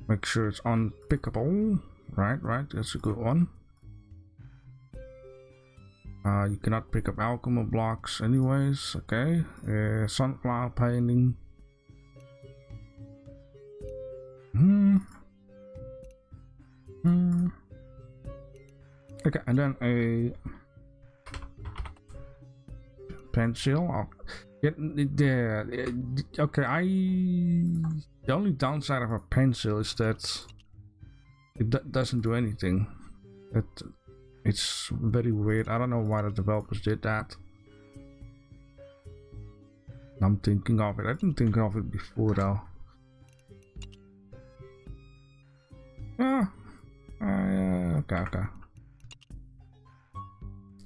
Make sure it's unpickable. Right, that's a good one. You cannot pick up alchemy blocks anyways. Okay. Sunflower painting. Okay, and then a pencil. Okay, the only downside of a pencil is that it doesn't do anything. It's very weird. I don't know why the developers did that. I'm thinking of it. I didn't think of it before though. Okay.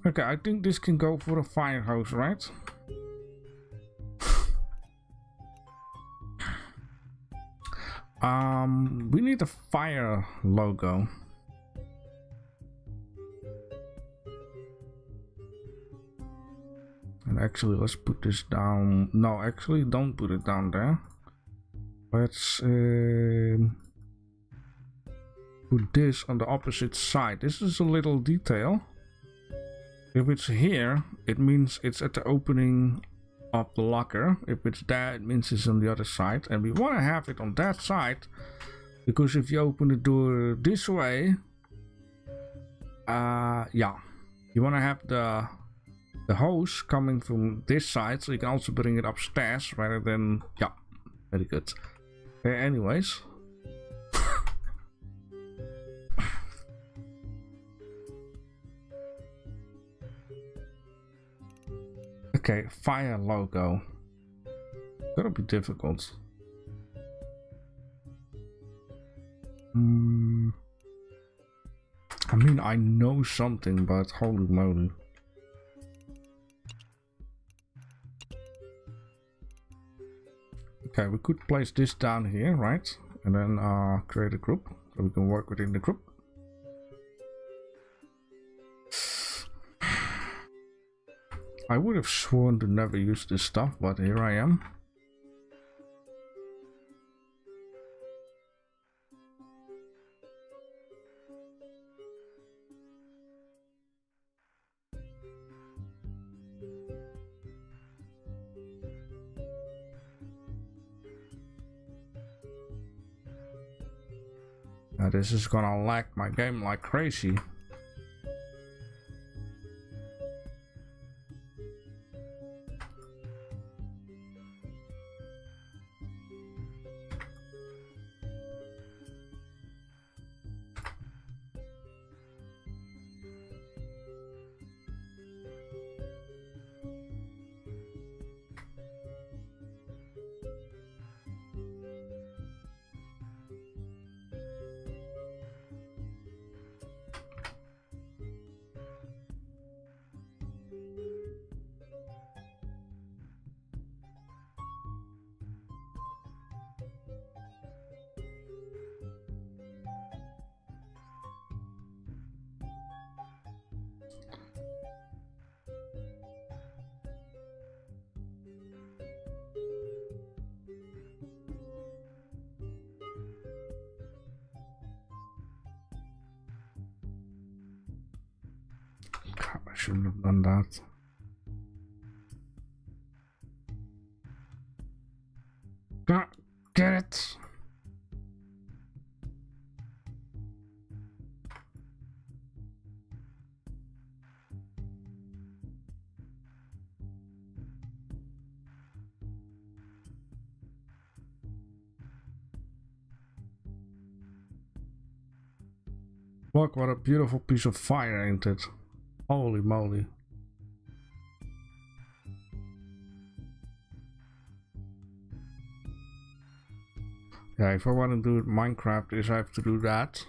Okay, I think this can go for a fire hose, right? We need a fire logo. And actually, let's put this down. No, actually, don't put it down there. Let's put this on the opposite side. This is a little detail. If it's here, it means it's at the opening of the locker. If it's there, it means it's on the other side. And we want to have it on that side, because if you open the door this way, yeah, you want to have the hose coming from this side, so you can also bring it upstairs rather than, yeah, very good. Anyways. Okay, fire logo. That'll be difficult. I mean, I know something, but holy moly. Okay, we could place this down here, right? And then create a group so we can work within the group. I would have sworn to never use this stuff, but here I am. Now this is gonna lag my game like crazy. I shouldn't have done that. Ah, get it. Look, what a beautiful piece of fire, ain't it? Holy moly. Yeah, if I want to do Minecraft, I have to do that.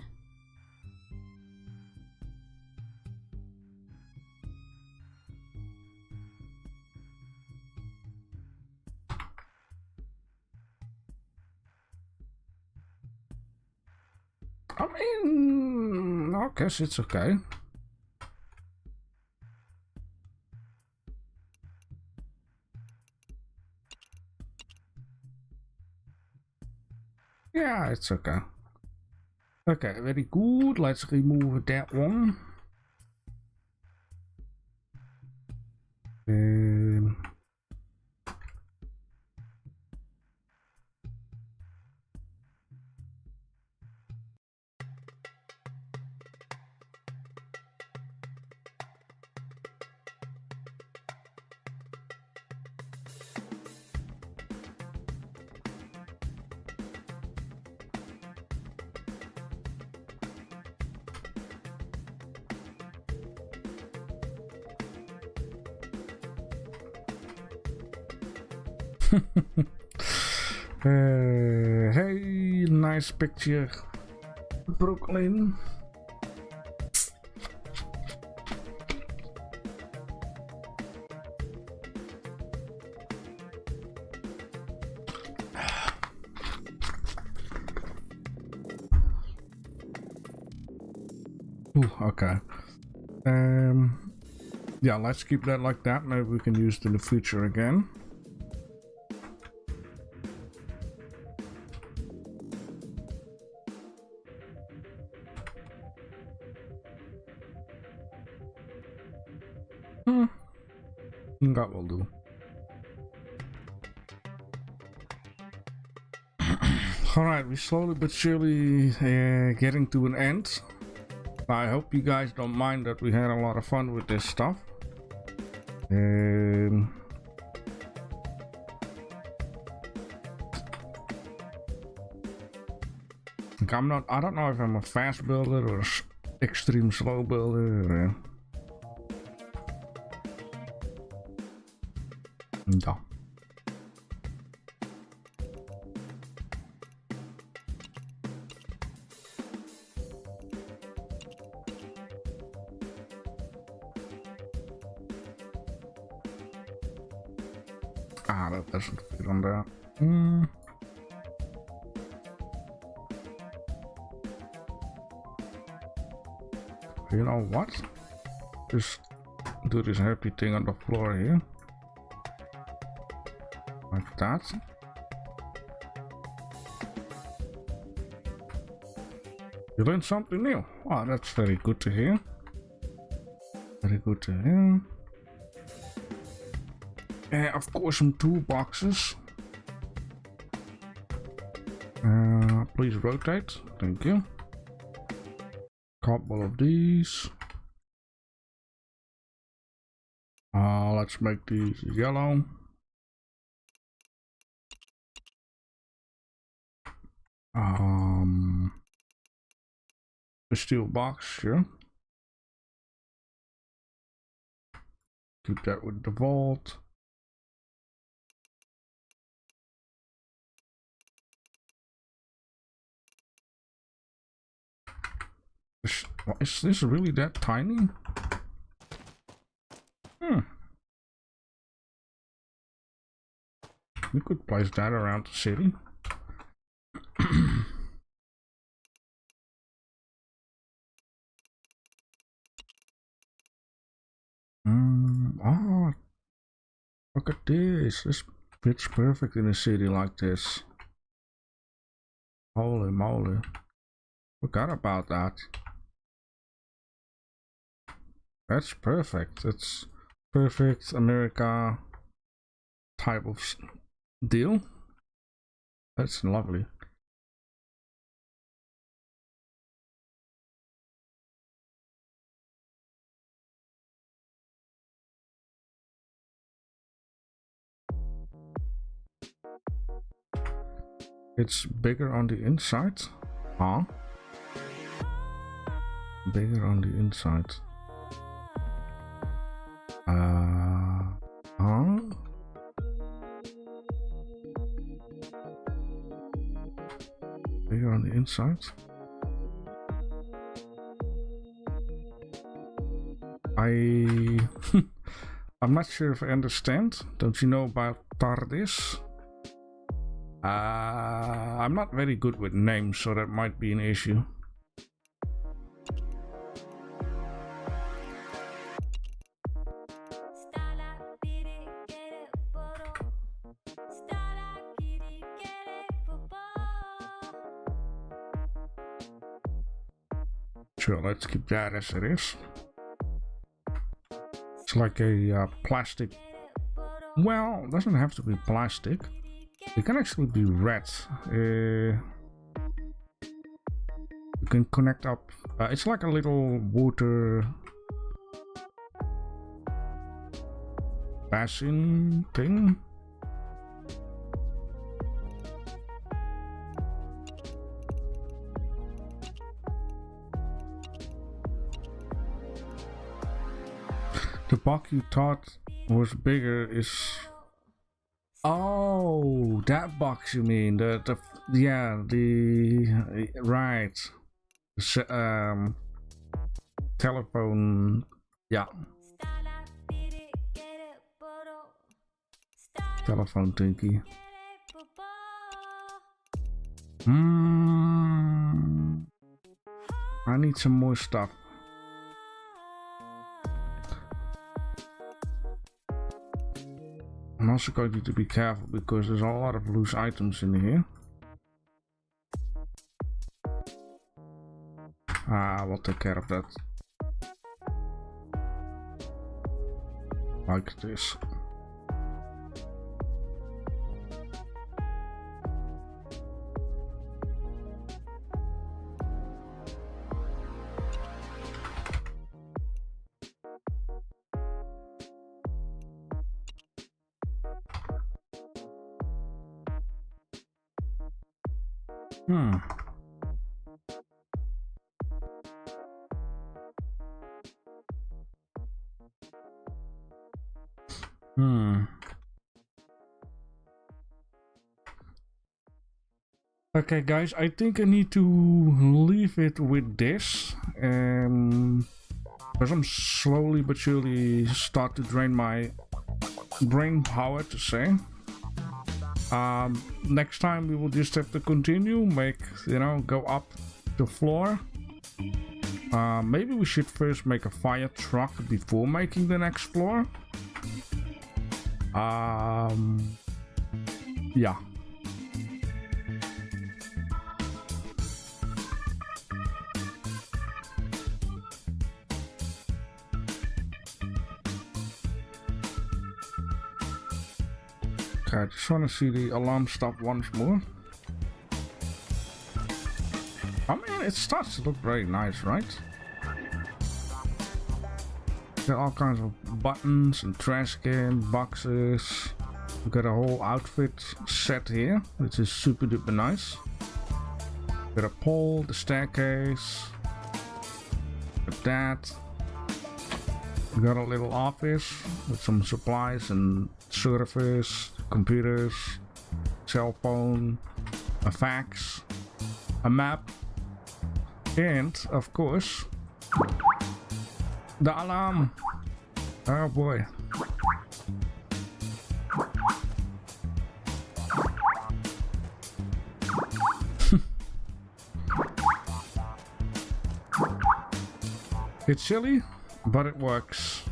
I mean, I guess it's okay. Yeah, it's okay. Okay, very good. Let's remove that one. Hey, nice picture, Brooklyn. Ooh, okay. Yeah, let's keep that like that. Maybe we can use it in the future again. That will do. Alright, we're slowly but surely getting to an end. I hope you guys don't mind that we had a lot of fun with this stuff. I don't know if I'm a fast builder or extreme slow builder. Ja. Ah, that doesn't fit on that. You know what? Just do this happy thing on the floor here. Like that. You learned something new. Oh, that's very good to hear. Very good to hear. And of course some toolboxes. Please rotate. Thank you. Couple of these. Let's make these yellow. A steel box, sure. Keep that with the vault. Is this really that tiny? We could place that around the city. Oh, look at this. This fits perfect in a city like this. Holy moly. Forgot about that. That's perfect. That's perfect America type of deal. That's lovely. It's bigger on the inside. Huh? Bigger on the inside. Huh? Bigger on the inside. I'm not sure if I understand. Don't you know about TARDIS? I'm not very good with names, so that might be an issue. Sure, let's keep that as it is. It's like a plastic. Well, it doesn't have to be plastic. It can actually be red. You can connect up. It's like a little water basin thing. The box you thought was bigger is... Oh, that box you mean? The right. Telephone. Yeah. Telephone thingy. I need some more stuff. I'm also going to be careful because there's a lot of loose items in here. We'll take care of that. Like this. Okay guys, I think I need to leave it with this, because I'm slowly but surely start to drain my brain power to say. Next time we will just have to continue, make, you know, go up the floor. Maybe we should first make a fire truck before making the next floor. Yeah. Okay, I just want to see the alarm stop once more. I mean, it starts to look very nice, right? Got all kinds of buttons and trash can, boxes. We got a whole outfit set here, which is super duper nice. Got a pole, the staircase. Got that. We got a little office with some supplies and servers, computers, cell phone, a fax, a map, and of course the alarm. Oh boy. It's silly, but it works.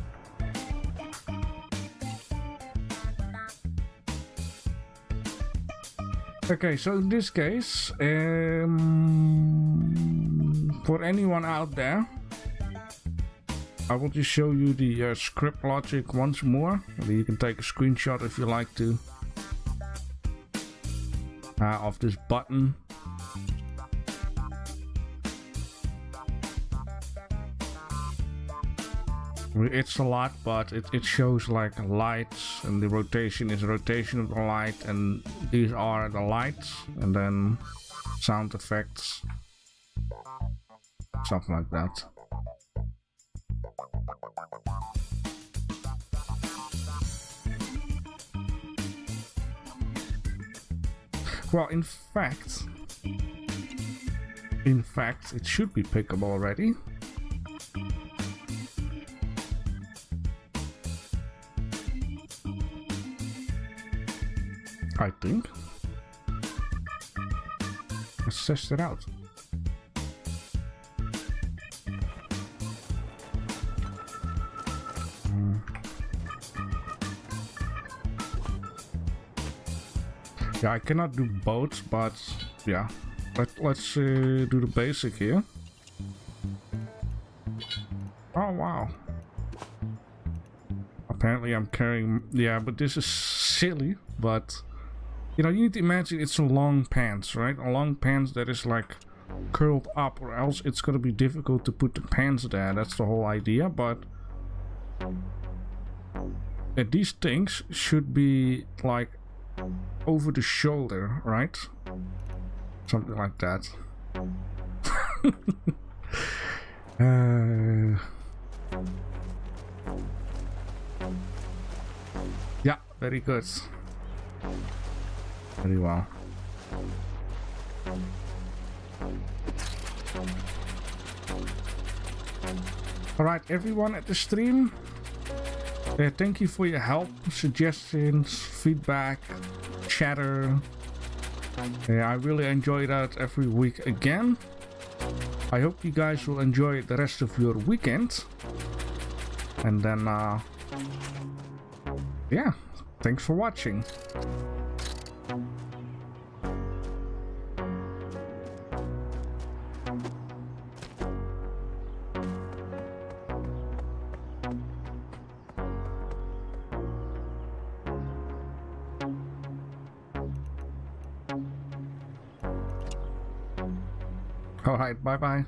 Okay, so in this case, for anyone out there, I will just show you the script logic once more. You can take a screenshot if you like to of this button. It's a lot, but it shows like lights, and the rotation is rotation of the light, and these are the lights, and then sound effects, something like that. Well, in fact, it should be pickable already. I think. Let's test it out. Yeah, I cannot do both, but yeah, let's do the basic here. Oh wow. Apparently I'm carrying, yeah, but this is silly, but you know, you need to imagine it's a long pants, right? A long pants that is like curled up, or else it's gonna be difficult to put the pants there. That's the whole idea, but these things should be like over the shoulder, right? Something like that. Yeah, very good. Very well. Alright, everyone at the stream, thank you for your help, suggestions, feedback, chatter. I really enjoy that every week again. I hope you guys will enjoy the rest of your weekend. And then, yeah, thanks for watching. All right, bye-bye.